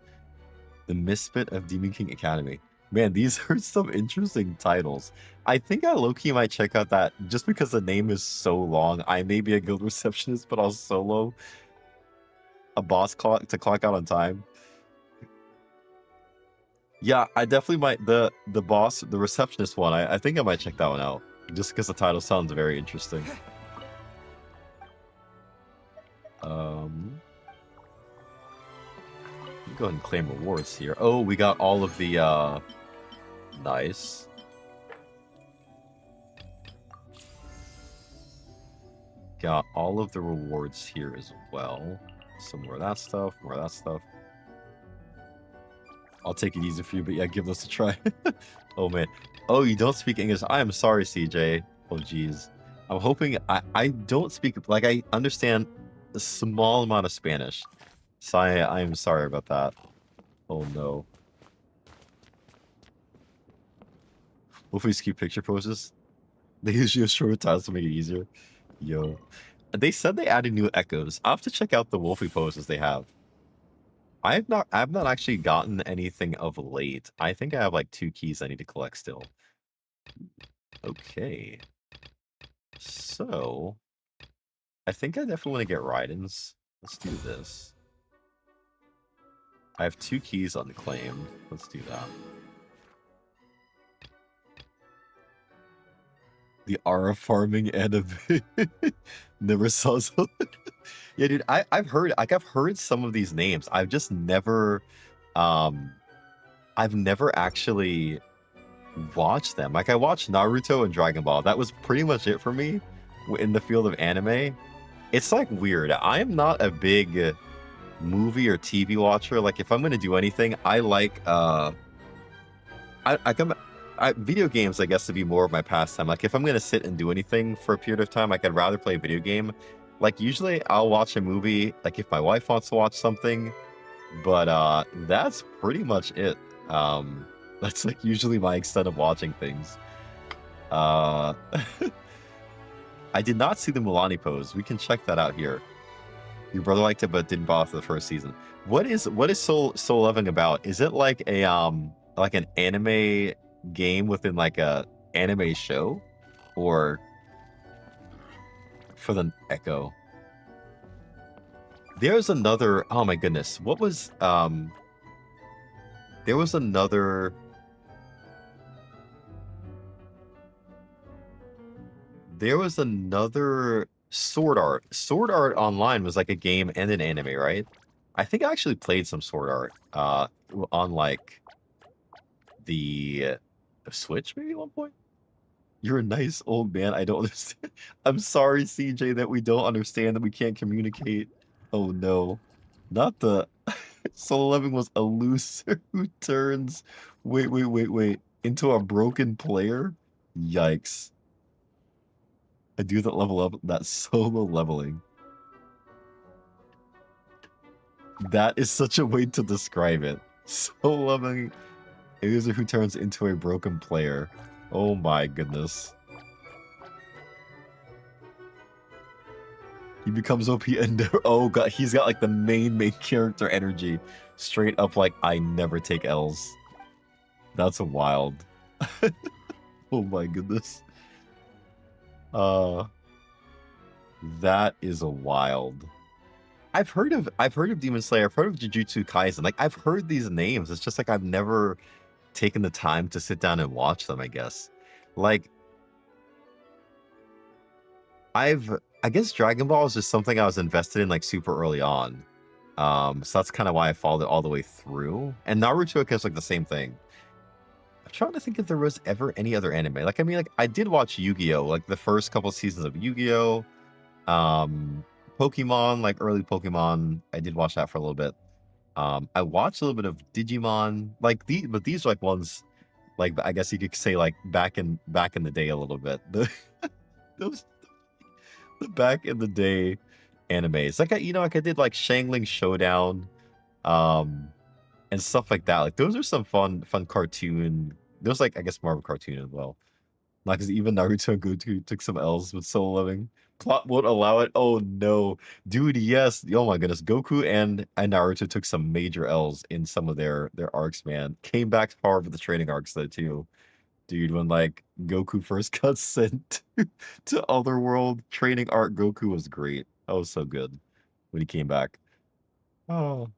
The Misfit of Demon King Academy. Man, these are some interesting titles. I think I low-key might check out that just because the name is so long. I may be a guild receptionist, but I'll solo a boss clock to clock out on time. Yeah, I definitely might. The boss, the receptionist one, I think I might check that one out. Just because the title sounds very interesting. Go ahead and claim rewards here. Oh, we got all of the, nice. Got all of the rewards here as well. Some more of that stuff, more of that stuff. I'll take it easy for you, but yeah, give this a try. Oh, man. Oh, you don't speak English. I am sorry, CJ. Oh, geez. I'm hoping... I don't speak... Like, I understand a small amount of Spanish. So I am sorry about that. Oh, no. Hopefully just keep picture poses. They usually have shorter titles to make it easier. Yo. They said they added new echoes. I'll have to check out the Wolfie poses they have. I've not actually gotten anything of late. I think I have like 2 keys I need to collect still. Okay. So I think I definitely want to get Raidens. Let's do this. I have 2 keys unclaimed. Let's do that. The Ara farming anime. Never saw so. Yeah, dude, I've heard some of these names. I've just never I've never actually watched them. Like I watched Naruto and Dragon Ball. That was pretty much it for me in the field of anime. It's like weird. I am not a big movie or TV watcher. Like if I'm gonna do anything, I like video games, I guess, to be more of my pastime. Like if I'm gonna sit and do anything for a period of time, like I'd rather play a video game. Like usually I'll watch a movie, like if my wife wants to watch something, but that's pretty much it. That's like usually my extent of watching things. I did not see the Milani pose. We can check that out here. Your brother liked it, but didn't bother for the first season. What is Soul Loving about? Is it like a like an anime game within like a anime show, or for the Echo? There's another. Oh my goodness, what was there was another. There was another Sword Art. Sword Art Online was like a game and an anime, right? I think I actually played some Sword Art on like the Switch maybe at one point. You're a nice old man. I don't understand. I'm sorry, CJ, that we don't understand, that we can't communicate. Oh no. Not the Soul Loving was a loser who turns wait into a broken player? Yikes. I do that level up. That's solo leveling. That is such a way to describe it. Soul Loving a user who turns into a broken player. Oh my goodness. He becomes OP and oh god, he's got like the main character energy. Straight up like, I never take L's. That's wild. Oh my goodness. That is a wild. I've heard of Demon Slayer, I've heard of Jujutsu Kaisen. Like I've heard these names. It's just like I've never taken the time to sit down and watch them, I guess. Like I guess Dragon Ball is just something I was invested in like super early on. So that's kind of why I followed it all the way through. And Naruto, I guess, like the same thing. I'm trying to think if there was ever any other anime. Like, I mean, like I did watch Yu-Gi-Oh! Like the first couple seasons of Yu-Gi-Oh! Pokemon, like early Pokemon, I did watch that for a little bit. I watched a little bit of Digimon, like these are like ones, like I guess you could say like back in the day a little bit. The back in the day animes, like I did like Shangling Showdown, and stuff like that. Like those are some fun cartoon. There's like I guess more of a cartoon as well. Like because even Naruto and Goku took some L's with Soul Loving. Plot won't allow it. Oh no, dude. Yes. Oh my goodness. Goku and Naruto took some major L's in some of their arcs. Man, came back hard with the training arcs though too. Dude, when like Goku first got sent to Otherworld, training arc Goku was great. That was so good when he came back. Oh,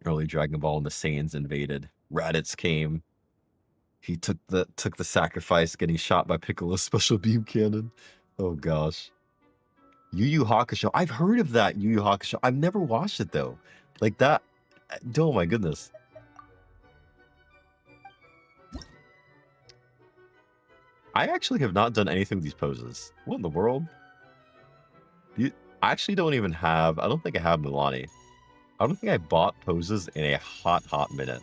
early Dragon Ball and the Saiyans invaded. Raditz came. He took the sacrifice, getting shot by Piccolo's special beam cannon. Oh gosh. Yu Yu Hakusho. I've heard of that Yu Yu Hakusho. I've never watched it though. Like that. Oh my goodness. I actually have not done anything with these poses. What in the world? I actually don't even have. I don't think I have Milani. I don't think I bought poses in a hot minute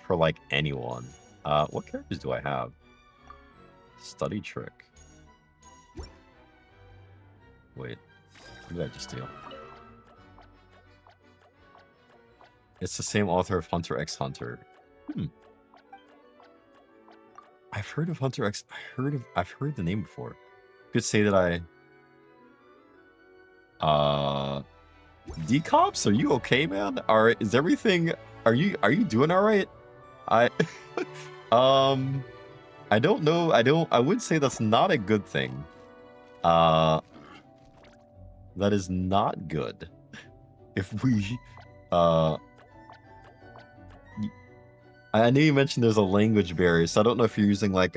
for like anyone. What characters do I have? Study trick. Wait, what did I just do? It's the same author of Hunter x Hunter. I've heard of Hunter x. I've heard the name before. Could say that I. Decops, are you okay, man? Is everything? Are you doing all right? I don't know. I would say that's not a good thing. That is not good. If we I know you mentioned there's a language barrier, so I don't know if you're using like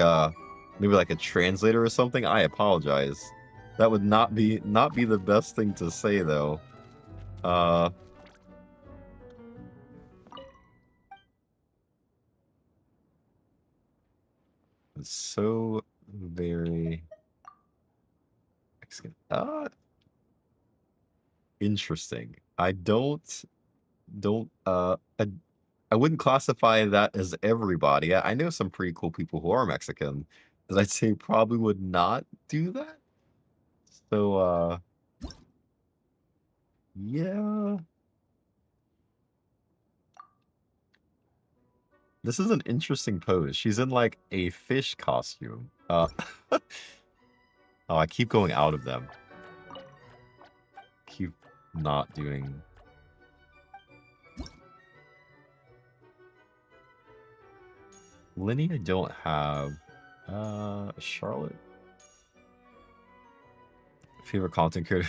maybe like a translator or something. I apologize. That would not be the best thing to say though. It's so very interesting. I wouldn't classify that as everybody. I know some pretty cool people who are Mexican that I'd say probably would not do that. So yeah. This is an interesting pose. She's in like a fish costume. Oh, I keep going out of them. Keep not doing. Lenny, I don't have. Charlotte. Favorite content creator.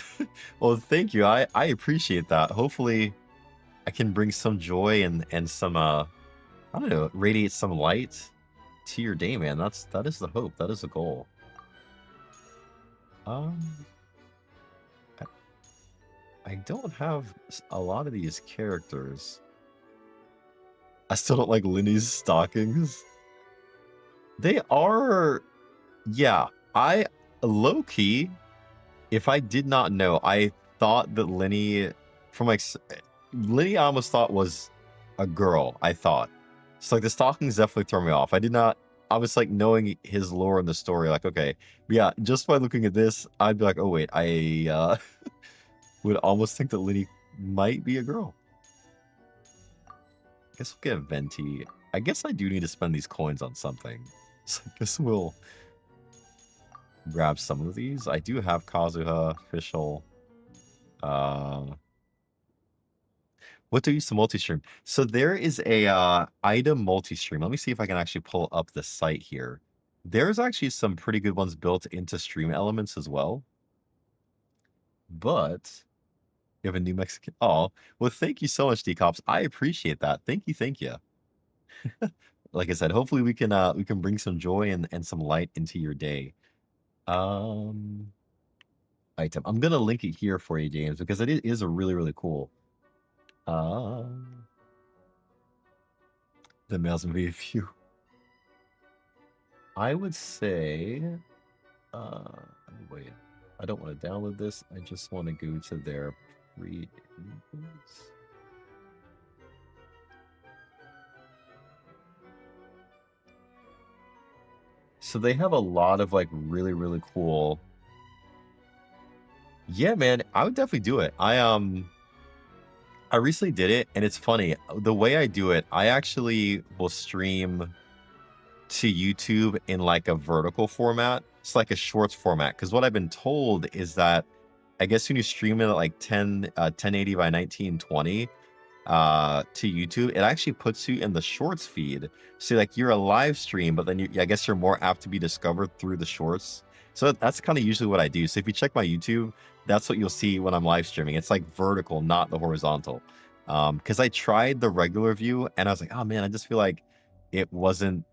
Well, thank you. I appreciate that. Hopefully, I can bring some joy and some I don't know, radiate some light to your day, man. That is the hope. That is the goal. I don't have a lot of these characters. I still don't like Linny's stockings. They are, yeah. I low key, if I did not know, I thought that Linny, from like Linny, I almost thought was a girl. I thought so. Like the stockings definitely throw me off. I did not. I was like knowing his lore in the story. Like okay, but yeah. Just by looking at this, I'd be like, oh wait, I would almost think that Linny might be a girl. I guess we'll get Venti. I guess I do need to spend these coins on something. So I guess we'll grab some of these. I do have Kazuha, official. What do you use to multi-stream? So there is a item multi-stream. Let me see if I can actually pull up the site here. There's actually some pretty good ones built into stream elements as well. But you have a new Mexican. Oh, well, thank you so much, Decops. I appreciate that. Thank you, thank you. Like I said, hopefully we can bring some joy and some light into your day. Item. I'm gonna link it here for you, James, because it is a really cool. The males may be a few. I would say. Wait. I don't want to download this. I just want to go to their pre. So they have a lot of like really cool. Yeah, man, I would definitely do it. I recently did it, and it's funny. The way I do it, I actually will stream to YouTube in like a vertical format. It's like a shorts format. Because what I've been told is that I guess when you stream it at like 1080 by 1920 to YouTube, it actually puts you in the shorts feed. So like you're a live stream, but then I guess you're more apt to be discovered through the shorts. So that's kind of usually what I do. So if you check my YouTube, that's what you'll see when I'm live streaming. It's like vertical, not the horizontal. Because I tried the regular view and I was like, oh man, I just feel like it wasn't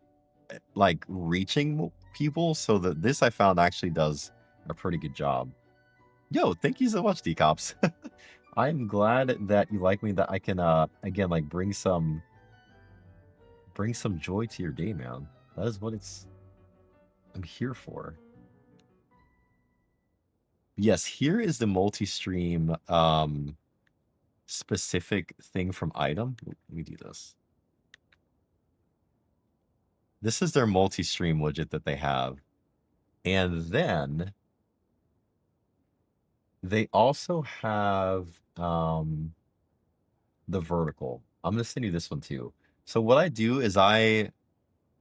like reaching people. So this I found actually does a pretty good job. Yo, thank you so much, Decops. I'm glad that you like me, that I can again like bring some joy to your day, man. That is what I'm here for. Yes, here is the multi-stream specific thing from item. Let me do this. This is their multi-stream widget that they have. And then they also have the vertical. I'm going to send you this one too. So what I do is I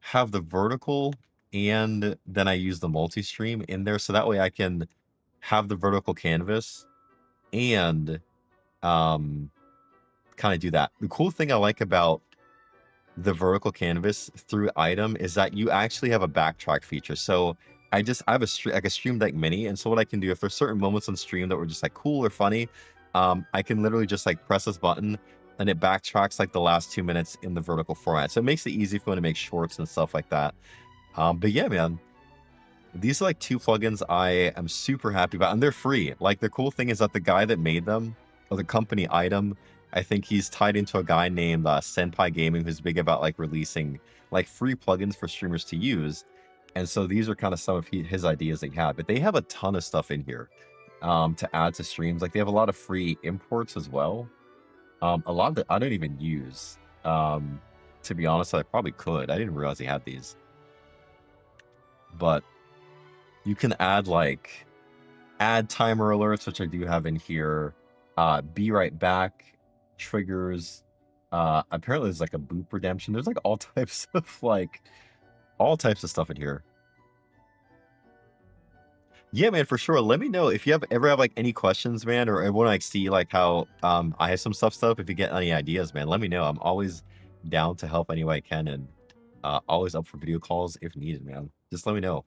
have the vertical and then I use the multi-stream in there. So that way I can have the vertical canvas and kind of do that. The cool thing I like about the vertical canvas through item is that you actually have a backtrack feature. So I have a Stream Deck Mini, and so what I can do, if there's certain moments on stream that were just like cool or funny, I can literally just like press this button and it backtracks like the last 2 minutes in the vertical format. So it makes it easy for me to make shorts and stuff like that. But yeah, man, these are like 2 plugins I am super happy about, and they're free. Like the cool thing is that the guy that made them, or the company Item, I think he's tied into a guy named Senpai Gaming, who's big about like releasing like free plugins for streamers to use. And so these are kind of some of his ideas that he had, but they have a ton of stuff in here to add to streams. Like they have a lot of free imports as well. A lot that I don't even use. To be honest, I probably could. I didn't realize he had these. But you can add timer alerts, which I do have in here. Be right back, triggers. Apparently there's like a boop redemption. There's like all types of stuff in here. Yeah, man, for sure. Let me know if you ever have like any questions, man, or want to like see like how I have some stuff. If you get any ideas, man, let me know. I'm always down to help any way I can, and always up for video calls if needed, man. Just let me know.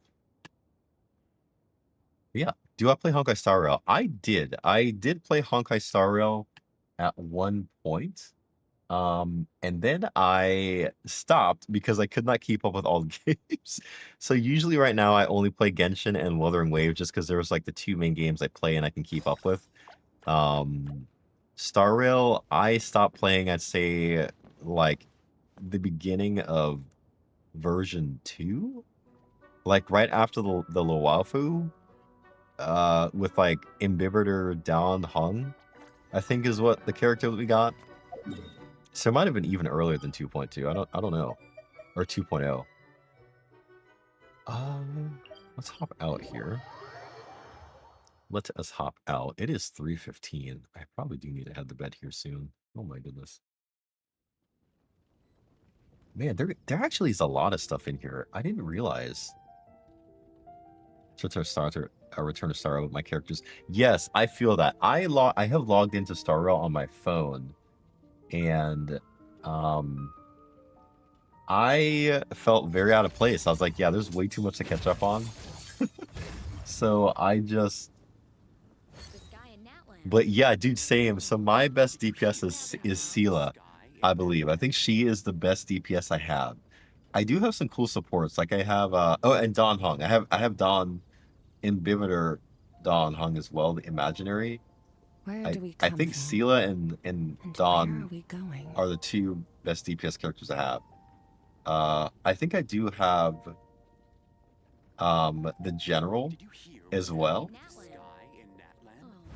Yeah. Do I play Honkai Star Rail? I did play Honkai Star Rail at one point. And then I stopped because I could not keep up with all the games. So usually right now I only play Genshin and Wuthering Waves just because there was like the 2 main games I play and I can keep up with. Star Rail, I stopped playing, I'd say, like, the beginning of version 2? Like, right after the Luofu, with, like, Imbibitor Down Hung, I think is what the character that we got. So it might have been even earlier than 2.2. I don't know. Or 2.0. Let's hop out here. Let us hop out. It is 3:15. I probably do need to head to bed here soon. Oh my goodness. Man, there actually is a lot of stuff in here. I didn't realize. Return to Star Rail with my characters. Yes, I feel that. I have logged into Star Rail on my phone, and I felt very out of place. I was like, yeah, there's way too much to catch up on. So I just. But yeah, dude, same. So my best DPS is Sela, I believe. I think she is the best DPS I have. I do have some cool supports. Like I have oh, and Don Hung. I have Don Imbibitor Don Hung as well, the Imaginary. Where do we I come think from? Sela and Don Where are we going? are the two best DPS characters I have. I think I do have the General as well.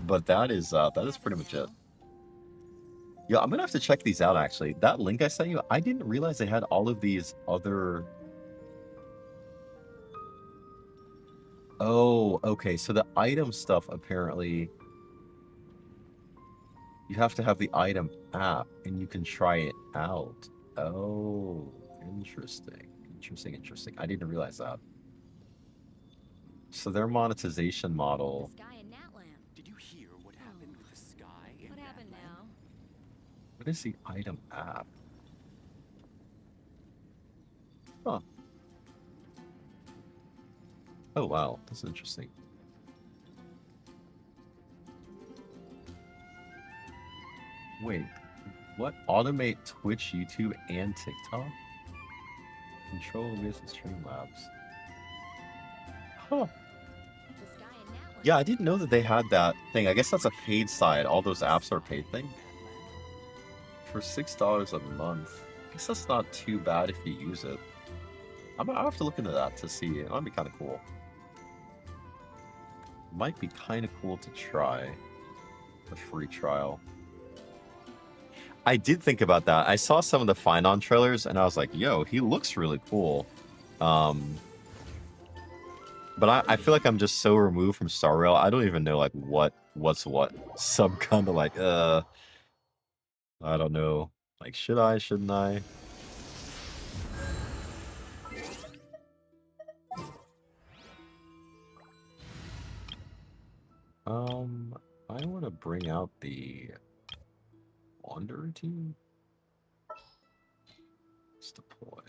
But that is pretty much it. Yeah, I'm gonna have to check these out actually. That link I sent you, I didn't realize they had all of these other. Oh, okay. So the item stuff apparently you have to have the item app and you can try it out. Oh, interesting. Interesting. I didn't realize that. So their monetization model. Did you hear what happened with the sky in What happened now? What is the item app? Huh. Oh wow, that's interesting. Wait, what? Automate Twitch, YouTube, and TikTok? Control with Streamlabs. Huh. Yeah, I didn't know that they had that thing. I guess that's a paid side. All those apps are a paid thing. For $6 a month. I guess that's not too bad if you use it. I'll have to look into that to see. It might be kind of cool. Might be kind of cool to try. The free trial. I did think about that. I saw some of the Finon trailers and I was like, yo, he looks really cool. But I feel like I'm just so removed from Star Rail. I don't even know like what's what. So I'm kind of like, I don't know. Like, should I? Shouldn't I? I want to bring out the Wanderer team. Let's deploy.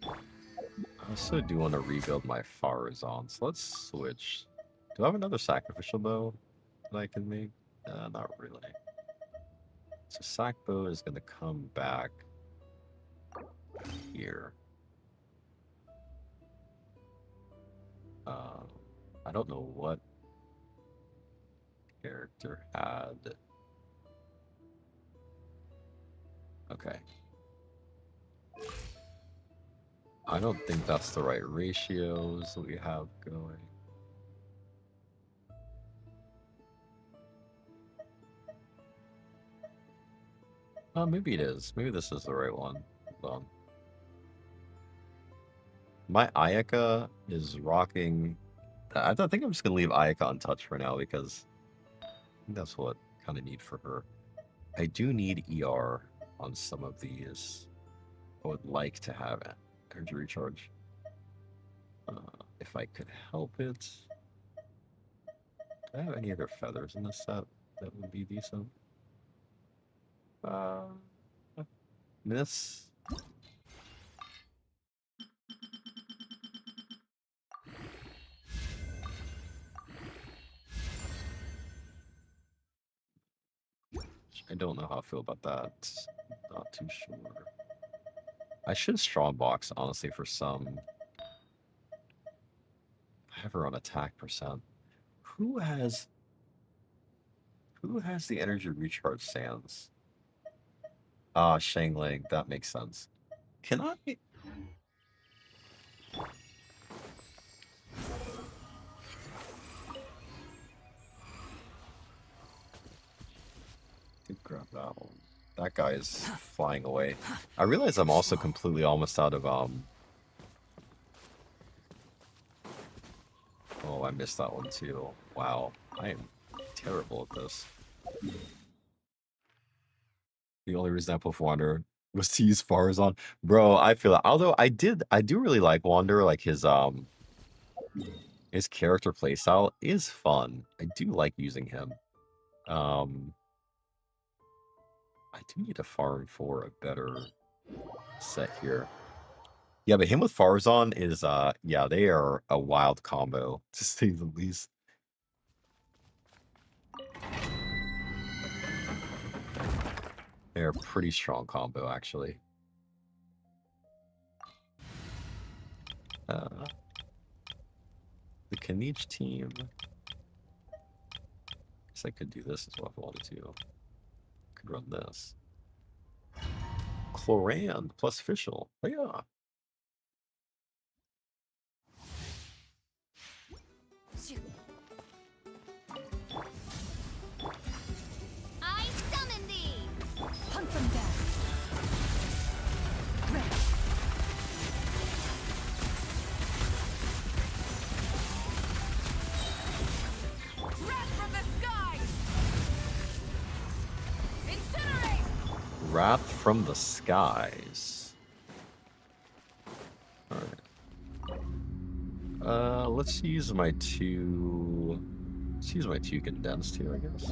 I also do want to rebuild my Farazan, so let's switch. Do I have another sacrificial bow that I can make? Not really. So sack bow is going to come back here. I don't know what character had. Okay. I don't think that's the right ratios that we have going. Maybe it is. Maybe this is the right one. Hold on. My Ayaka is rocking. I think I'm just gonna leave Ayaka untouched for now because that's what I kind of need for her. I do need ER on some of these. I would like to have energy recharge. If I could help it. Do I have any other feathers in this set that would be decent? Miss. I don't know how I feel about that. Not too sure. I should strong box, honestly, for some. I have her on attack percent. Who has Who has the energy recharge sands? Ah, Shangling. That makes sense. Can I? Could grab that one. That guy is flying away. I realize I'm also completely almost out of Oh, I missed that one too. Wow, I am terrible at this. The only reason I put Wander was to use Farazan. Bro, I feel it. Although I do really like Wander, like his character playstyle is fun. I do like using him. I do need to farm for a better set here. Yeah, but him with Farazan is yeah, they are a wild combo, to say the least. They're a pretty strong combo, actually. The Kanich team. Guess I could do this as well if I wanted to. Could run this. Cloran plus Fischl. Oh, yeah. I summon thee! Hunt them down. Ready. Wrath from the sky! Incinerate! Wrath from the skies. Alright. Let's use my two... Let's use my two condensed here, I guess.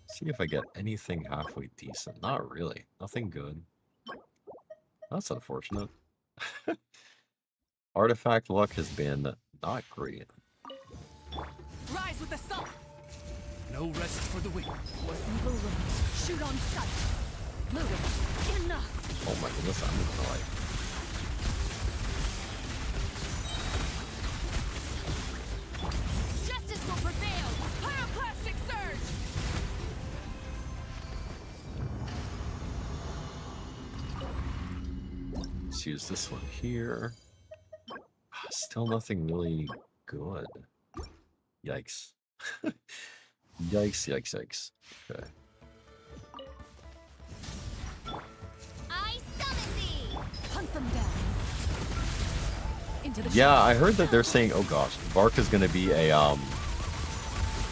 See if I get anything halfway decent. Not really. Nothing good. That's unfortunate. Artifact luck has been not great. Rise with the sun! No rest for the wicked. Where evil lurks, shoot on sight. Ludum, enough. Oh my goodness, I'm gonna like. Justice will prevail! Pyroclastic surge! Let's use this one here. Still nothing really good. Yikes. Yikes, yikes, yikes. Okay. I summon thee! Hunt them down. Into the Yeah, I heard that they're saying, oh gosh, Vark is gonna be a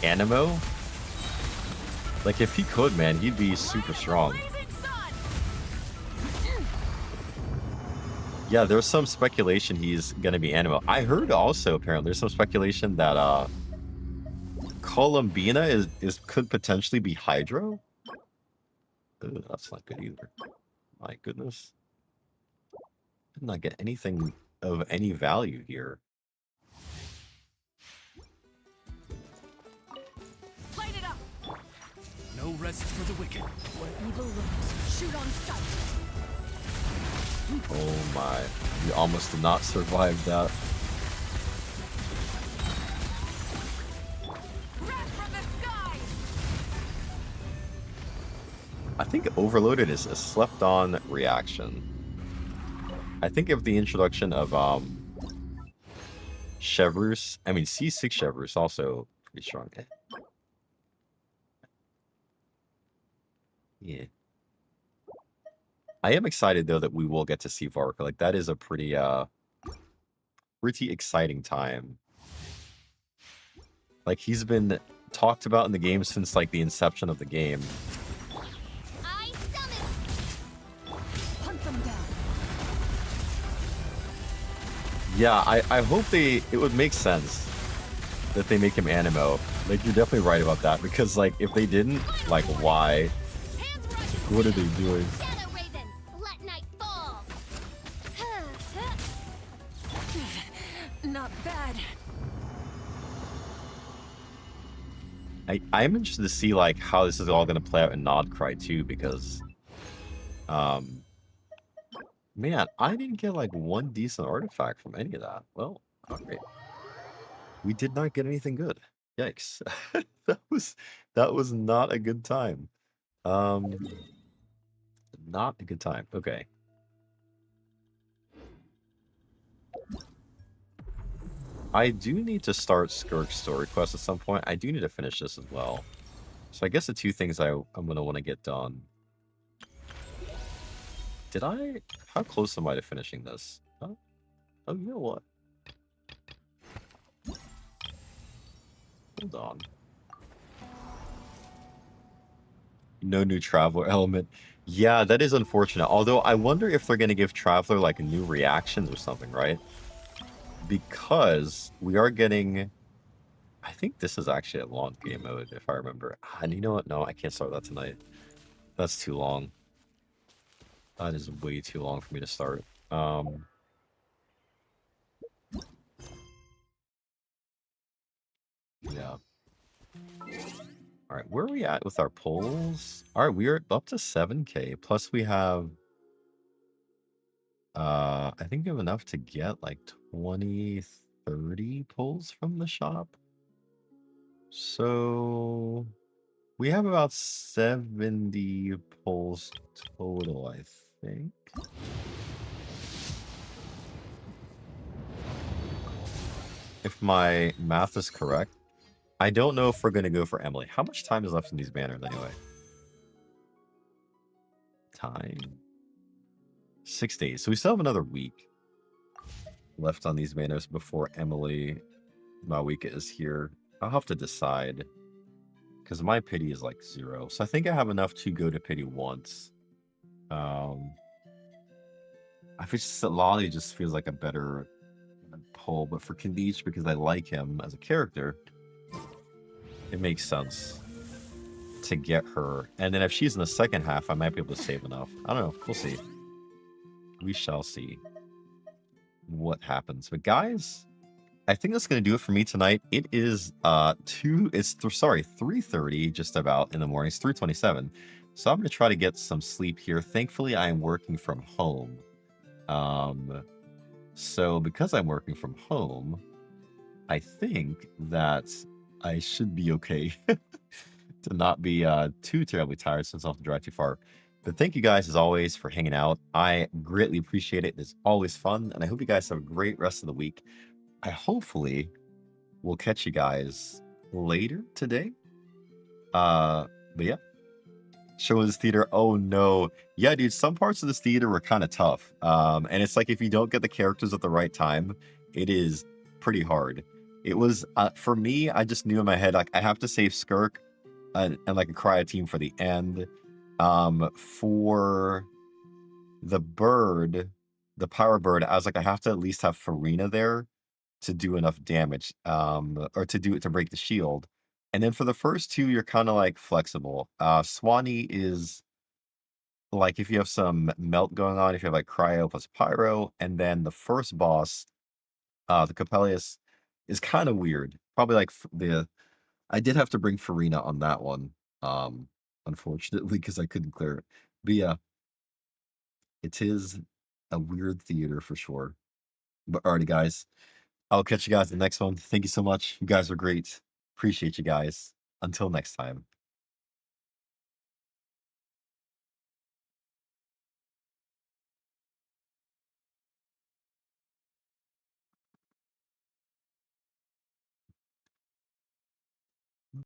Animo. Like if he could, man, he'd be super strong. Blazing sun! Yeah, there's some speculation he's gonna be Animo. I heard also apparently there's some speculation that Columbina could potentially be Hydro. Ugh, that's not good either. My goodness. Did not get anything of any value here. Light it up! No rest for the wicked. Where evil lurks, shoot on sight. Oh my. We almost did not survive that. Wrath from the sky! I think Overloaded is a slept-on reaction. I think of the introduction of Chevreuse, I mean C6 Chevreuse also pretty strong. Yeah. I am excited though that we will get to see Varka. Like that is a pretty exciting time. Like he's been talked about in the game since like the inception of the game. I summon! Hunt them down. Yeah, I hope it would make sense that they make him Animo. Like you're definitely right about that because like if they didn't, like why? Hands rising! What are they doing? Shadow Raven! Let night fall! Not bad. I'm interested to see like how this is all gonna play out in Nodcry too, because man, I didn't get like one decent artifact from any of that. Well, alright. We did not get anything good. Yikes. That was not a good time. Not a good time. Okay. I do need to start Skirk's story quest at some point. I do need to finish this as well. So I guess the two things I'm gonna want to get done. Did I? How close am I to finishing this? Oh, oh, you know what? Hold on. No new Traveler element. Yeah, that is unfortunate. Although I wonder if they're gonna give Traveler like new reactions or something, right? Because we are getting. I think this is actually a long game mode, if I remember. And you know what? No, I can't start that tonight. That's too long. That is way too long for me to start. Yeah. All right, where are we at with our polls? All right, we are up to 7K. Plus we have, I think we have enough to get like 20, 30 polls from the shop. So we have about 70 polls total, I think. If my math is correct. I don't know if we're going to go for Emily. How much time is left in these banners anyway? Time? 6 days. So we still have another week left on these banners before Emily Mawika is here. I'll have to decide. Because my pity is like 0. So I think I have enough to go to pity once. I think Lolly just feels like a better pull. But for Kandish, because I like him as a character, it makes sense to get her. And then if she's in the second half, I might be able to save enough. I don't know. We'll see. We shall see what happens. But guys, I think that's going to do it for me tonight. It is 3:30 just about in the morning. It's 3:27. So I'm going to try to get some sleep here. Thankfully, I am working from home. So because I'm working from home, I think that I should be okay to not be too terribly tired since I don't have to drive too far. But thank you guys, as always, for hanging out. I greatly appreciate it. It's always fun, and I hope you guys have a great rest of the week. I hopefully will catch you guys later today. But yeah. Show this theater. Oh no. Yeah, dude, some parts of this theater were kind of tough. And it's like if you don't get the characters at the right time, it is pretty hard. It was for me, I just knew in my head like I have to save Skirk and like a cryo team for the end. For the bird, the power bird, I was like, I have to at least have Farina there to do enough damage, or to break the shield. And then for the first two, you're kind of like flexible. Swanee is like if you have some melt going on, if you have like cryo plus pyro, and then the first boss, the Coppelius, is kind of weird. Probably like I did have to bring Farina on that one, unfortunately, because I couldn't clear it. But yeah, it is a weird theater for sure. But alrighty, guys. I'll catch you guys in the next one. Thank you so much. You guys are great. Appreciate you guys. Until next time.